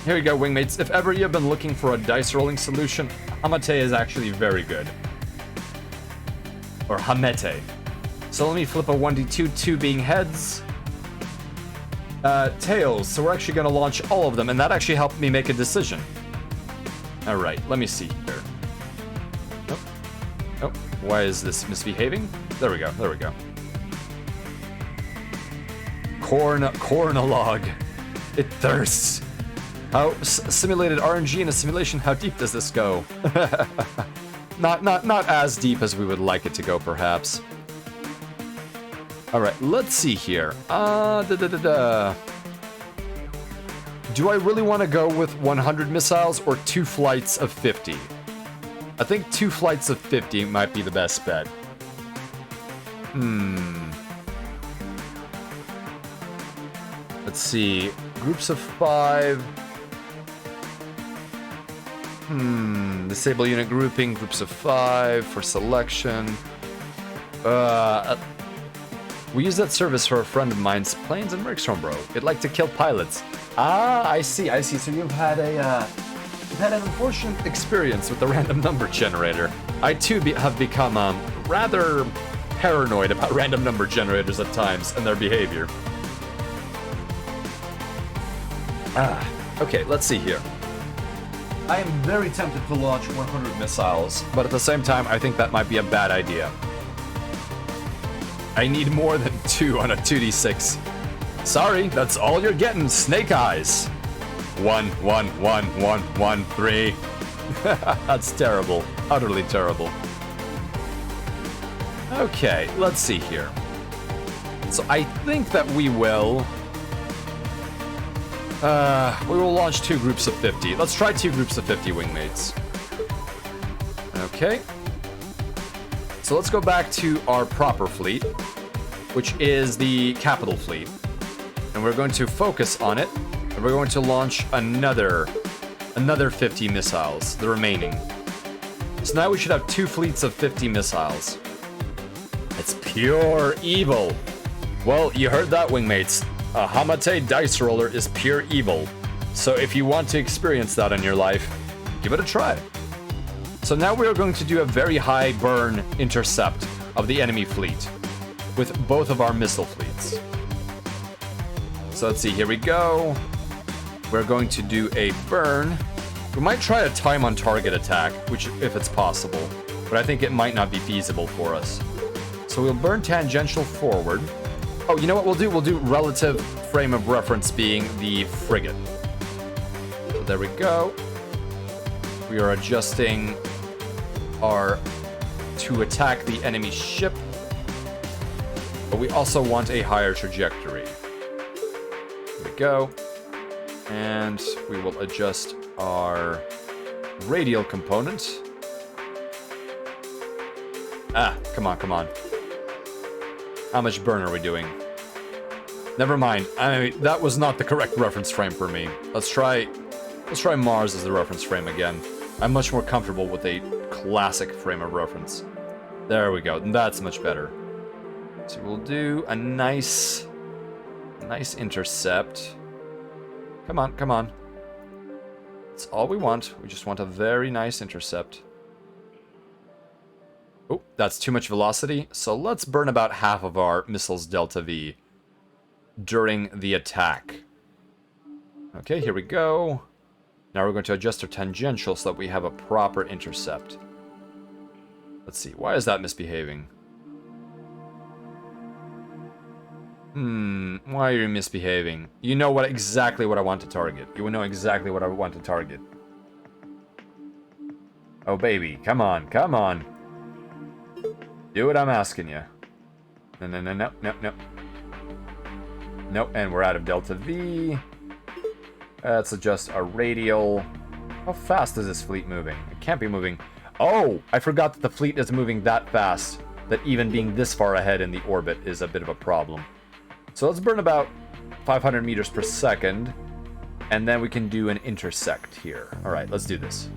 Here we go, wingmates. If ever you've been looking for a dice rolling solution, Hamate is actually very good. Or Hamete. So let me flip a 1d2, 2 being heads. Tails, so we're actually gonna launch all of them, and that actually helped me make a decision. Alright, let me see here. Oh, why is this misbehaving? There we go. Cornolog. It thirsts. How simulated RNG in a simulation, how deep does this go? Not as deep as we would like it to go, perhaps. All right, let's see here. do I really want to go with 100 missiles or 2 flights of 50? I think 2 flights of 50 might be the best bet. Let's see. Groups of 5. Disable unit grouping, groups of 5 for selection. We use that service for a friend of mine's planes in Merkstorm, bro. It'd like to kill pilots. Ah, I see. So you've had an unfortunate experience with the random number generator. I too have become rather paranoid about random number generators at times and their behavior. Okay, let's see here. I am very tempted to launch 100 missiles, but at the same time, I think that might be a bad idea. I need more than 2 on a 2d6. Sorry, that's all you're getting, Snake Eyes. 1, 1, 1, 1, 1, 3. That's terrible. Utterly terrible. Okay, let's see here. So I think that we will launch 2 groups of 50. Let's try 2 groups of 50 wingmates. Okay. So let's go back to our proper fleet, which is the capital fleet. And we're going to focus on it, and we're going to launch another 50 missiles, the remaining. So now we should have 2 fleets of 50 missiles. It's pure evil. Well, you heard that, wingmates. A Hamate dice roller is pure evil. So if you want to experience that in your life, give it a try. So now we are going to do a very high burn intercept of the enemy fleet with both of our missile fleets. So let's see, here we go. We're going to do a burn. We might try a time on target attack, which if it's possible, but I think it might not be feasible for us. So we'll burn tangential forward. Oh, you know what we'll do? We'll do relative frame of reference being the frigate. So there we go. We are adjusting our to attack the enemy ship, but we also want a higher trajectory. Here we go. And we will adjust our radial component. Ah, come on. How much burn are we doing? Never mind. That was not the correct reference frame for me. Let's try Mars as the reference frame again. I'm much more comfortable with a classic frame of reference. There we go. That's much better. So we'll do a nice intercept. Come on. That's all we want. We just want a very nice intercept. Oh, that's too much velocity. So let's burn about half of our missiles Delta V during the attack. Okay, here we go. Now we're going to adjust our tangential so that we have a proper intercept. Let's see, why is that misbehaving? Why are you misbehaving? You know exactly what I want to target. You will know exactly what I want to target. Oh baby, come on. Do what I'm asking you. No. Nope, and we're out of Delta V. Let's adjust our radial. How fast is this fleet moving? It can't be moving. Oh, I forgot that the fleet is moving that fast, that even being this far ahead in the orbit is a bit of a problem. So let's burn about 500 meters per second, and then we can do an intersect here. All right, let's do this.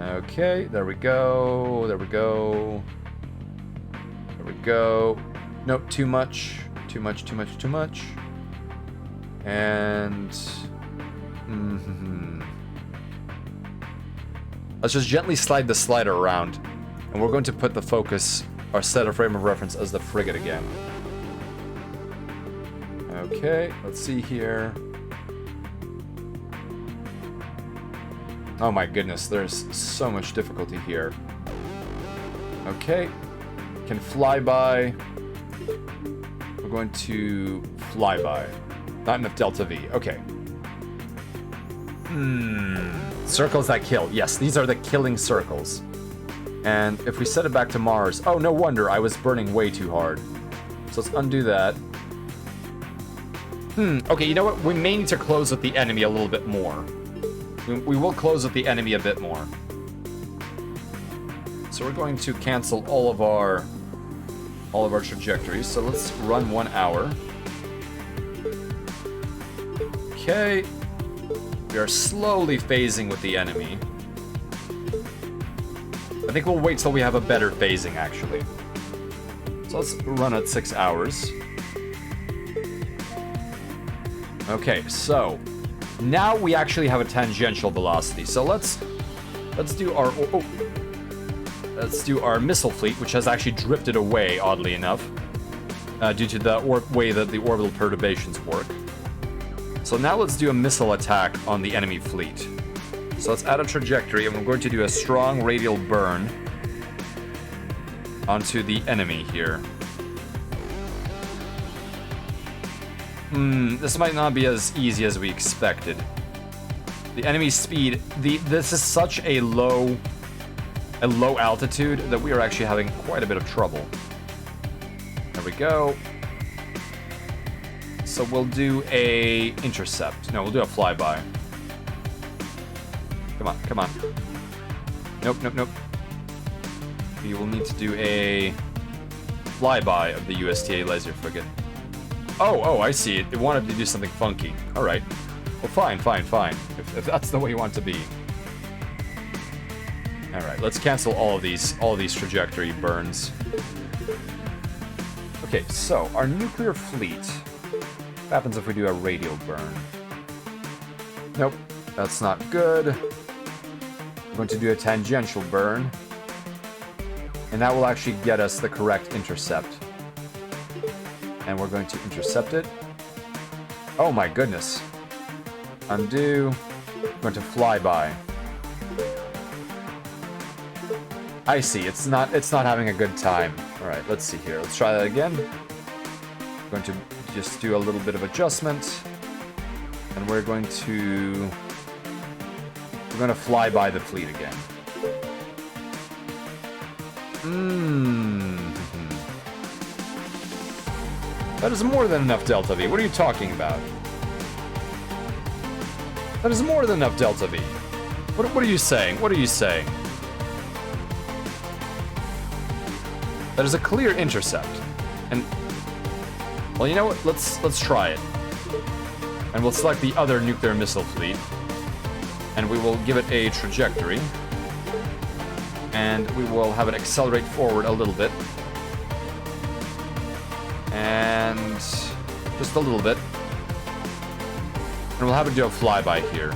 Okay, there we go. Nope, too much. And let's just gently slide the slider around, and we're going to put the focus, our set of frame of reference, as the frigate again. Okay, let's see here. Oh my goodness, there's so much difficulty here. Okay, can fly by. We're going to fly by. Not enough Delta V. Okay. Circles that kill. Yes, these are the killing circles. And if we set it back to Mars... Oh, no wonder. I was burning way too hard. So let's undo that. Okay, you know what? We may need to close with the enemy a little bit more. We will close with the enemy a bit more. So we're going to cancel all of our trajectories. So let's run 1 hour. Okay. We are slowly phasing with the enemy. I think we'll wait till we have a better phasing, actually. So let's run at 6 hours. Okay, so now we actually have a tangential velocity. So let's do our let's do our missile fleet, which has actually drifted away, oddly enough, due to the way that the orbital perturbations work. So now let's do a missile attack on the enemy fleet. So let's add a trajectory, and we're going to do a strong radial burn onto the enemy here. This might not be as easy as we expected. The enemy speed, this is such a low altitude that we are actually having quite a bit of trouble. There we go. So we'll do a intercept. No, we'll do a flyby. Come on, come on. Nope, nope, nope. We will need to do a flyby of the USTA laser frigate. Oh, I see it. It wanted to do something funky. All right. Well, fine. If that's the way you want it to be. All right, let's cancel all of these trajectory burns. Okay, so our nuclear fleet. What happens if we do a radial burn? Nope, that's not good. We're going to do a tangential burn. And that will actually get us the correct intercept. And we're going to intercept it. Oh my goodness. Undo. I'm going to fly by. I see, it's not having a good time. Alright, let's see here. Let's try that again. I'm going to just do a little bit of adjustment. And we're going to fly by the fleet again. That is more than enough Delta V. What are you talking about? That is more than enough Delta V. What are you saying? What are you saying? That is a clear intercept. And well, you know what? Let's try it. And we'll select the other nuclear missile fleet. And we will give it a trajectory. And we will have it accelerate forward a little bit. And just a little bit. And we'll have it do a flyby here.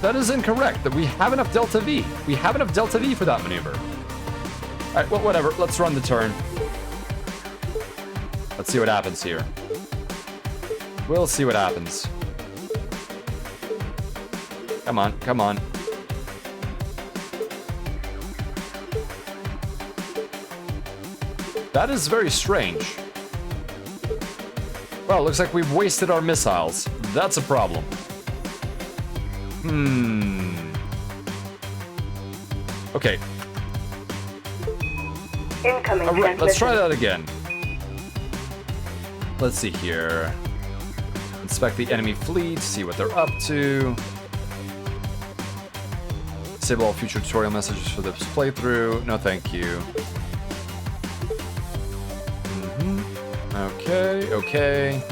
That is incorrect. That we have enough Delta V. We have enough Delta V for that maneuver. Alright, well, whatever. Let's run the turn. Let's see what happens here. We'll see what happens. Come on, come on. That is very strange. Well, looks like we've wasted our missiles. That's a problem. Okay. Incoming Alright, let's try transmission. that again. Let's see here. Inspect the enemy fleet, see what they're up to. Disable all future tutorial messages for this playthrough. No, thank you. Okay.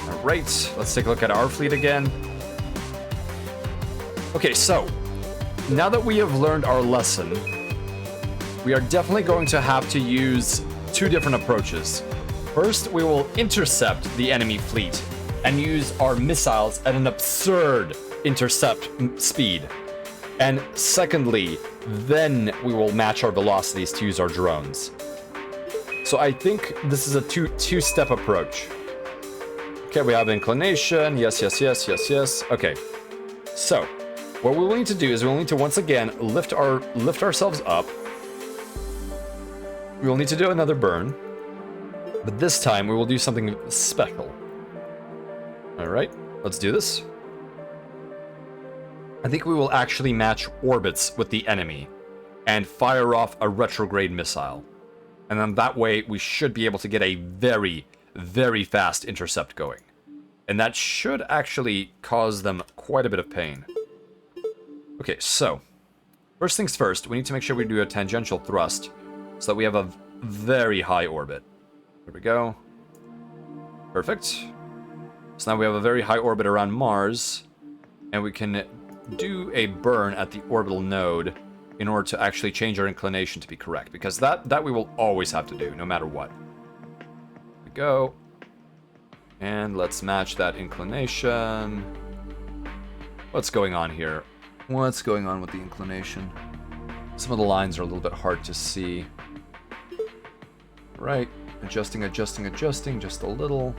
Alright, let's take a look at our fleet again. Okay, so, now that we have learned our lesson, we are definitely going to have to use two different approaches. First, we will intercept the enemy fleet and use our missiles at an absurd intercept speed. And secondly, then we will match our velocities to use our drones. So I think this is a two-step approach. Okay, we have inclination. Yes. Okay. So, what we will need to do is we will need to once again lift ourselves up. We will need to do another burn. But this time we will do something special. Alright, let's do this. I think we will actually match orbits with the enemy and fire off a retrograde missile. And then that way, we should be able to get a very, very fast intercept going. And that should actually cause them quite a bit of pain. Okay, so, first things first, we need to make sure we do a tangential thrust so that we have a very high orbit. There we go. Perfect. So now we have a very high orbit around Mars, and we can do a burn at the orbital node in order to actually change our inclination to be correct, because that we will always have to do, no matter what. There we go. And let's match that inclination. What's going on here? What's going on with the inclination? Some of the lines are a little bit hard to see. Right. Adjusting, adjusting, adjusting, just a little.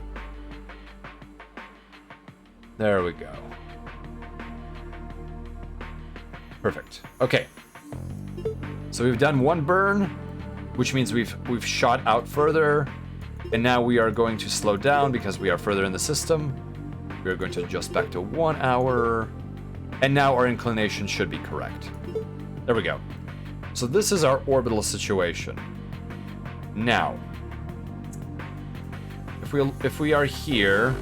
There we go. Perfect. Okay. So we've done one burn, which means we've shot out further, and now we are going to slow down because we are further in the system. We are going to adjust back to 1 hour, and now our inclination should be correct. There we go. So this is our orbital situation. Now, if we are here,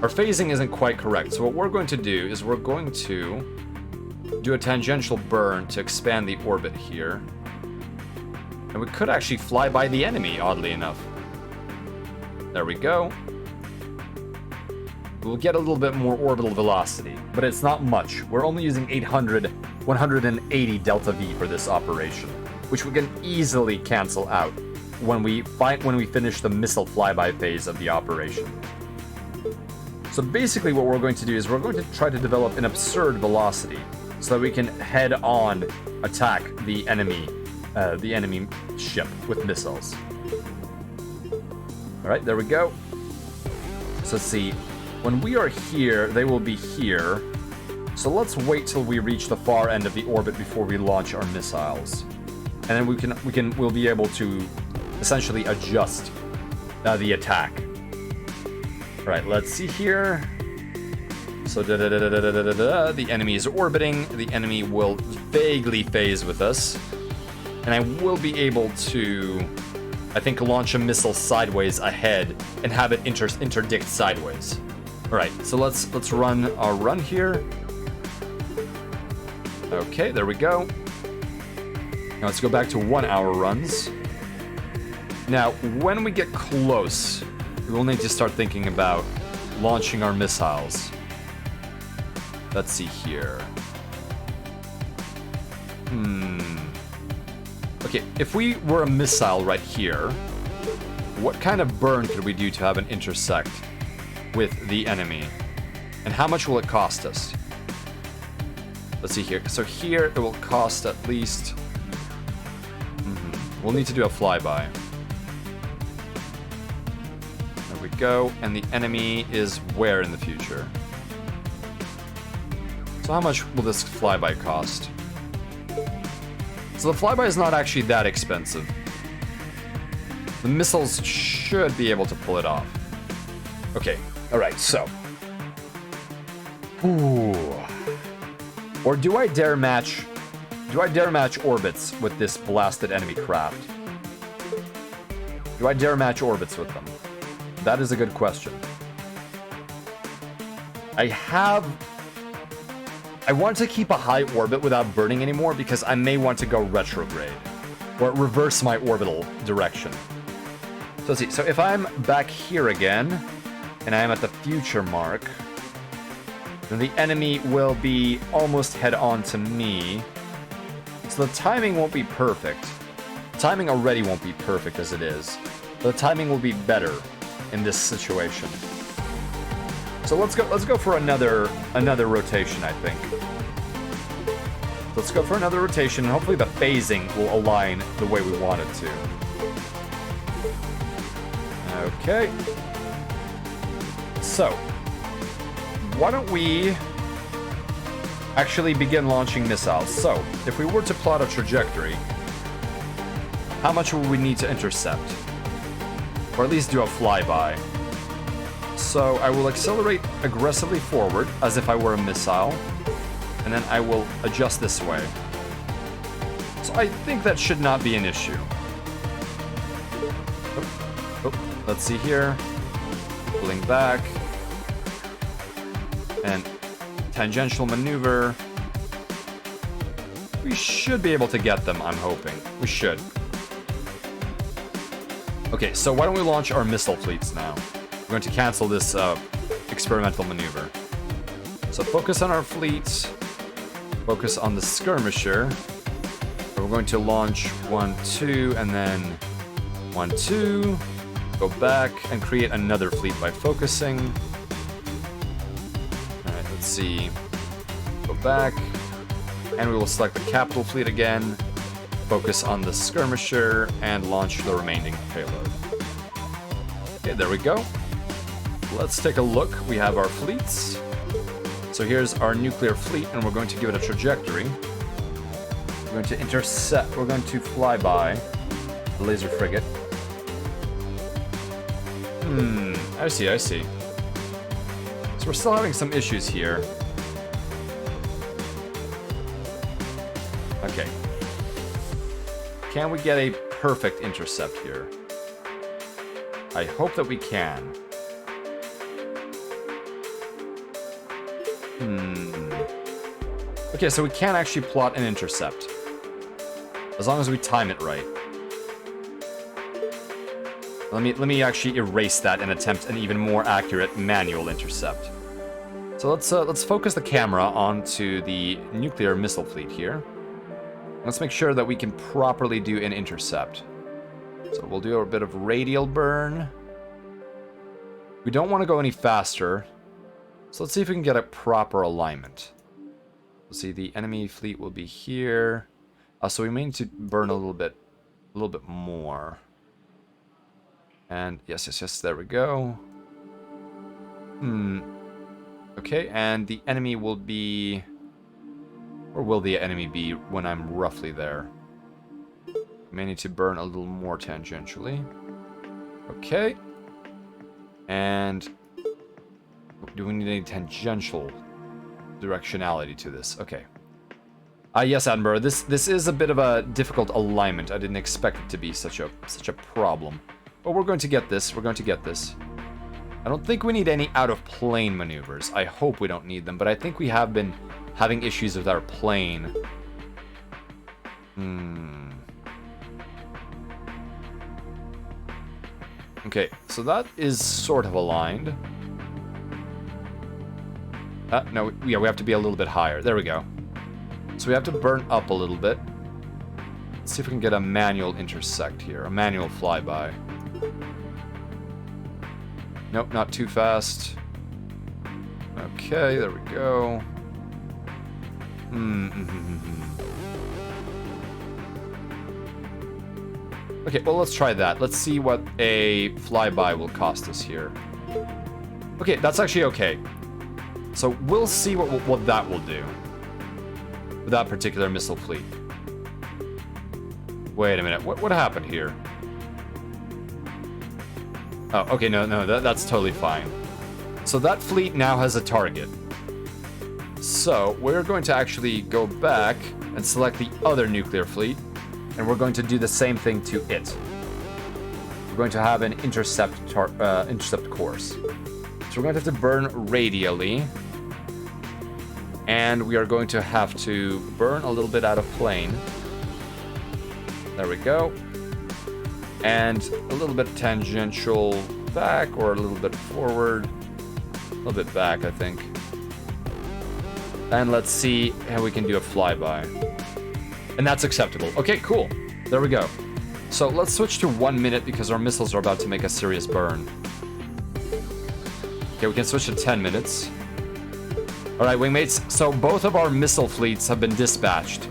our phasing isn't quite correct. So what we're going to do is we're going to do a tangential burn to expand the orbit here. And we could actually fly by the enemy, oddly enough. There we go. We'll get a little bit more orbital velocity, but it's not much. We're only using 180 delta V for this operation, which we can easily cancel out when we finish the missile flyby phase of the operation. So basically what we're going to do is we're going to try to develop an absurd velocity so that we can head-on attack the enemy ship with missiles. Alright, there we go. So let's see. When we are here, they will be here. So let's wait till we reach the far end of the orbit before we launch our missiles. And then we'll be able to essentially adjust the attack. Alright, let's see here. So the enemy is orbiting. The enemy will vaguely phase with us. And I will be able to, I think, launch a missile sideways ahead and have it interdict sideways. Alright, so let's run our run here. Okay, there we go. Now let's go back to 1 hour runs. Now, when we get close, we will need to start thinking about launching our missiles. Let's see here. Okay, if we were a missile right here, what kind of burn could we do to have an intersect with the enemy? And how much will it cost us? Let's see here. So here it will cost at least... We'll need to do a flyby. There we go. And the enemy is where in the future? So how much will this flyby cost? So the flyby is not actually that expensive. The missiles should be able to pull it off. Okay, alright, so. Ooh. Or do I dare match orbits with this blasted enemy craft? Do I dare match orbits with them? That is a good question. I want to keep a high orbit without burning anymore because I may want to go retrograde or reverse my orbital direction. So let's see. So if I'm back here again and I am at the future mark, then the enemy will be almost head on to me. So the timing won't be perfect. The timing already won't be perfect as it is. But the timing will be better in this situation. So let's go for another rotation, I think. Let's go for another rotation, and hopefully the phasing will align the way we want it to. Okay. So, why don't we actually begin launching missiles? So, if we were to plot a trajectory, how much will we need to intercept? Or at least do a flyby. So I will accelerate aggressively forward as if I were a missile, and then I will adjust this way. So I think that should not be an issue. Oh, let's see here. Pulling back. And tangential maneuver. We should be able to get them, I'm hoping. We should. Okay, so why don't we launch our missile fleets now? We're going to cancel this experimental maneuver. So focus on our fleets. Focus on the skirmisher. We're going to launch 1, 2, and then 1, 2. Go back and create another fleet by focusing. Alright, let's see. Go back. And we will select the capital fleet again. Focus on the skirmisher and launch the remaining payload. Okay, there we go. Let's take a look. We have our fleets. So here's our nuclear fleet, and we're going to give it a trajectory. We're going to intercept, we're going to fly by the laser frigate. I see. So we're still having some issues here. Okay. Can we get a perfect intercept here? I hope that we can. Okay, so we can actually plot an intercept. As long as we time it right. Let me actually erase that and attempt an even more accurate manual intercept. So let's focus the camera onto the nuclear missile fleet here. Let's make sure that we can properly do an intercept. So we'll do a bit of radial burn. We don't want to go any faster. So let's see if we can get a proper alignment. We'll see the enemy fleet will be here. So we may need to burn a little bit more. And yes, there we go. Okay, and the enemy will be... Where will the enemy be when I'm roughly there? May need to burn a little more tangentially. Okay. And... do we need any tangential directionality to this? Okay. Yes, Attenborough, this is a bit of a difficult alignment. I didn't expect it to be such a problem. But we're going to get this. I don't think we need any out-of-plane maneuvers. I hope we don't need them, but I think we have been having issues with our plane. Okay, so that is sort of aligned. No, yeah, we have to be a little bit higher. There we go. So we have to burn up a little bit. Let's see if we can get a manual intersect here. A manual flyby. Nope, not too fast. Okay, there we go. Okay, well, let's try that. Let's see what a flyby will cost us here. Okay, that's actually okay. So we'll see what that will do with that particular missile fleet. Wait a minute, what happened here? Oh, okay, no, that's totally fine. So that fleet now has a target. So we're going to actually go back and select the other nuclear fleet, and we're going to do the same thing to it. We're going to have an intercept course. So we're going to have to burn radially, and we are going to have to burn a little bit out of plane. There we go. And a little bit tangential back, or a little bit forward. A little bit back, I think. And let's see how we can do a flyby. And that's acceptable. Okay, cool. There we go. So let's switch to 1 minute because our missiles are about to make a serious burn. Okay, we can switch to 10 minutes. Alright, wingmates. So both of our missile fleets have been dispatched.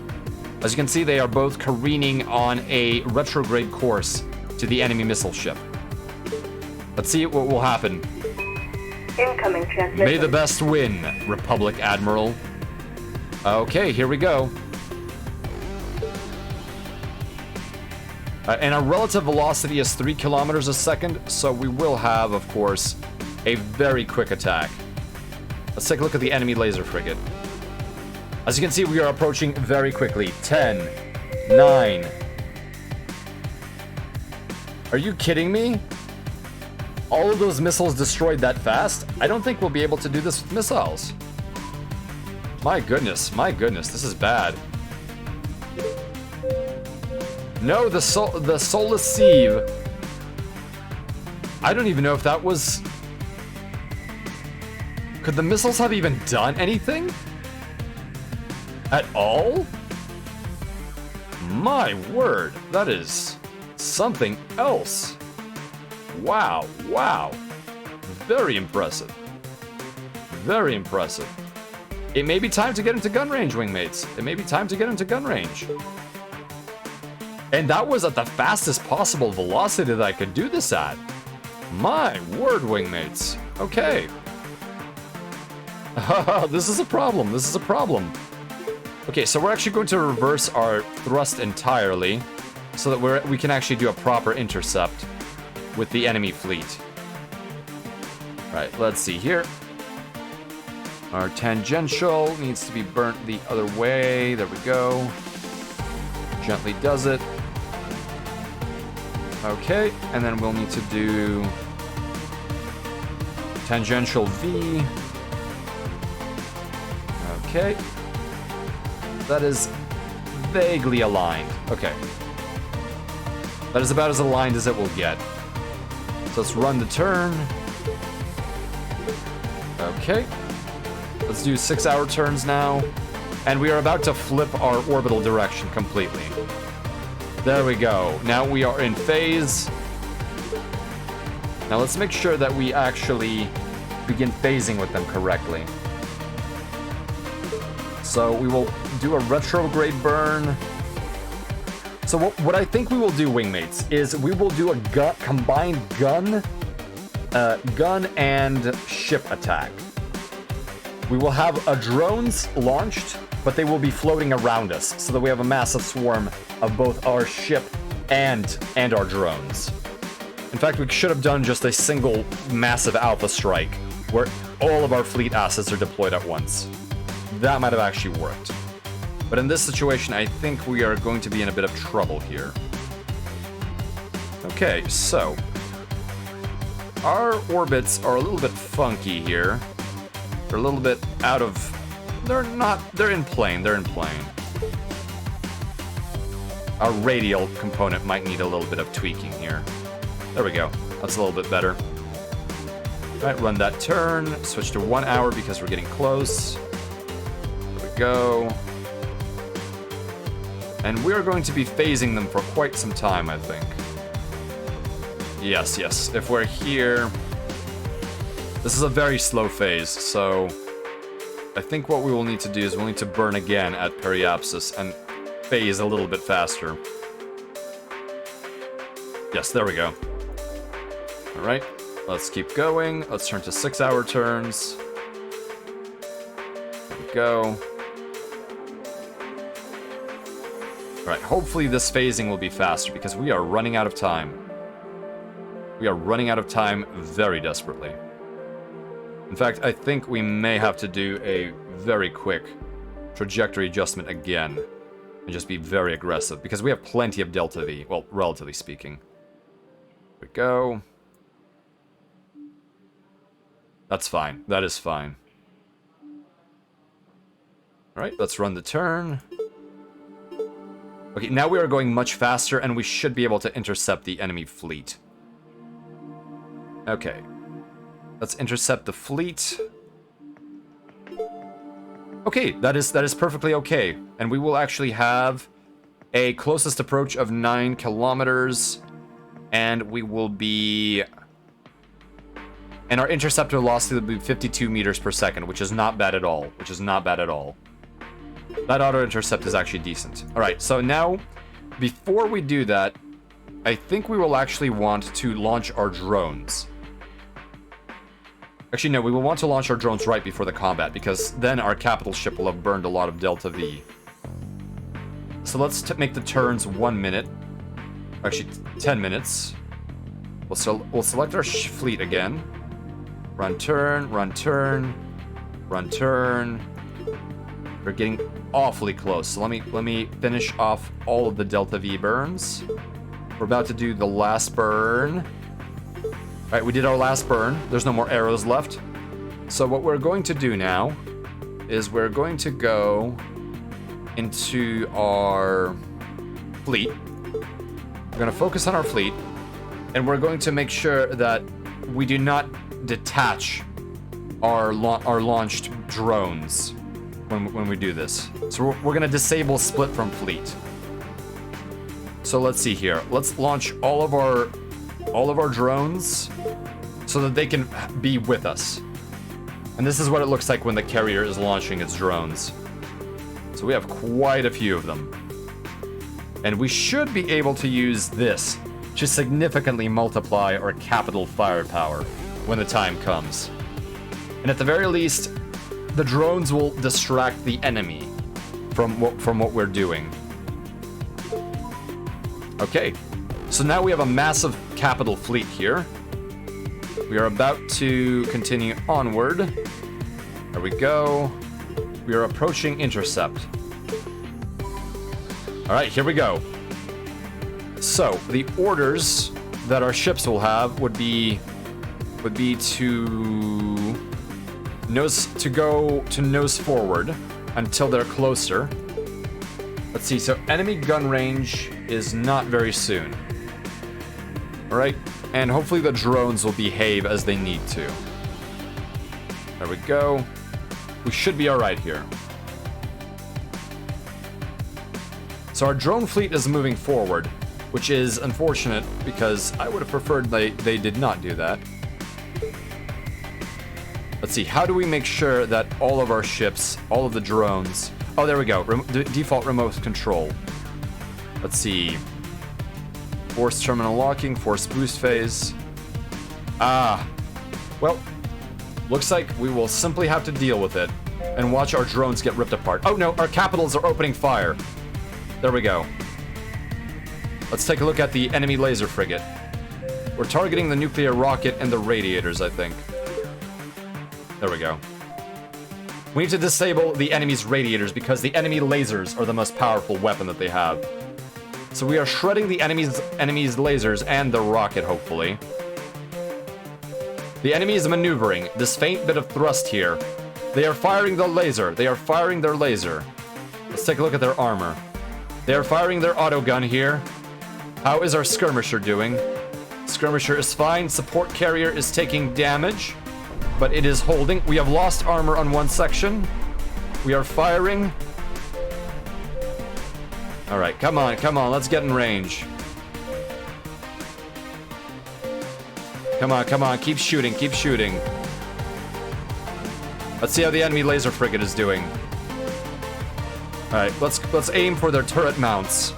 As you can see, they are both careening on a retrograde course to the enemy missile ship. Let's see what will happen. Incoming transmission. May the best win, Republic Admiral. Okay, here we go. And our relative velocity is 3 kilometers a second, so we will have, of course, a very quick attack. Let's take a look at the enemy laser frigate. As you can see, we are approaching very quickly. 10, 9, Are you kidding me? All of those missiles destroyed that fast? I don't think we'll be able to do this with missiles. My goodness, this is bad. No, the soulless sieve. I don't even know if that was... Could the missiles have even done anything? At all? My word, that is something else. Wow, wow. Very impressive. Very impressive. It may be time to get into gun range, wingmates. It may be time to get into gun range. And that was at the fastest possible velocity that I could do this at. My word, wingmates. Okay. This is a problem. This is a problem. Okay, so we're actually going to reverse our thrust entirely so that we can actually do a proper intercept with the enemy fleet. Right, let's see here. Our tangential needs to be burnt the other way. There we go. Gently does it. Okay, and then we'll need to do tangential V. Okay. That is vaguely aligned. Okay. That is about as aligned as it will get. So let's run the turn. Okay. Let's do 6-hour turns now. And we are about to flip our orbital direction completely. There we go. Now we are in phase. Now let's make sure that we actually begin phasing with them correctly. So we will do a retrograde burn. So what I think we will do, wingmates, is we will do a combined gun and ship attack. We will have drones launched, but they will be floating around us, so that we have a massive swarm of both our ship and our drones. In fact, we should have done just a single massive alpha strike, where all of our fleet assets are deployed at once. That might have actually worked. But in this situation, I think we are going to be in a bit of trouble here. Okay, so our orbits are a little bit funky here. They're a little bit out of... They're in plane. Our radial component might need a little bit of tweaking here. There we go. That's a little bit better. Alright, run that turn. Switch to 1 hour because we're getting close. There we go. And we're going to be phasing them for quite some time, I think. Yes. If we're here... This is a very slow phase, so... I think what we will need to do is we'll need to burn again at Periapsis and phase a little bit faster. Yes, there we go. Alright, let's keep going. Let's turn to 6-hour turns. There we go. Alright, hopefully this phasing will be faster because we are running out of time. We are running out of time very desperately. In fact, I think we may have to do a very quick trajectory adjustment again and just be very aggressive because we have plenty of Delta V, well, relatively speaking. There we go. That's fine. That is fine. Alright, let's run the turn. Okay, now we are going much faster and we should be able to intercept the enemy fleet. Okay. Let's intercept the fleet. Okay, that is perfectly okay. And we will actually have a closest approach of 9 kilometers. And we will be... And our interceptor velocity will be 52 meters per second, which is not bad at all. That auto-intercept is actually decent. Alright, so now, before we do that, I think we will actually want to launch our drones. Actually, no, we will want to launch our drones right before the combat, because then our capital ship will have burned a lot of Delta V. So let's make the turns 1 minute. Actually, 10 minutes. We'll select our fleet again. Run turn, run turn, run turn. We're getting awfully close. So let me finish off all of the Delta V burns. We're about to do the last burn. All right, we did our last burn. There's no more arrows left. So what we're going to do now is we're going to go into our fleet. We're going to focus on our fleet, and we're going to make sure that we do not detach our launched drones when we do this. So we're going to disable split from fleet. So let's see here. Let's launch all of our drones so that they can be with us. And this is what it looks like when the carrier is launching its drones. So we have quite a few of them. And we should be able to use this to significantly multiply our capital firepower when the time comes. And at the very least, the drones will distract the enemy from what we're doing. Okay, so now we have a massive capital fleet here. We are about to continue onward. There we go. We are approaching intercept. All right, here we go. So the orders that our ships will have would be to go to nose forward until they're closer. Let's see. So enemy gun range is not very soon. All right, and hopefully the drones will behave as they need to. There we go. We should be all right here. So our drone fleet is moving forward, which is unfortunate because I would have preferred they did not do that. Let's see, how do we make sure that all of our ships, all of the drones... Oh, there we go, default remote control. Let's see. Force terminal locking, force boost phase. Well, looks like we will simply have to deal with it and watch our drones get ripped apart. Oh no, our capitals are opening fire. There we go. Let's take a look at the enemy laser frigate. We're targeting the nuclear rocket and the radiators, I think. There we go. We need to disable the enemy's radiators because the enemy lasers are the most powerful weapon that they have. So we are shredding the enemy's lasers and the rocket, hopefully. The enemy is maneuvering. This faint bit of thrust here. They are firing the laser. They are firing their laser. Let's take a look at their armor. They are firing their autogun here. How is our skirmisher doing? Skirmisher is fine. Support carrier is taking damage, but it is holding. We have lost armor on one section. We are firing. All right, come on, let's get in range. Come on, keep shooting. Let's see how the enemy laser frigate is doing. All right, let's aim for their turret mounts.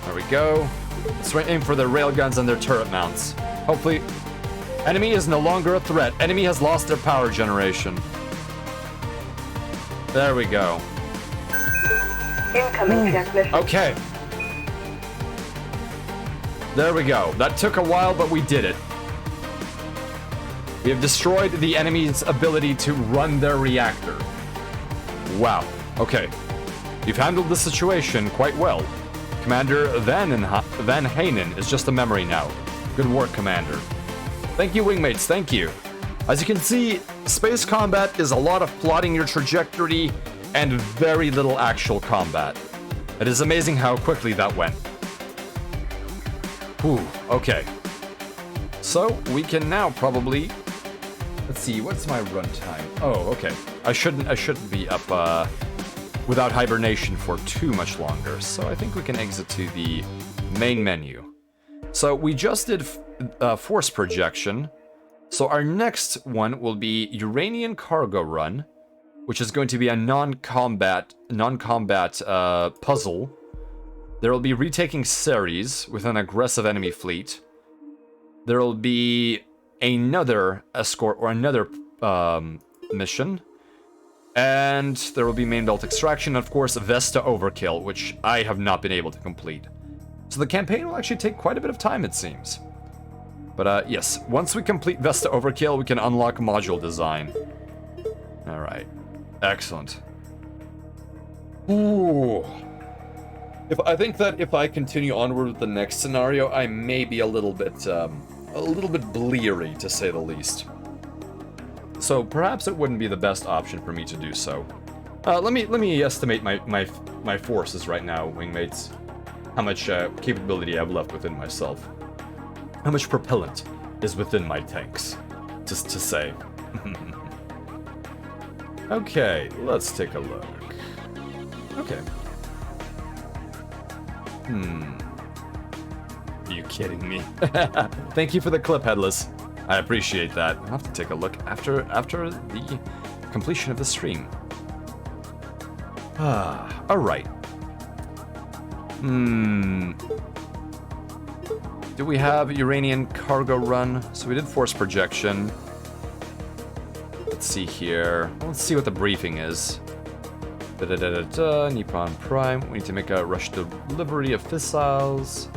There we go. Let's aim for their railguns and their turret mounts. Hopefully, enemy is no longer a threat. Enemy has lost their power generation. There we go. Incoming transmission. Okay. There we go. That took a while, but we did it. We have destroyed the enemy's ability to run their reactor. Wow. Okay. You've handled the situation quite well. Commander Van Hanen is just a memory now. Good work, Commander. Thank you, wingmates. Thank you. As you can see, space combat is a lot of plotting your trajectory and very little actual combat. It is amazing how quickly that went. Whew, okay. So, we can now probably... Let's see, what's my runtime? Oh, okay. I shouldn't be up without hibernation for too much longer, so I think we can exit to the main menu. So, we just did force projection. So, our next one will be Uranian cargo run, which is going to be a non-combat puzzle. There will be retaking Ceres with an aggressive enemy fleet. There will be another escort or another mission. And there will be main belt extraction, and of course Vesta Overkill, which I have not been able to complete. So the campaign will actually take quite a bit of time, it seems. But yes, once we complete Vesta Overkill, we can unlock module design. Alright. Excellent. Ooh. I think that if I continue onward with the next scenario, I may be a little bit bleary, to say the least. So perhaps it wouldn't be the best option for me to do so. Let me estimate my forces right now, wingmates. How much capability I have left within myself. How much propellant is within my tanks, just to say. Okay, let's take a look. Okay. Are you kidding me? Thank you for the clip, Headless. I appreciate that. I'll have to take a look after the completion of the stream. Alright. Do we have Uranian cargo run? So we did force projection. Let's see here. Let's see what the briefing is. Nippon Prime. We need to make a rush delivery of fissiles.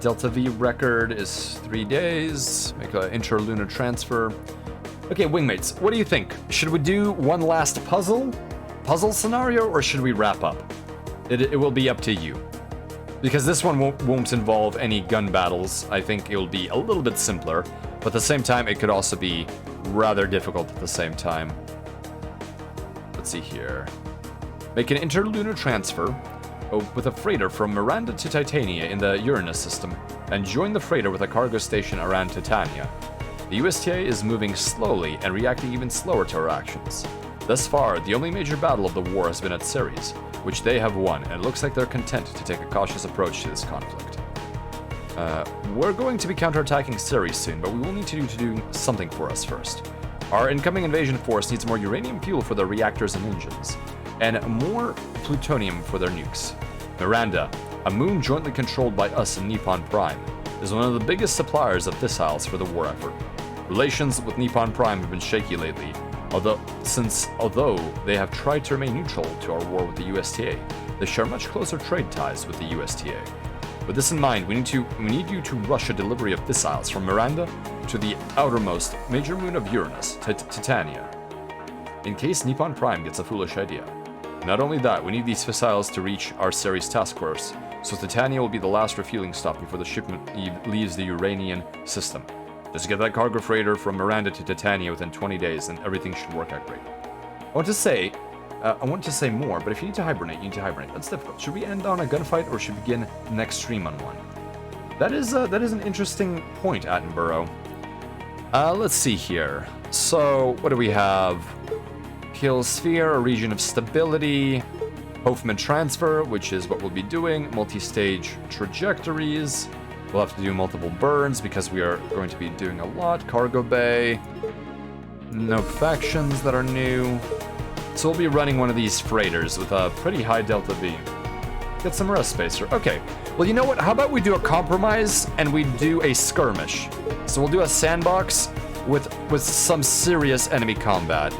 Delta V record is 3 days. Make an interlunar transfer. Okay, wingmates, what do you think? Should we do one last puzzle scenario, or should we wrap up? It will be up to you. Because this one won't involve any gun battles. I think it will be a little bit simpler, but at the same time, it could also be rather difficult at the same time. Let's see here. Make an interlunar transfer with a freighter from Miranda to Titania in the Uranus system, and join the freighter with a cargo station around Titania. The USTA is moving slowly and reacting even slower to our actions. Thus far, the only major battle of the war has been at Ceres, which they have won, and it looks like they're content to take a cautious approach to this conflict. We're going to be counterattacking Ceres soon, but we will need to do something for us first. Our incoming invasion force needs more uranium fuel for their reactors and engines, and more plutonium for their nukes. Miranda, a moon jointly controlled by us and Nippon Prime, is one of the biggest suppliers of fissiles for the war effort. Relations with Nippon Prime have been shaky lately, although they have tried to remain neutral to our war with the USTA. They share much closer trade ties with the USTA. With this in mind, we need you to rush a delivery of fissiles from Miranda to the outermost major moon of Uranus, Titania, in case Nippon Prime gets a foolish idea. Not only that, we need these fissiles to reach our Ceres task force, so Titania will be the last refueling stop before the shipment leaves the Uranian system. Just get that cargo freighter from Miranda to Titania within 20 days, and everything should work out great. I want to say more, but if you need to hibernate, you need to hibernate. That's difficult. Should we end on a gunfight, or should we begin next stream on one? That is an interesting point, Attenborough. Let's see here. So, what do we have? Kill Sphere, a region of stability. Hoffman transfer, which is what we'll be doing. Multi-stage trajectories. We'll have to do multiple burns because we are going to be doing a lot. Cargo bay. No factions that are new. So we'll be running one of these freighters with a pretty high Delta V. Get some rest spacer. Okay. Well, you know what? How about we do a compromise and we do a skirmish? So we'll do a sandbox with some serious enemy combat.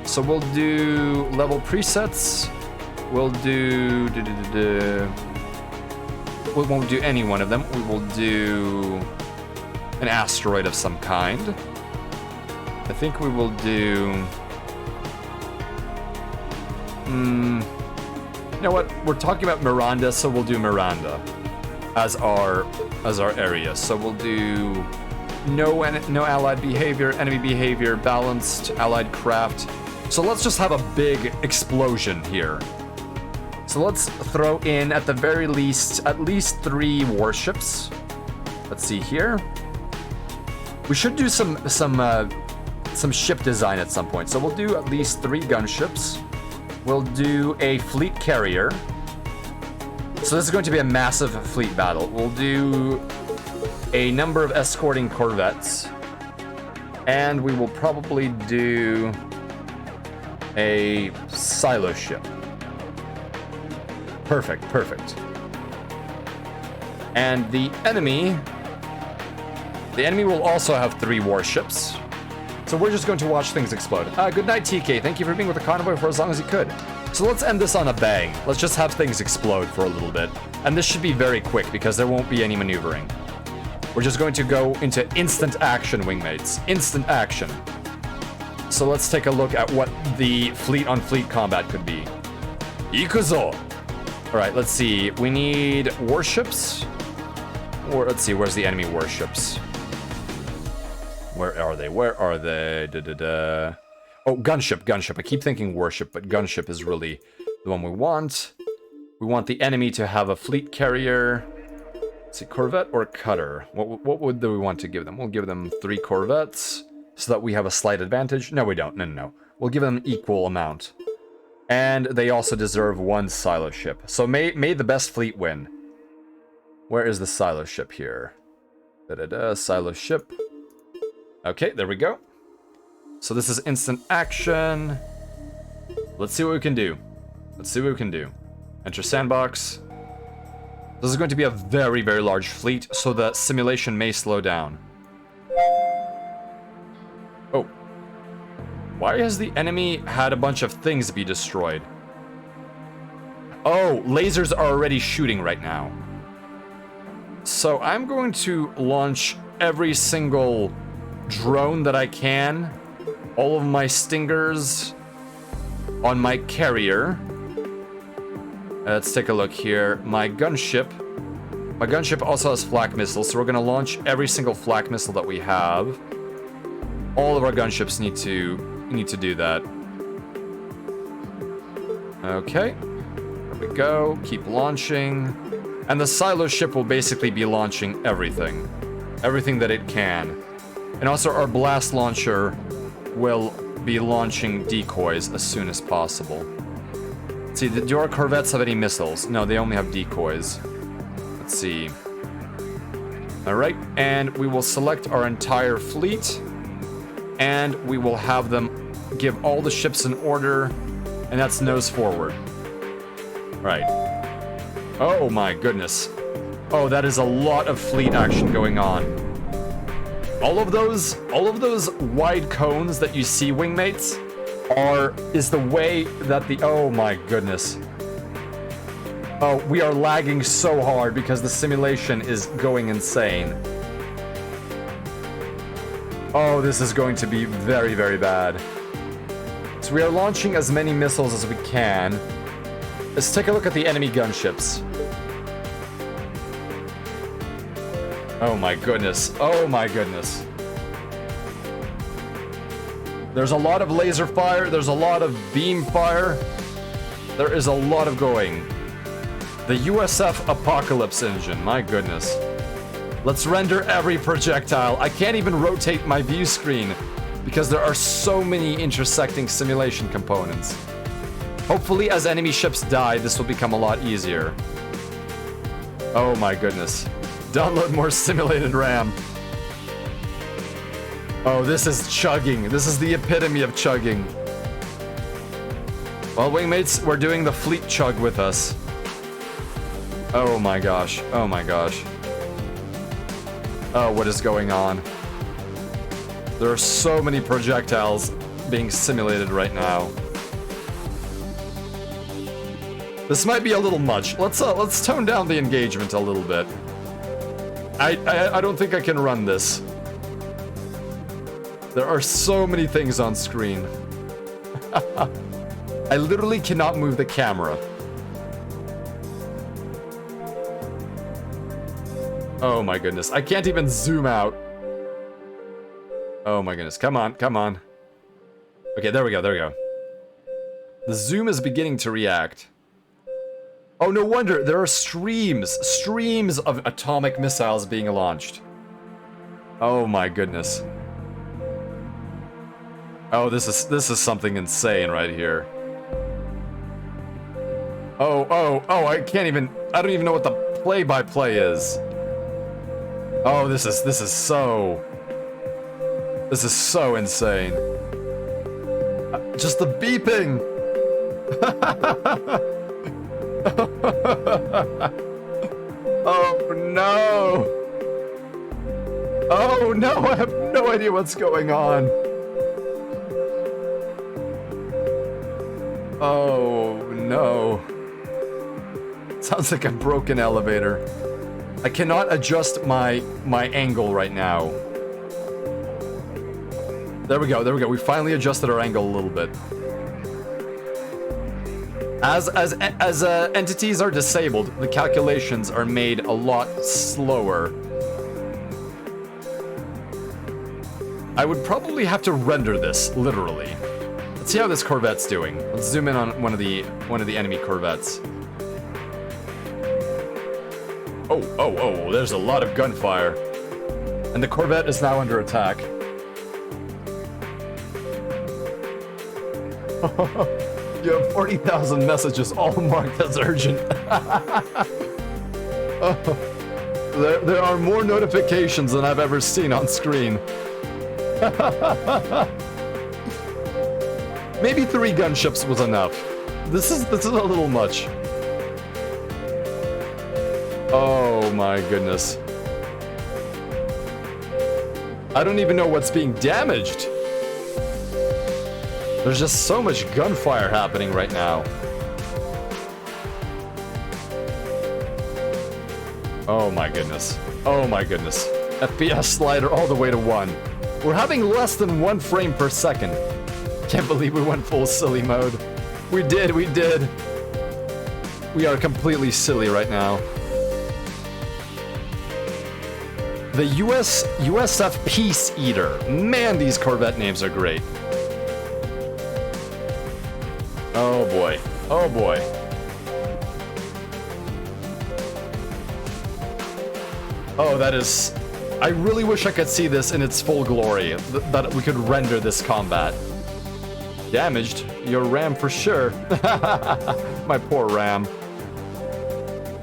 So we'll do level presets. We'll do... We won't do any one of them. We will do an asteroid of some kind. I think we will do... You know what? We're talking about Miranda, so we'll do Miranda as our area. So we'll do no allied behavior, enemy behavior, balanced allied craft. So let's just have a big explosion here. So let's throw in at the very least at least 3 warships. Let's see here. We should do some ship design at some point. So we'll do at least 3 gunships. We'll do a fleet carrier. So this is going to be a massive fleet battle. We'll do a number of escorting corvettes. And we will probably do a silo ship. Perfect. And the enemy will also have 3 warships. So we're just going to watch things explode. Good night, TK. Thank you for being with the convoy for as long as you could. So let's end this on a bang. Let's just have things explode for a little bit. And this should be very quick because there won't be any maneuvering. We're just going to go into instant action, wingmates. Instant action. So let's take a look at what the fleet-on-fleet combat could be. Ikuzo! Alright, let's see. We need warships. Or let's see, where's the enemy warships? Where are they? Where are they? Da-da-da. Oh, gunship. I keep thinking warship, but gunship is really the one we want. We want the enemy to have a fleet carrier. Let's see, corvette or cutter? What would we want to give them? We'll give them 3 corvettes so that we have a slight advantage. No, we don't. No. We'll give them equal amount. And they also deserve 1 silo ship. So may the best fleet win. Where is the silo ship here? Da-da-da, silo ship. Okay, there we go. So this is instant action. Let's see what we can do. Enter sandbox. This is going to be a very, very large fleet, so the simulation may slow down. Oh. Why has the enemy had a bunch of things be destroyed? Oh, lasers are already shooting right now. So I'm going to launch every single drone that I can. All of my stingers on my carrier. Let's take a look here. My gunship also has flak missiles, so we're gonna launch every single flak missile that we have. All of our gunships need to do that. Okay, there we go. Keep launching, and the silo ship will basically be launching everything that it can, and also our blast launcher will be launching decoys as soon as possible. Let's see, do our corvettes have any missiles? No, they only have decoys. Let's see. Alright, and we will select our entire fleet, and we will have them give all the ships in order, and that's nose forward. Right. Oh my goodness. Oh, that is a lot of fleet action going on. All of those wide cones that you see, wingmates, is the way that the, oh my goodness. Oh, we are lagging so hard because the simulation is going insane. Oh, this is going to be very, very bad. So we are launching as many missiles as we can. Let's take a look at the enemy gunships. Oh my goodness. Oh my goodness. There's a lot of laser fire. There's a lot of beam fire. There is a lot of going. The USF Apocalypse engine. My goodness. Let's render every projectile. I can't even rotate my view screen because there are so many intersecting simulation components. Hopefully, as enemy ships die, this will become a lot easier. Oh my goodness. Download more simulated RAM. Oh, this is chugging. This is the epitome of chugging. Well, wingmates, we're doing the fleet chug with us. Oh my gosh. Oh my gosh. Oh, what is going on? There are so many projectiles being simulated right now. This might be a little much. Let's tone down the engagement a little bit. I don't think I can run this. There are so many things on screen. I literally cannot move the camera. Oh my goodness. I can't even zoom out. Oh my goodness. Come on, come on. Okay, there we go, there we go. The zoom is beginning to react. Oh, no wonder. There are streams of atomic missiles being launched. Oh my goodness. Oh, this is something insane right here. Oh, I don't even know what the play-by-play is. Oh, this is so insane. Just the beeping. Oh no. Oh no, I have no idea what's going on. Oh no. Sounds like a broken elevator. I cannot adjust my angle right now. There we go, there we go. We finally adjusted our angle a little bit. As entities are disabled, the calculations are made a lot slower. I would probably have to render this, literally. Let's see how this Corvette's doing. Let's zoom in on one of the enemy Corvettes. Oh, there's a lot of gunfire. And the Corvette is now under attack. You have 40,000 messages, all marked as urgent. There are more notifications than I've ever seen on screen. Maybe 3 gunships was enough. This is a little much. Oh my goodness. I don't even know what's being damaged. There's just so much gunfire happening right now. Oh my goodness. Oh my goodness. FPS slider all the way to 1. We're having less than 1 frame per second. Can't believe we went full silly mode. We did. We are completely silly right now. The USF Peace Eater. Man, these Corvette names are great. Oh boy. Oh boy. Oh, that is... I really wish I could see this in its full glory, that we could render this combat. Damaged? Your RAM for sure. My poor RAM.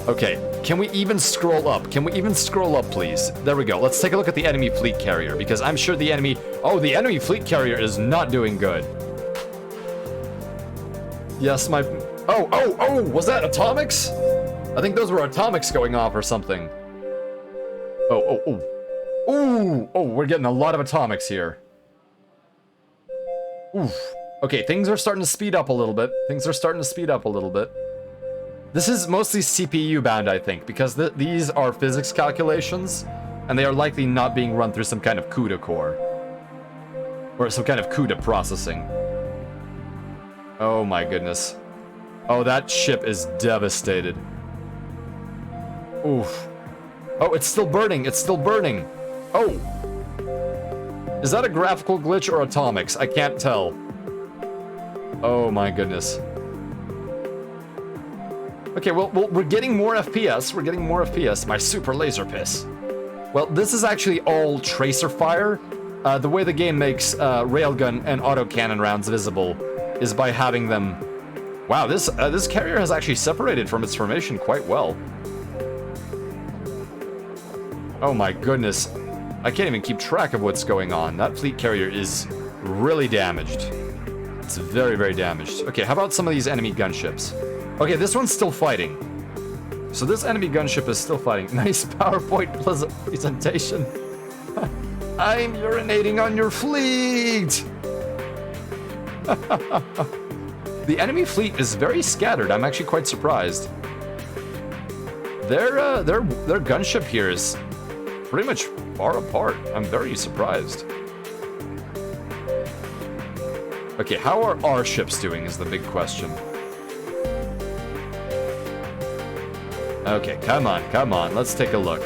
Okay, can we even scroll up? Can we even scroll up, please? There we go. Let's take a look at the enemy fleet carrier, because I'm sure the enemy... Oh, the enemy fleet carrier is not doing good. Yes, my... Oh, was that atomics? I think those were atomics going off or something. Oh, we're getting a lot of atomics here. Oof. Okay, things are starting to speed up a little bit. This is mostly CPU bound, I think, because these are physics calculations, and they are likely not being run through some kind of CUDA core. Or some kind of CUDA processing. Oh my goodness. Oh, that ship is devastated. Oof. Oh, it's still burning. Oh. Is that a graphical glitch or atomics? I can't tell. Oh my goodness. Okay, well, we're getting more FPS. My super laser piss. Well, this is actually all tracer fire. The way the game makes railgun and autocannon rounds visible is by having them... Wow, this carrier has actually separated from its formation quite well. Oh my goodness. I can't even keep track of what's going on. That fleet carrier is really damaged. It's very, very damaged. Okay, how about some of these enemy gunships? Okay, this one's still fighting. So this enemy gunship is still fighting. Nice PowerPoint presentation. I'm urinating on your fleet! The enemy fleet is very scattered. I'm actually quite surprised. Their gunship here is pretty much far apart. I'm very surprised. Okay, how are our ships doing is the big question. Okay, come on, let's take a look.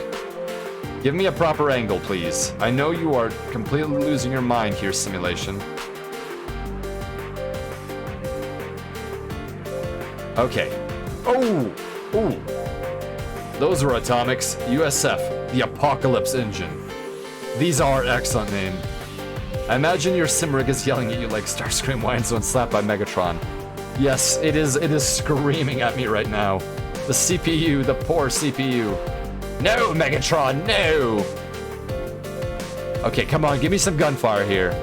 Give me a proper angle, please. I know you are completely losing your mind here, simulation. Okay. Oh! Those were atomics. USF, the Apocalypse Engine. These are excellent name. I imagine your Simrig is yelling at you like Starscream whines when slapped by Megatron. Yes, it is screaming at me right now. The CPU, the poor CPU. No, Megatron, no! Okay, come on, give me some gunfire here.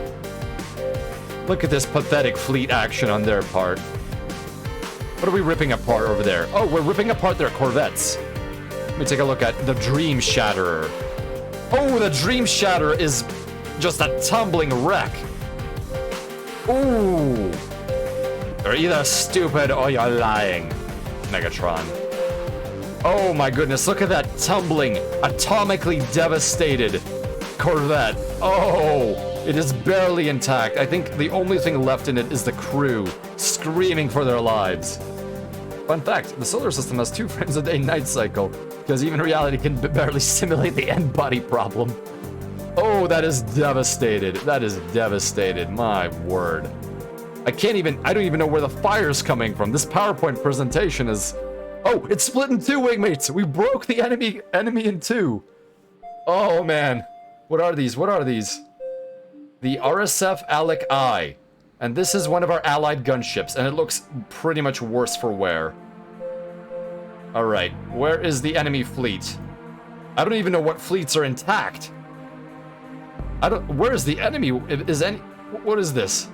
Look at this pathetic fleet action on their part. What are we ripping apart over there? Oh, we're ripping apart their Corvettes. Let me take a look at the Dream Shatterer. Oh, the Dream Shatterer is just a tumbling wreck. Ooh. You're either stupid or you're lying, Megatron. Oh my goodness, look at that tumbling, atomically devastated Corvette. Oh, It is barely intact. I think the only thing left in it is the crew screaming for their lives. Fun fact, the solar system has 2 frames a day night cycle, because even reality can barely simulate the end body problem. Oh, that is devastated. That is devastated. My word. I don't even know where the fire's coming from. This PowerPoint presentation is... Oh, it's split in 2, wingmates! We broke the enemy in 2. Oh, man. What are these? What are these? The RSF Alec I. And this is one of our allied gunships, and it looks pretty much worse for wear. Alright, where is the enemy fleet? I don't even know what fleets are intact. Where is the enemy? What is this?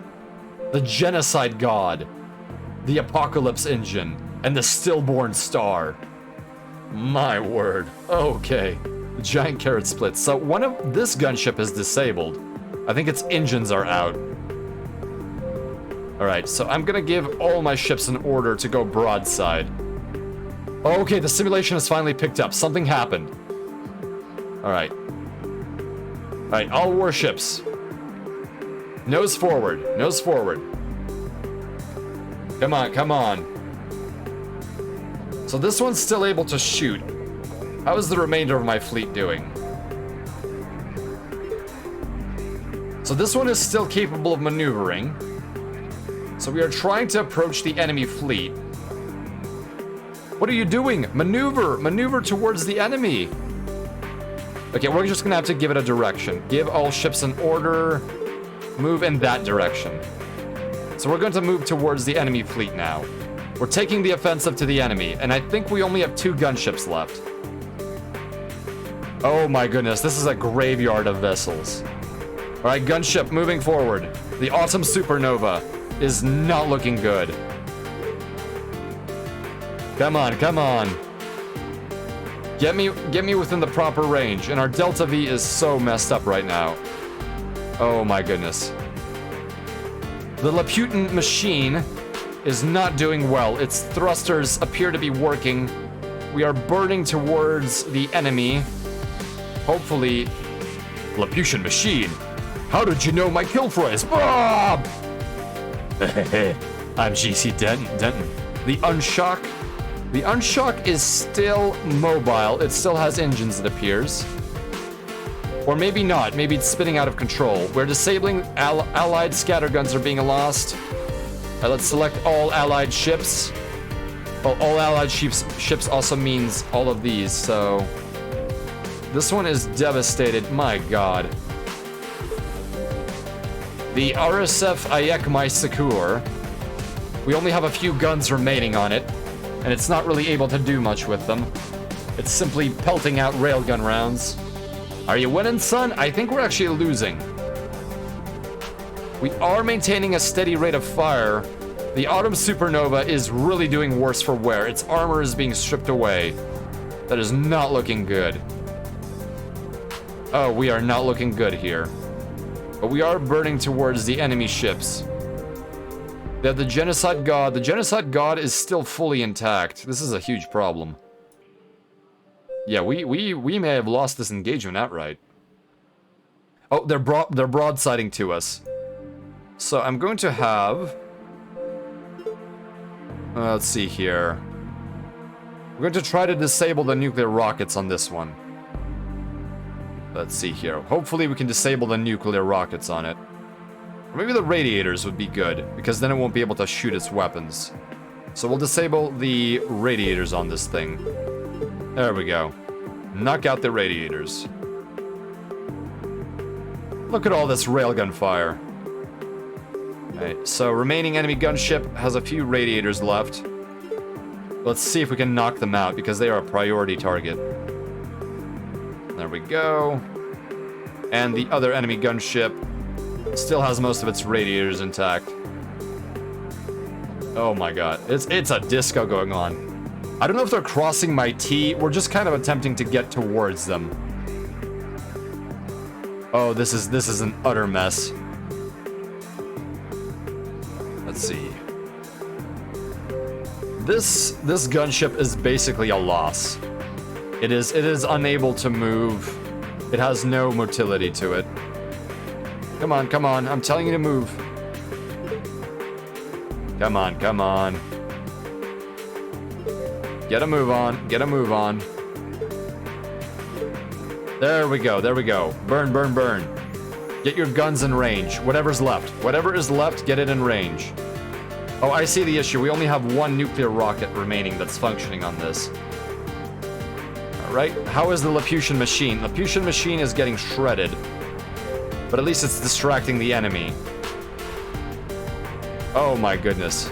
The Genocide God. The Apocalypse Engine. And the Stillborn Star. My word. Okay. Giant carrot splits. So one of this gunship is disabled. I think its engines are out. Alright, so I'm gonna give all my ships an order to go broadside. Okay, the simulation has finally picked up. Something happened. Alright. Alright, all warships. Nose forward. Nose forward. Come on, come on. So this one's still able to shoot. How is the remainder of my fleet doing? So this one is still capable of maneuvering. So we are trying to approach the enemy fleet. What are you doing? Maneuver! Maneuver towards the enemy! Okay, we're just gonna have to give it a direction. Give all ships an order. Move in that direction. So we're going to move towards the enemy fleet now. We're taking the offensive to the enemy, and I think we only have 2 gunships left. Oh my goodness, this is a graveyard of vessels. Alright, gunship moving forward. The Autumn Supernova is not looking good. Come on, come on. Get me within the proper range, and our Delta V is so messed up right now. Oh my goodness. The Laputin machine is not doing well. Its thrusters appear to be working. We are burning towards the enemy. Hopefully... Laputin machine! How did you know my kill phrase? Bob! I'm GC Denton. The Unshock. The Unshock is still mobile. It still has engines, it appears. Or maybe not. Maybe it's spinning out of control. We're disabling allied scatterguns are being lost. Let's select all allied ships. Well, all allied ships also means all of these, so... This one is devastated. My god. The RSF Ayekmai Sekur. We only have a few guns remaining on it, and it's not really able to do much with them. It's simply pelting out railgun rounds. Are you winning, son? I think we're actually losing. We are maintaining a steady rate of fire. The Autumn Supernova is really doing worse for wear. Its armor is being stripped away. That is not looking good. Oh, we are not looking good here. But we are burning towards the enemy ships. They have the Genocide God. The Genocide God is still fully intact. This is a huge problem. Yeah, we may have lost this engagement outright. Oh, they're broadsiding to us. So I'm going to have... let's see here. We're going to try to disable the nuclear rockets on this one. Let's see here. Hopefully we can disable the nuclear rockets on it. Or maybe the radiators would be good, because then it won't be able to shoot its weapons. So we'll disable the radiators on this thing. There we go. Knock out the radiators. Look at all this railgun fire. Alright, so remaining enemy gunship has a few radiators left. Let's see if we can knock them out, because they are a priority target. There we go. And the other enemy gunship still has most of its radiators intact. Oh my god. It's a disco going on. I don't know if they're crossing my T. We're just kind of attempting to get towards them. Oh, this is an utter mess. Let's see. This gunship is basically a loss. It is unable to move. It has no motility to it. Come on, come on. I'm telling you to move. Come on, come on. Get a move on. Get a move on. There we go. There we go. Burn, burn, burn. Get your guns in range. Whatever's left. Whatever is left, get it in range. Oh, I see the issue. We only have one nuclear rocket remaining that's functioning on this. Alright, how is the Laputan machine? Laputan machine is getting shredded. But at least it's distracting the enemy. Oh my goodness.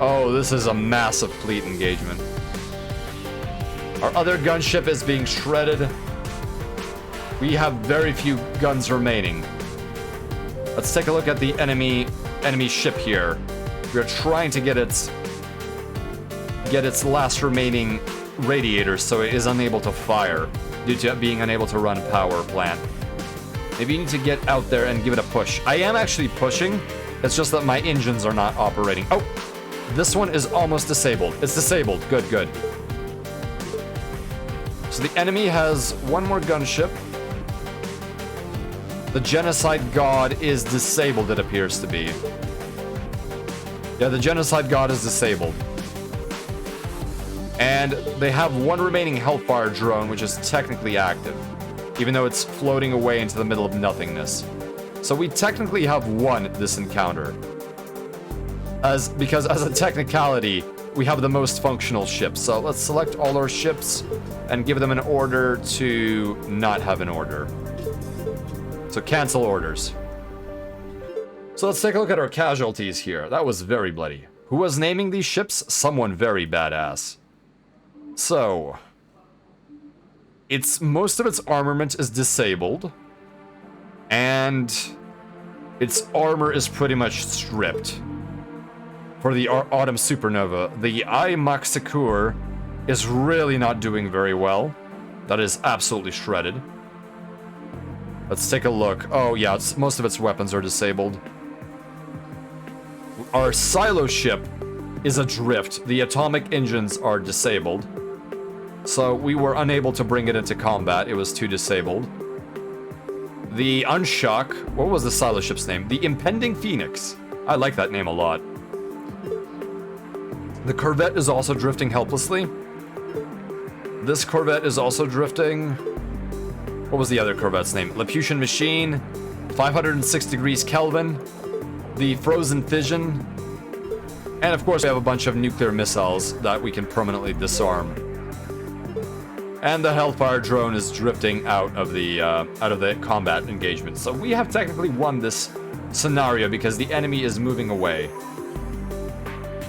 Oh, this is a massive fleet engagement. Our other gunship is being shredded. We have very few guns remaining. Let's take a look at the enemy ship here. We are trying to get its last remaining radiators so it is unable to fire due to it being unable to run power plant. Maybe you need to get out there and give it a push. I am actually pushing. It's just that my engines are not operating. Oh, this one is almost disabled. It's disabled. Good, good. So the enemy has one more gunship. The Genocide God is disabled, it appears to be. Yeah, the Genocide God is disabled. And they have one remaining Hellfire drone, which is technically active, even though it's floating away into the middle of nothingness. So we technically have won this encounter. Because as a technicality, we have the most functional ships. So let's select all our ships and give them an order to not have an order. So cancel orders. So let's take a look at our casualties here. That was very bloody. Who was naming these ships? Someone very badass. So, most of its armament is disabled, and its armor is pretty much stripped. For the Autumn Supernova, the I Maxikur is really not doing very well. That is absolutely shredded. Let's take a look. Oh yeah, most of its weapons are disabled. Our silo ship is adrift. The atomic engines are disabled. So we were unable to bring it into combat. It was too disabled. The Unshock, what was the silo ship's name? The Impending Phoenix. I like that name a lot. The Corvette is also drifting helplessly. This Corvette is also drifting. What was the other Corvette's name? Laputan Machine, 506 degrees Kelvin, the Frozen Fission, and of course we have a bunch of nuclear missiles that we can permanently disarm. And the Hellfire drone is drifting out of the combat engagement. So we have technically won this scenario because the enemy is moving away.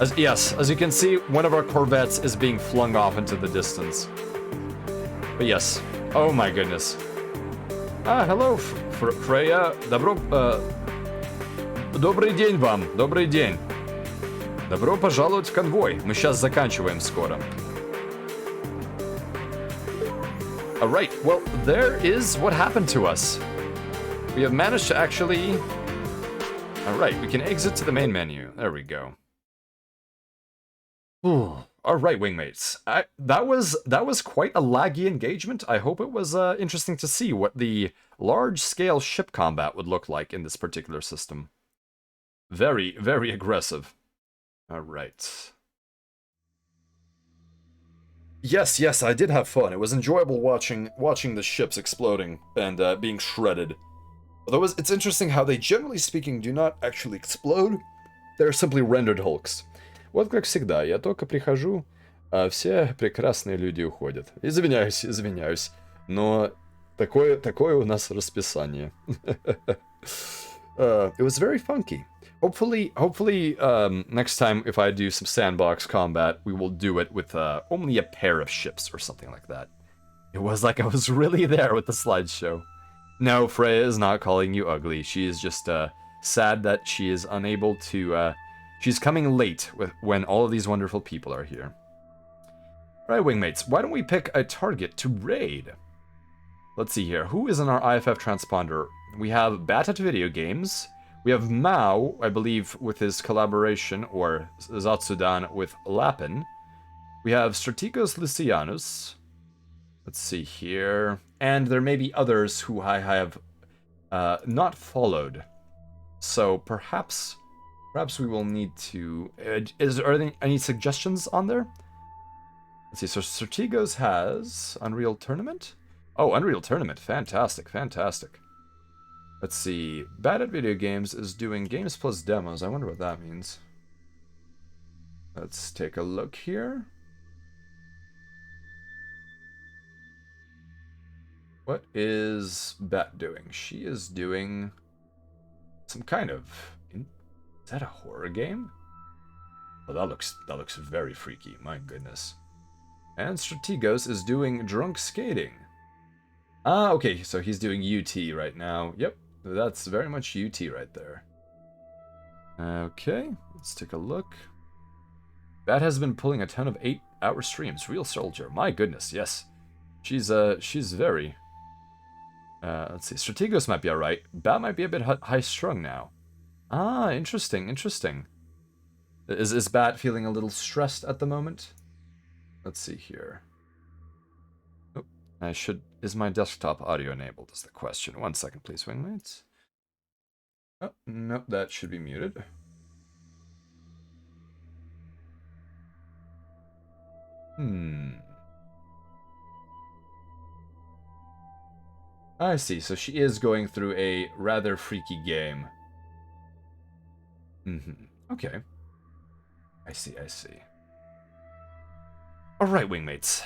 As you can see, one of our Corvettes is being flung off into the distance. But yes, oh my goodness. Hello, Freya. Добрый день вам, добрый день. Добро пожаловать в конвой. Мы сейчас заканчиваем скоро. Alright, well, there is what happened to us. We have managed to actually... Alright, we can exit to the main menu. There we go. Alright, wingmates. That was quite a laggy engagement. I hope it was interesting to see what the large-scale ship combat would look like in this particular system. Very, very aggressive. Alright. Yes, I did have fun. It was enjoyable watching the ships exploding and being shredded. Although it's interesting how they, generally speaking, do not actually explode. They're simply rendered hulks. Вот как всегда, я только прихожу, а все прекрасные люди уходят. Извиняюсь, но такое у нас расписание. It was very funky. Hopefully, next time if I do some sandbox combat, we will do it with only a pair of ships or something like that. It was like I was really there with the slideshow. No, Freya is not calling you ugly. She is just sad that she is unable to... she's coming late when all of these wonderful people are here. Alright, wingmates, why don't we pick a target to raid? Let's see here. Who is in our IFF transponder? We have Batat Video Games. We have Mao, I believe, with his collaboration, or Zatsudan with Lapin. We have Strategos Lysianus. Let's see here. And there may be others who I have not followed. So perhaps we will need to. Are there any suggestions on there? Let's see. So Certigos has Unreal Tournament. Oh, Unreal Tournament. Fantastic, fantastic. Let's see. Bad at Video Games is doing games plus demos. I wonder what that means. Let's take a look here. What is Bat doing? She is doing some kind of. Is that a horror game? Oh, that looks very freaky. My goodness. And Strategos is doing drunk skating. Ah, okay. So he's doing UT right now. Yep, that's very much UT right there. Okay, let's take a look. Bat has been pulling a ton of 8-hour streams. Real soldier. My goodness, yes. She's very. Let's see. Strategos might be alright. Bat might be a bit high-strung now. Ah, interesting, interesting. Is Bat feeling a little stressed at the moment? Let's see here. Oh, is my desktop audio enabled is the question. 1 second, please, wingmates. Oh, nope, that should be muted. I see, so she is going through a rather freaky game. Okay. I see. Alright, wingmates.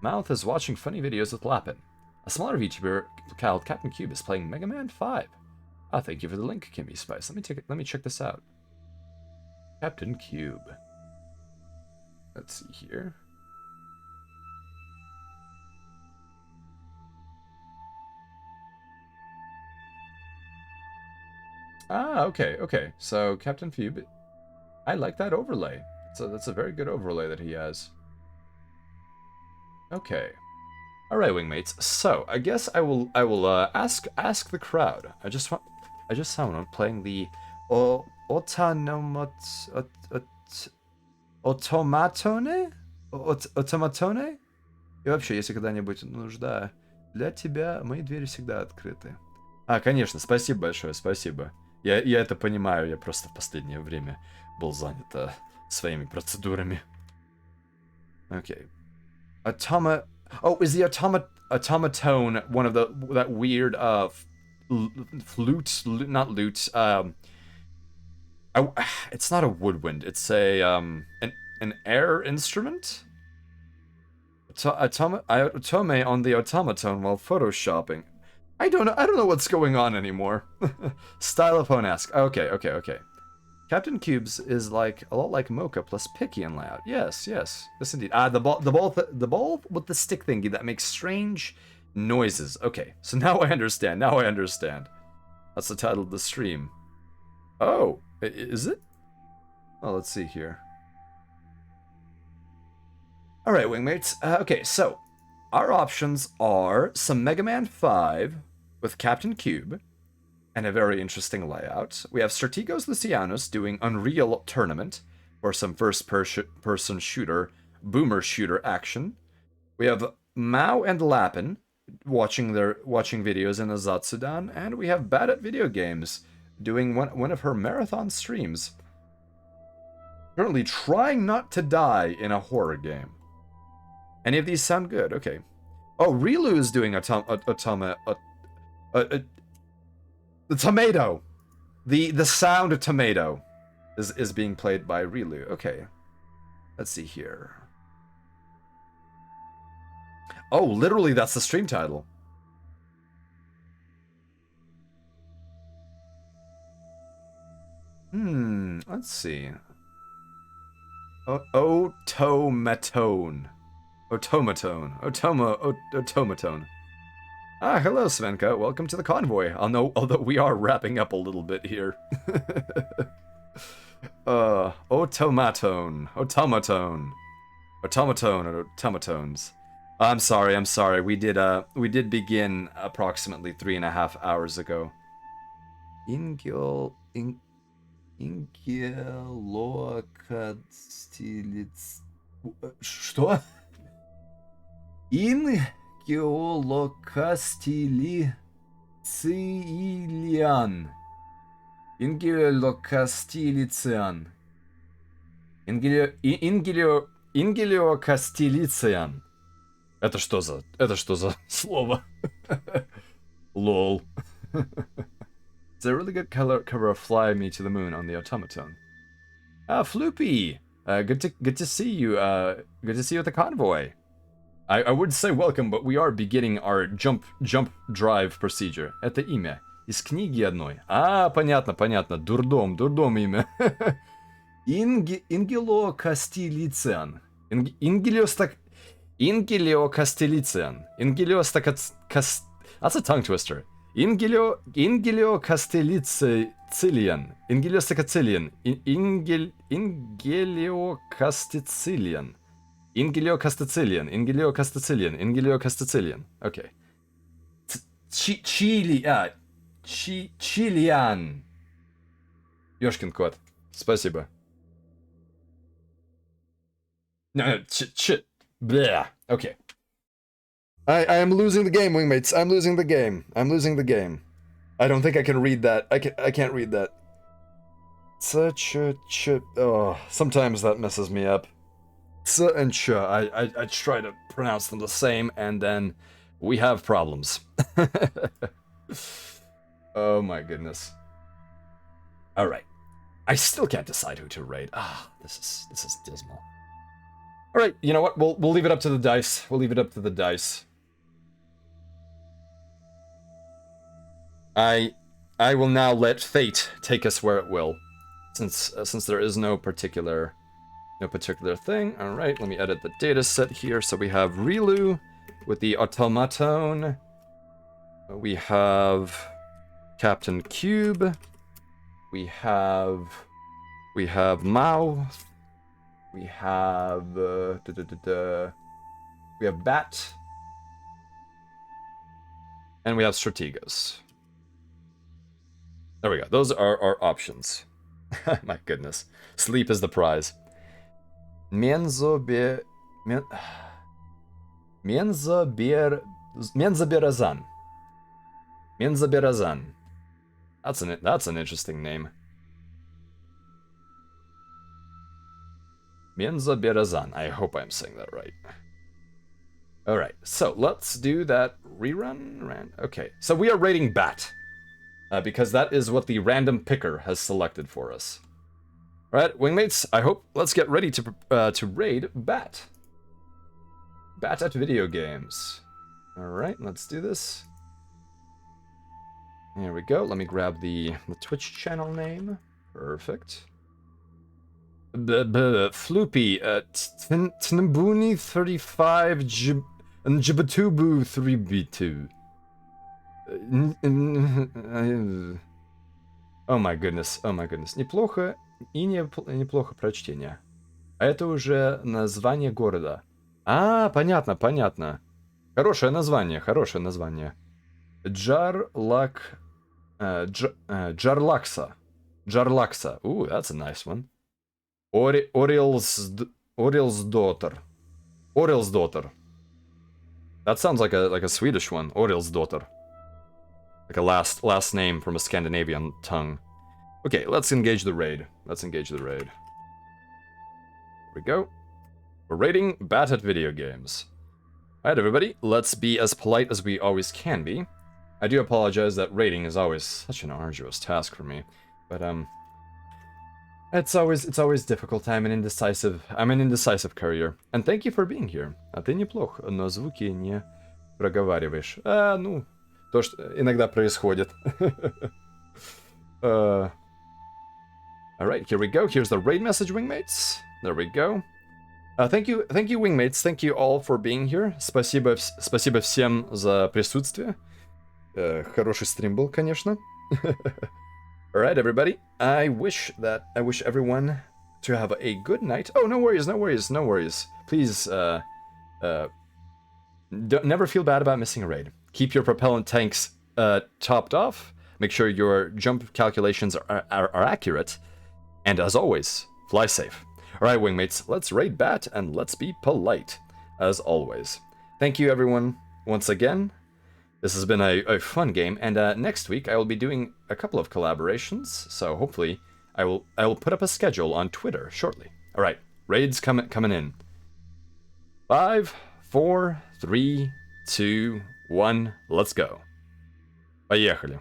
Mouth is watching funny videos with Lapin. A smaller VTuber called Captain Cube is playing Mega Man 5. Ah, thank you for the link, Kimmy Spice. Let me check this out. Captain Cube. Let's see here. Ah, okay. So Captain Cube, I like that overlay. So that's a very good overlay that he has. Okay. All right, wingmates. So I guess I will ask the crowd. I just saw one playing the Automatone? Automatone? И вообще, если когда-нибудь нужда для тебя, мои двери всегда открыты. А, конечно, спасибо большое, спасибо. Я это понимаю, я просто в последнее время был занят своими процедурами. Okay. Oh, is the automaton one of that weird flute? Not lute. It's not a woodwind. It's a an air instrument. Otome on the automaton while photoshopping. I don't know what's going on anymore. Stylophone-esque. Okay. Captain Cubes is like a lot like Mocha plus picky and loud. Yes, indeed. The ball with the stick thingy that makes strange noises. Okay, so now I understand. That's the title of the stream. Oh, is it? Oh, let's see here. All right, wingmates. Okay, so our options are some Mega Man 5 with Captain Cube and a very interesting layout. We have Strategos Lucianos doing Unreal Tournament or some first-person shooter, boomer shooter action. We have Mao and Lapin watching videos in a Zatsudan, and we have Bad at Video Games doing one of her marathon streams. Currently trying not to die in a horror game. Any of these sound good? Okay. Oh, Rilu is doing the tomato. The sound of tomato is being played by Rilu. Okay. Let's see here. Oh, literally that's the stream title. Let's see. Automaton. Ah, hello, Svenka. Welcome to the convoy. Although we are wrapping up a little bit here. Automatones. I'm sorry. We did begin approximately 3.5 hours ago. Что? Инкеолокастили Кастилициан. Ингелиокастилициан. Ингелиокастилициан. Это что за слово? Lol. It's a really good cover of Fly Me to the Moon on the automaton. Floopy! Good to see you. Good to see you at the convoy. I would say welcome, but we are beginning our jump drive procedure. Это имя. Из книги одной. Понятно. Дурдом имя. Ингелиокастилициан. Ингелиокастилициан. That's a tongue twister. Ингелиокастилициан. Ингелиостакацилиан. Ингелиокастицилиан. Ингелиокастицилиан. Okay. Чилиан. Ёшкин кот. Спасибо. Blah. Okay. I am losing the game, wingmates. I'm losing the game. I don't think I can read that. I can't read that. Oh, sometimes that messes me up. And ch. I try to pronounce them the same, and then we have problems. Oh my goodness. All right. I still can't decide who to raid. This is dismal. All right, you know what? We'll leave it up to the dice. I will now let fate take us where it will, since there is no particular thing. All right, let me edit the data set here. So we have Rilu with the automaton. We have Captain Cube. We have Mao. We have we have Bat. And we have Strategos. There we go. Those are our options. My goodness. Sleep is the prize. Menzaberazan. That's an interesting name. Menzaberazan. I hope I'm saying that right. Alright, so let's do that rerun. Okay, so we are rating Bat. Because that is what the random picker has selected for us. Alright, wingmates, let's get ready to raid Bat. Bat at video games. Alright, let's do this. Here we go. Let me grab the Twitch channel name. Perfect. Floopy, Tnabuni 35 Njibatubu 3B2. Oh my goodness. Неплохо и неплохо прочтение. А это уже название города. Понятно. Хорошее название. Джарлакса. Ooh, that's a nice one. Orelsdotter. That sounds like a Swedish one. Orelsdotter. Like a last name from a Scandinavian tongue. Okay, let's engage the raid. Here we go. We're raiding Bat at video games. Alright, everybody, let's be as polite as we always can be. I do apologize that raiding is always such an arduous task for me, but it's always difficult. I'm an indecisive courier. And thank you for being here. А ты неплох, но звуки не проговариваешь. Ну, то, что иногда происходит. Alright, here we go. Here's the raid message, wingmates. There we go. Thank you, wingmates. Thank you all for being here. Спасибо всем за присутствие. Хороший стрим был, конечно. Alright, everybody. I wish everyone to have a good night. Oh, no worries. Please, never feel bad about missing a raid. Keep your propellant tanks topped off. Make sure your jump calculations are accurate. And as always, fly safe. Alright, wingmates, let's raid Bat and let's be polite, as always. Thank you, everyone, once again. This has been a fun game, and next week I will be doing a couple of collaborations, so hopefully I will put up a schedule on Twitter shortly. Alright, raids coming in. 5, 4, 3, 2, 1, let's go. Поехали.